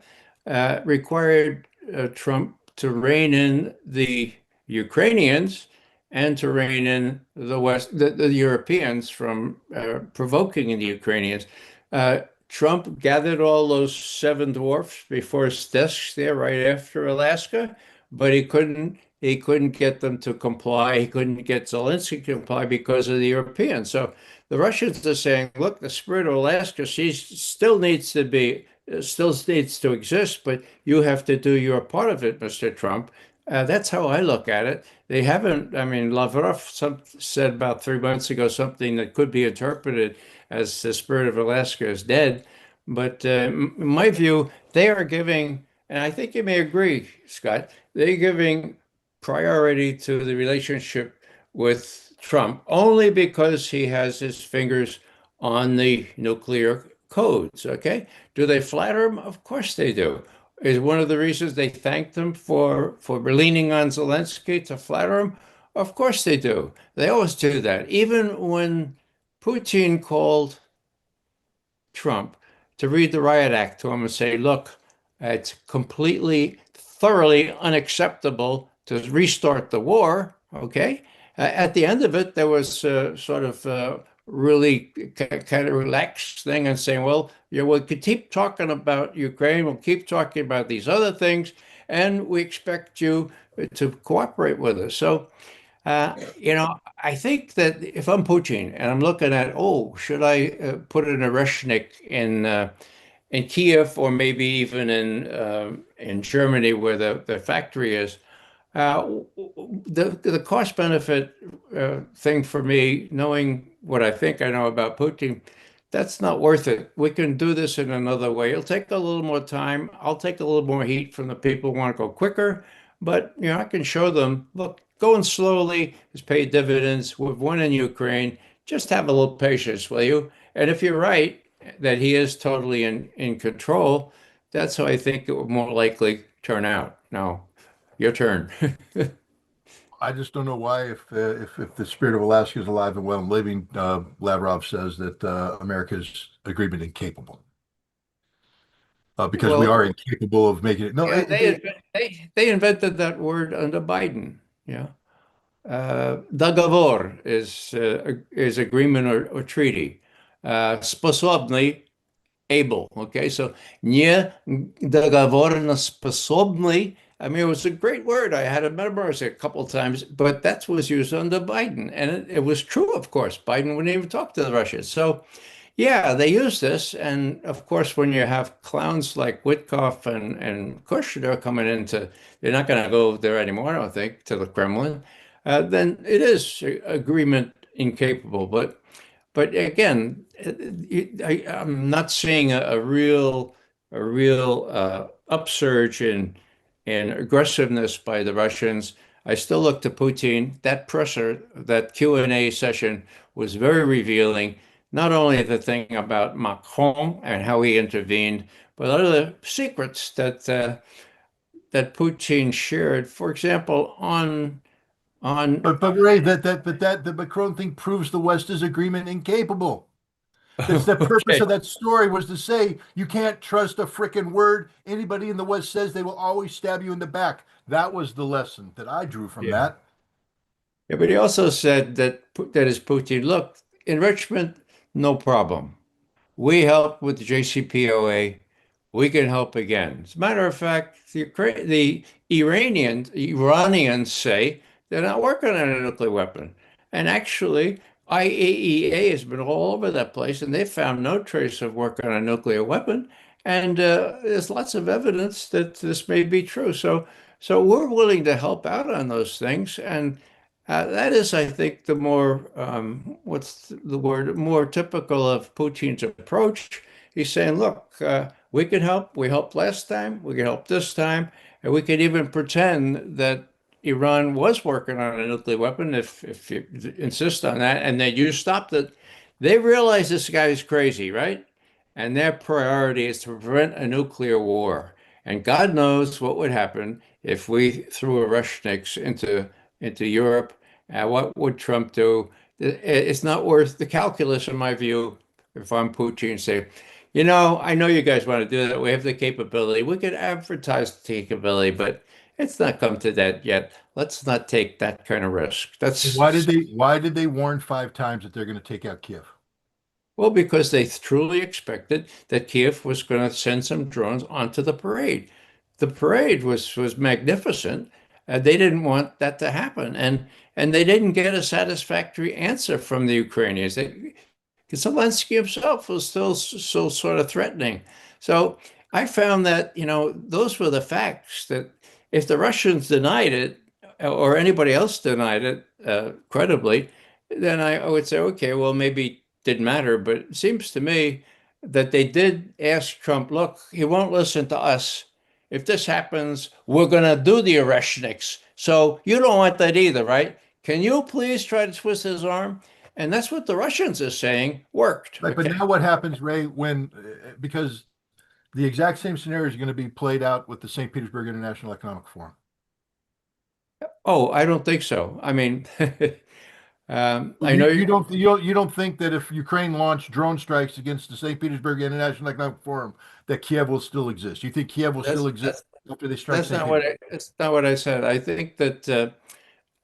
required Trump to rein in the Ukrainians and to rein in the Europeans from provoking the Ukrainians. Trump gathered all those seven dwarfs before his desk there right after Alaska, but he couldn't get them to comply. He couldn't get Zelensky to comply because of the Europeans. So the Russians are saying, look, the spirit of Alaska still needs to exist, but you have to do your part of it, Mr. Trump. That's how I look at it. They haven't, I mean, Lavrov said about 3 months ago something that could be interpreted as the spirit of Alaska is dead. But in my view, they are giving, and I think you may agree, Scott, they're giving priority to the relationship with Trump only because he has his fingers on the nuclear codes. Okay. Do they flatter him? Of course they do. Is one of the reasons they thanked him for leaning on Zelensky to flatter him? Of course they do. They always do that. Even when Putin called Trump to read the riot act to him and say, look, it's completely, thoroughly unacceptable to restart the war. Okay. At the end of it, there was sort of really kind of relaxed thing and saying, well, we'll keep talking about Ukraine, we'll keep talking about these other things, and we expect you to cooperate with us. So, I think that if I'm Putin and I'm looking at, should I put an Ereshnik in Kiev or maybe even in Germany where the factory is. The cost benefit thing for me, knowing what I think I know about Putin, that's not worth it. We can do this in another way. It'll take a little more time. I'll take a little more heat from the people who want to go quicker, but I can show them, look, going slowly has paid dividends. We've won in Ukraine. Just have a little patience, will you? And if you're right that he is totally in control, that's how I think it would more likely turn out. Now, your turn. I just don't know why, if the spirit of Alaska is alive and well and living, Lavrov says that America's agreement incapable, because we Well, are incapable of making it. No, yeah, they invented that word under Biden. Yeah, dogovor is agreement or treaty. Способный, able. Okay, so не договорно способный. I mean, it was a great word. I had to memorize it a couple of times, but that was used under Biden, and it was true. Of course, Biden wouldn't even talk to the Russians. So yeah, they use this. And of course, when you have clowns like Witkoff and Kushner coming into, they're not going to go there anymore, I don't think, to the Kremlin, then it is agreement incapable. But again, I'm not seeing a real upsurge in aggressiveness by the Russians. I still look to Putin. That Q&A session was very revealing. Not only the thing about Macron and how he intervened, but other secrets that Putin shared. For example, on but Ray, that the Macron thing proves the West is agreement incapable. That's the purpose okay, of that story, was to say you can't trust a frickin' word. Anybody in the West says, they will always stab you in the back. That was the lesson that I drew from yeah. that. Yeah, but he also said that is Putin. Look, enrichment, no problem. We helped with the JCPOA. We can help again. As a matter of fact, the Iranians say they're not working on a nuclear weapon. And actually, IAEA has been all over that place, and they found no trace of work on a nuclear weapon. And there's lots of evidence that this may be true. So we're willing to help out on those things. And that is, I think, the more, what's the word, more typical of Putin's approach. He's saying, look, we can help. We helped last time. We can help this time. And we can even pretend that Iran was working on a nuclear weapon if you insist on that, and that you stopped it. They realize this guy's crazy, right? And their priority is to prevent a nuclear war. And God knows what would happen if we threw a Rushniks into Europe. What would Trump do? It's not worth the calculus, in my view, if I'm Putin, say, I know you guys want to do that. We have the capability. We could advertise the capability, but it's not come to that yet. Let's not take that kind of risk. Why did they warn 5 times that they're going to take out Kiev? Well, because they truly expected that Kiev was going to send some drones onto the parade. The parade was magnificent. They didn't want that to happen, and they didn't get a satisfactory answer from the Ukrainians. Zelensky himself was still so sort of threatening. So I found that, those were the facts, that if the Russians denied it or anybody else denied it credibly, then I would say, okay, well, maybe it didn't matter. But it seems to me that they did ask Trump, look, he won't listen to us. If this happens, we're going to do the Oreshniks. So you don't want that either, right? Can you please try to twist his arm? And that's what the Russians are saying worked. Right, but Okay. now what happens, Ray, when because the exact same scenario is going to be played out with the St. Petersburg International Economic Forum. Oh, I don't think so. I mean, Well, I You, know you don't you don't think that if Ukraine launched drone strikes against the St. Petersburg International Economic Forum, that Kiev will still exist? You think Kiev will that's still exist that's after they strike that's St. not what Petersburg? that's not what I said. I think that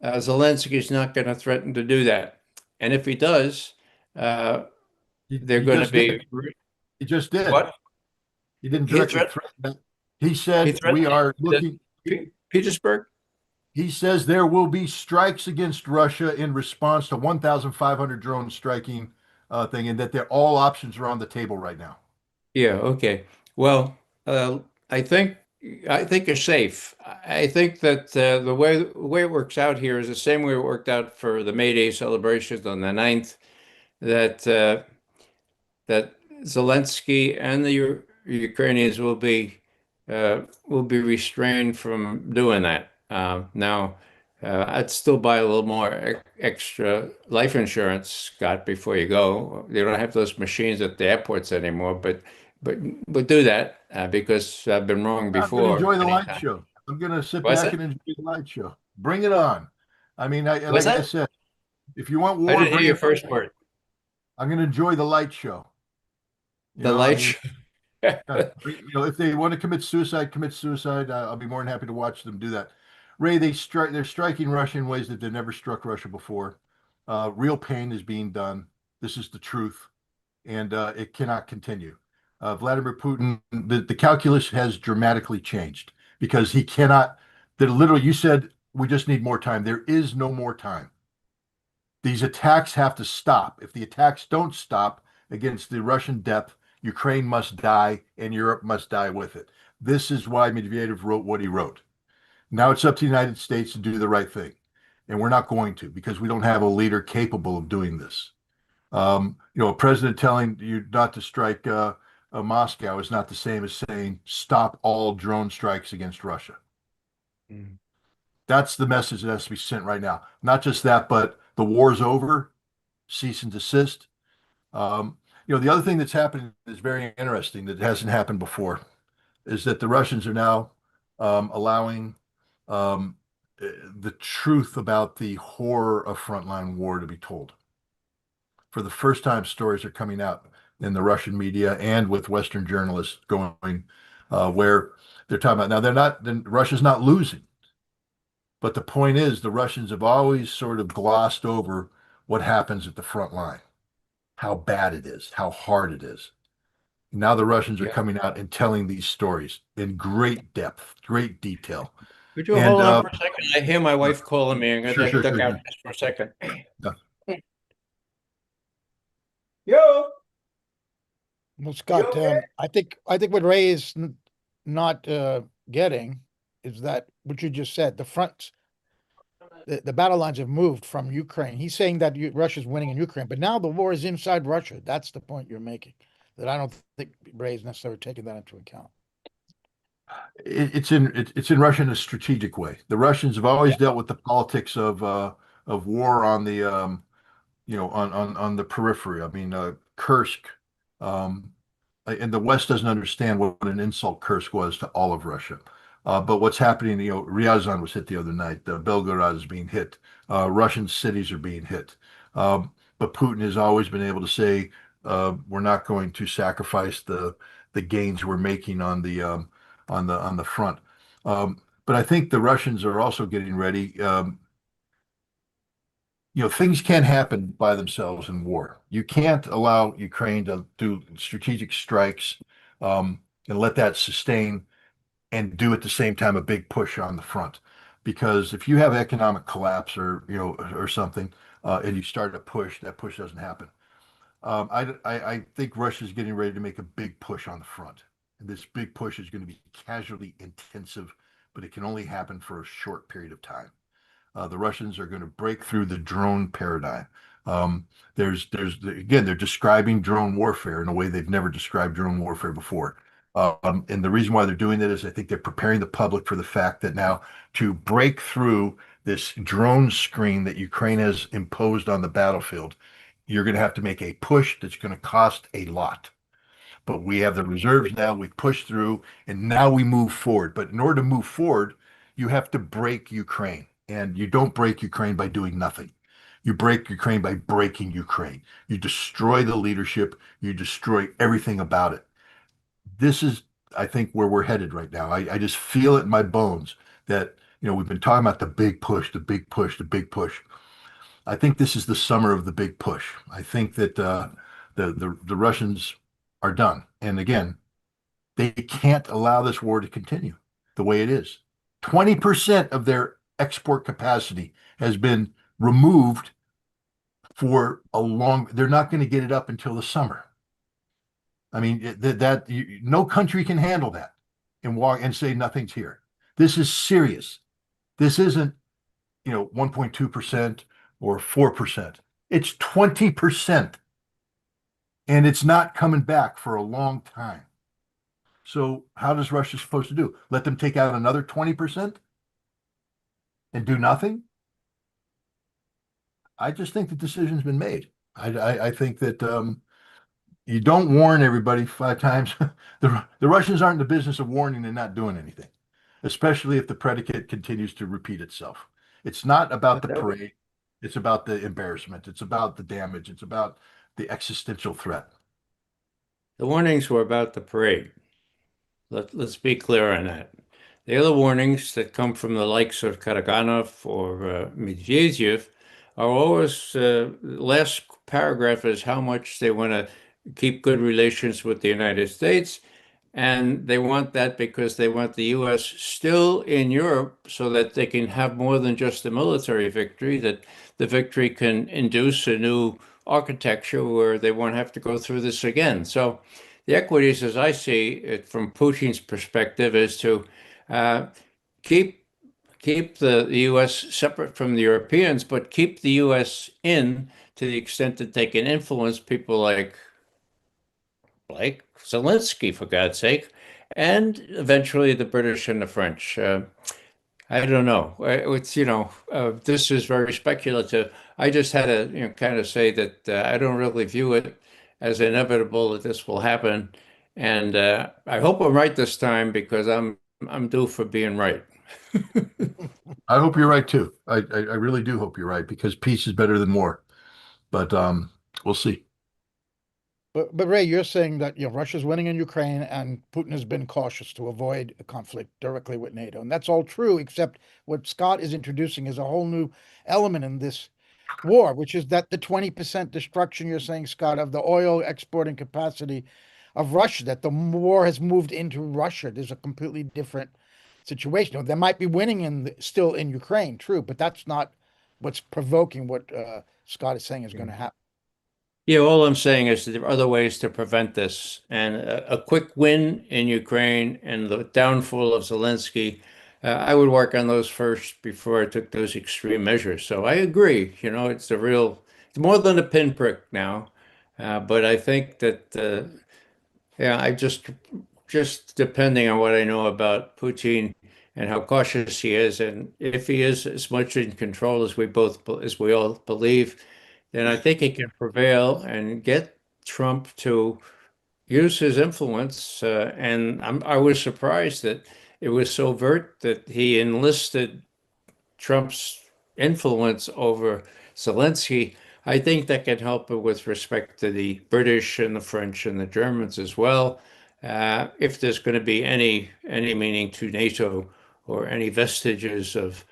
Zelensky is not going to threaten to do that, and if he does, uh, He, they're he going to just be did. He just did. what He didn't he directly threatened. threaten that. He He said we threatened are the looking. Petersburg. He says there will be strikes against Russia in response to 1,500 drones striking thing, and that all options are on the table right now. Yeah, okay. Well, uh, I think I think you're safe. I think that the way it works out here is the same way it worked out for the May Day celebrations on the 9th, that that Zelensky and the Ukrainians will be restrained from doing that. Now, I'd still buy a little more extra life insurance, Scott, before you go. They don't have those machines at the airports anymore, but but do that because I've been wrong I'm going to before enjoy the many light times. show. I'm going to sit What's back it? and enjoy the light show. Bring it on. I mean, What's like I that? said, if you want I war, didn't hear bring your it first on. word. I'm going to enjoy the light show. The I light mean, show. if they want to commit suicide, commit suicide. I'll be more than happy to watch them do that. Ray, they're striking Russia in ways that they've never struck Russia before. Real pain is being done. This is the truth, and it cannot continue. Vladimir Putin, the calculus has dramatically changed because he cannot. That literally, you said we just need more time. There is no more time. These attacks have to stop. If the attacks don't stop against the Russian depth, Ukraine must die and Europe must die with it. This is why Medvedev wrote what he wrote. Now it's up to the United States to do the right thing. And we're not going to because we don't have a leader capable of doing this. A president telling you not to strike Moscow is not the same as saying stop all drone strikes against Russia. Mm. That's the message that has to be sent right now. Not just that, but the war's over, cease and desist. Um, the other thing that's happening is very interesting that hasn't happened before is that the Russians are now allowing um, the truth about the horror of frontline war to be told. For the first time, stories are coming out in the Russian media and with Western journalists going where they're talking about now. Russia's not losing, but the point is the Russians have always sort of glossed over what happens at the front line, how bad it is, how hard it is. Now the Russians are Yeah. coming out and telling these stories in great depth, great detail. Could you And hold on for a second? I hear my wife calling me. I'm sure, gonna sure, duck sure, out sure. just for a second. Yeah. Yo, Well, you Scott, okay? I think what Ray is not getting is that what you just said. The battle lines have moved from Ukraine. He's saying that Russia's winning in Ukraine, but now the war is inside Russia. That's the point you're making. That I don't think Ray is necessarily taking that into account. It's in Russia in a strategic way. The Russians have Yeah. always dealt with the politics of war on the on the periphery. I mean, Kursk, um, and the West doesn't understand what an insult Kursk was to all of Russia. But what's happening, Ryazan was hit the other night. Belgorod is being hit. Russian cities are being hit. But Putin has always been able to say, we're not going to sacrifice the gains we're making on the front. But I think the Russians are also getting ready. Things can't happen by themselves in war. You can't allow Ukraine to do strategic strikes and let that sustain and do at the same time a big push on the front. Because if you have economic collapse or something, and you start a push, that push doesn't happen. I think Russia's getting ready to make a big push on the front. And this big push is going to be casualty intensive, but it can only happen for a short period of time. The Russians are going to break through the drone paradigm. Um, again, they're describing drone warfare in a way they've never described drone warfare before. And the reason why they're doing that is I think they're preparing the public for the fact that now to break through this drone screen that Ukraine has imposed on the battlefield, you're going to have to make a push that's going to cost a lot. But we have the reserves now. We push through, and now we move forward. But in order to move forward, you have to break Ukraine. And you don't break Ukraine by doing nothing. You break Ukraine by breaking Ukraine. You destroy the leadership. You destroy everything about it. This is, I think, where we're headed right now. I just feel it in my bones that, we've been talking about the big push, the big push, the big push. I think this is the summer of the big push. I think that the Russians are done. And again, they can't allow this war to continue the way it is. 20% of their export capacity has been removed for a long, they're not going to get it up until the summer. I mean, no country can handle that and walk and say nothing's here. This is serious. This isn't, 1.2% or 4%. It's 20%. And it's not coming back for a long time. So how does Russia supposed to do? Let them take out another 20% and do nothing? I just think the decision's been made. I think that you don't warn everybody 5 times. The Russians aren't in the business of warning and not doing anything, especially if the predicate continues to repeat itself. It's not about the parade. It's about the embarrassment. It's about the damage. It's about the existential threat. The warnings were about the parade. Let's be clear on that. The other warnings that come from the likes of Karaganov or Medvedev are always, last paragraph is how much they want to keep good relations with the United States. And they want that because they want the US still in Europe so that they can have more than just a military victory, that the victory can induce a new architecture where they won't have to go through this again. So the equities, as I see it from Putin's perspective, is to uh, keep the U.S. separate from the Europeans, but keep the U.S. in to the extent that they can influence people like Zelensky, for God's sake, and eventually the British and the French. I don't know. This is very speculative. I just had to, kind of say that I don't really view it as inevitable that this will happen, and I hope I'm right this time because I'm due for being right. I hope you're right too. I really do hope you're right because peace is better than war. But we'll see. But Ray, you're saying that Russia's winning in Ukraine and Putin has been cautious to avoid a conflict directly with NATO, and that's all true. Except what Scott is introducing is a whole new element in this war, which is that the 20% destruction you're saying, Scott, of the oil exporting capacity of Russia, that the war has moved into Russia. There's a completely different situation. They might be winning still in Ukraine, true, but that's not what's provoking what Scott is saying is going to happen. Yeah, all I'm saying is that there are other ways to prevent this. And a quick win in Ukraine and the downfall of Zelensky, I would work on those first before I took those extreme measures. So I agree, it's more than a pinprick now. But I think that, yeah, just depending on what I know about Putin and how cautious he is, and if he is as much in control as we all believe, then I think he can prevail and get Trump to use his influence. And I was surprised that it was so overt that he enlisted Trump's influence over Zelensky. I think that can help with respect to the British and the French and the Germans as well. If there's going to be any meaning to NATO or any vestiges of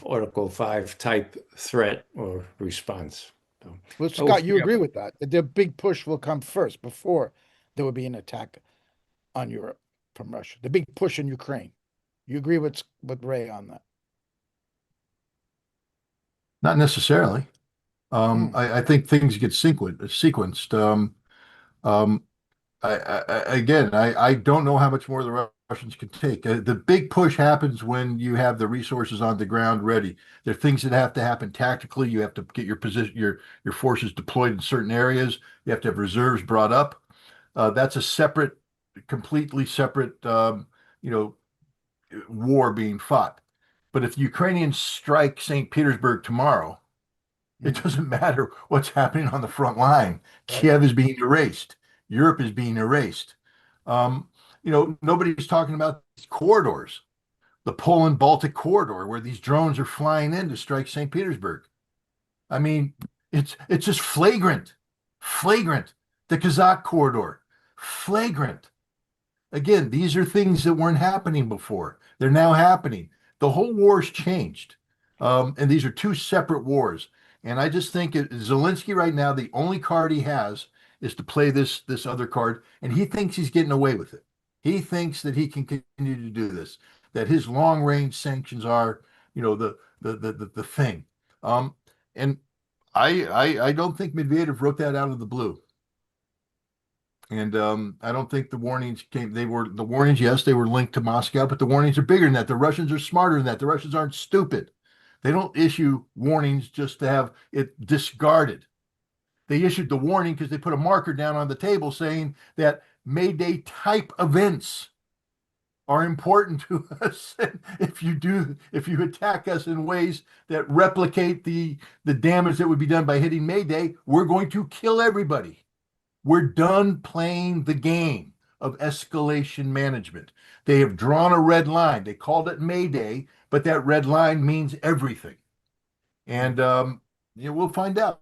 Article 5 type threat or response. So Well, Scott, you hopefully, agree with that? That the big push will come first before there will be an attack on Europe from Russia. The big push in Ukraine. You agree with Ray on that? Not necessarily. Hmm. I think things get sequenced. Um, I don't know how much more the Russians can take. The big push happens when you have the resources on the ground ready. There are things that have to happen tactically. You have to get your position, your forces deployed in certain areas. You have to have reserves brought up. That's a separate, completely separate, you know, war being fought. But if the Ukrainians strike St. Petersburg tomorrow, it Hmm. doesn't matter what's happening on the front line. Right. Kiev is being erased. Europe is being erased. Um, nobody's talking about these corridors, the Poland Baltic corridor, where these drones are flying in to strike St. Petersburg. I mean, it's just flagrant, flagrant. The Kazakh corridor, flagrant. Again, these are things that weren't happening before. They're now happening. The whole war's changed. And these are two separate wars. And I just think Zelensky right now, the only card he has is to play this other card, and he thinks he's getting away with it. He thinks that he can continue to do this, that his long range sanctions are, the thing. Um, and I don't think Medvedev wrote that out of the blue. And I don't think the warnings came. They were the warnings, yes, they were linked to Moscow, but the warnings are bigger than that. The Russians are smarter than that. The Russians aren't stupid. They don't issue warnings just to have it discarded. They issued the warning because they put a marker down on the table saying that Mayday type events are important to us. If you attack us in ways that replicate the damage that would be done by hitting Mayday, we're going to kill everybody. We're done playing the game of escalation management. They have drawn a red line. They called it Mayday, but that red line means everything. And we'll find out.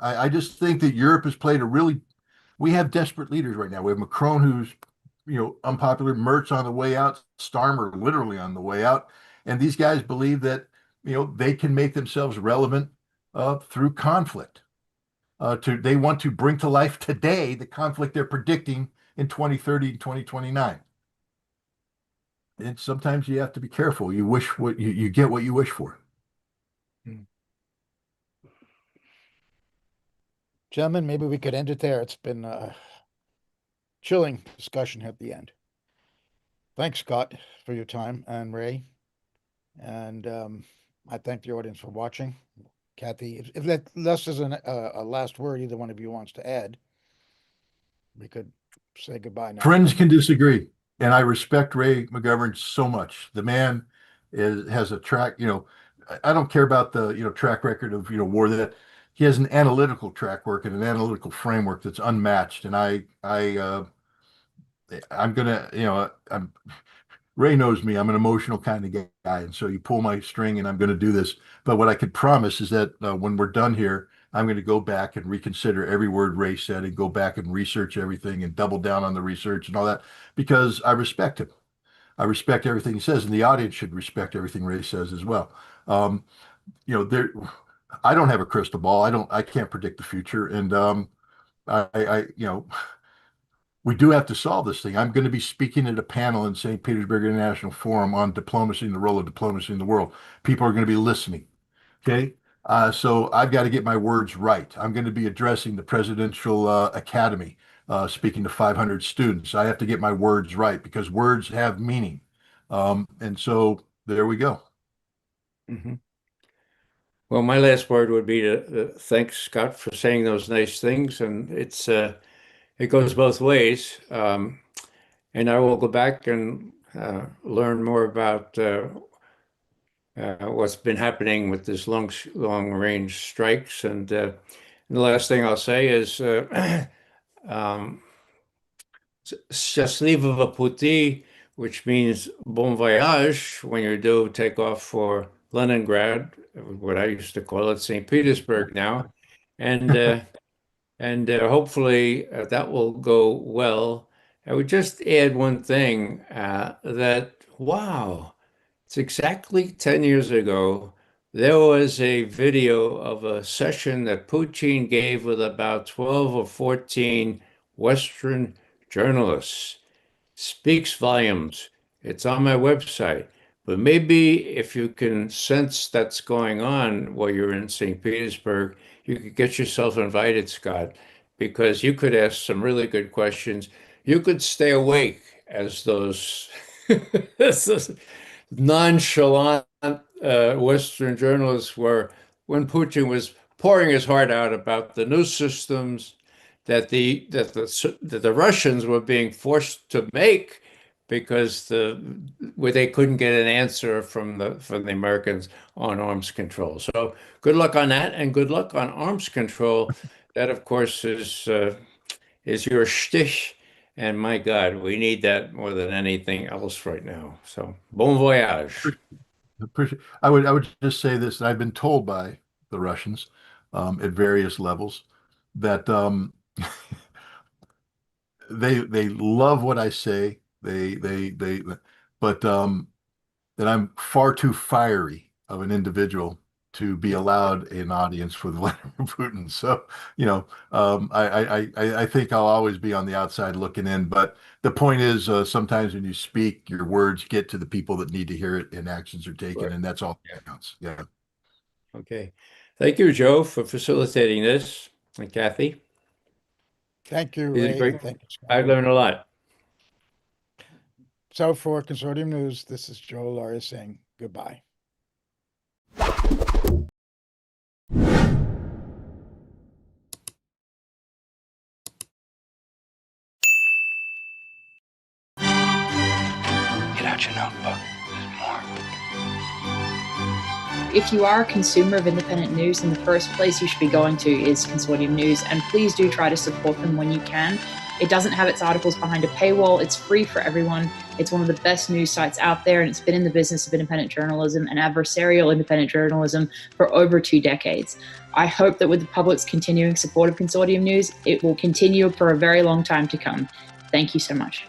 I just think that Europe has played a really. We have desperate leaders right now. We have Macron, who's unpopular. Merz on the way out. Starmer literally on the way out. And these guys believe that they can make themselves relevant through conflict. They want to bring to life today the conflict they're predicting in 2030 and 2029. And sometimes you have to be careful. You wish what you get what you wish for. Gentlemen, maybe we could end it there. It's been a chilling discussion at the end. Thanks, Scott, for your time, and Ray. And I thank the audience for watching. Kathy, if that less is a last word either one of you wants to add, we could say goodbye now. Friends can disagree, and I respect Ray McGovern so much. The man has a track. I don't care about the track record of war. That he has an analytical track work and an analytical framework that's unmatched. And I'm gonna Ray knows me. I'm an emotional kind of guy, and so you pull my string, and I'm going to do this. But what I could promise is that when we're done here, I'm going to go back and reconsider every word Ray said, and go back and research everything, and double down on the research and all that, because I respect him. I respect everything he says, and the audience should respect everything Ray says as well. There, I don't have a crystal ball. I can't predict the future, and we do have to solve this thing. I'm going to be speaking at a panel in St. Petersburg International Forum on diplomacy and the role of diplomacy in the world. People are going to be listening. Okay. So I've got to get my words right. I'm going to be addressing the Presidential Academy, speaking to 500 students. I have to get my words right because words have meaning. And so there we go. Mm-hmm. Well, my last word would be to thank Scott for saying those nice things, and it goes both ways. And I will go back and learn more about what's been happening with this long range strikes. And the last thing I'll say is Счастливого пути, which means bon voyage when you do take off for Leningrad, what I used to call it St. Petersburg now. And hopefully that will go well. I would just add one thing that, wow, it's exactly 10 years ago. There was a video of a session that Putin gave with about 12 or 14 Western journalists. Speaks volumes. It's on my website. But maybe if you can sense that's going on while you're in St. Petersburg, you could get yourself invited, Scott, because you could ask some really good questions. You could stay awake as those, as those nonchalant Western journalists were when Putin was pouring his heart out about the new systems that the Russians were being forced to make because where they couldn't get an answer from the Americans on arms control. So good luck on that, and good luck on arms control. That, of course, is your shtick. And my God, we need that more than anything else right now. So bon voyage. I would just say this, that I've been told by the Russians at various levels that they love what I say. But that I'm far too fiery of an individual to be allowed an audience with Vladimir Putin. So, I think I'll always be on the outside looking in. But the point is, sometimes when you speak, your words get to the people that need to hear it, and actions are taken, Sure. and that's all that counts. Yeah. Okay. Thank you, Joe, for facilitating this, and Kathy. Thank you, These are Ray. great. And thank you, Scott. I learned a lot. So for Consortium News, this is Joe Laria saying goodbye. Get out your notebook. There's more. If you are a consumer of independent news, then the first place you should be going to is Consortium News, and please do try to support them when you can. It doesn't have its articles behind a paywall. It's free for everyone. It's one of the best news sites out there, and it's been in the business of independent journalism and adversarial independent journalism for over 2 decades. I hope that with the public's continuing support of Consortium News, it will continue for a very long time to come. Thank you so much.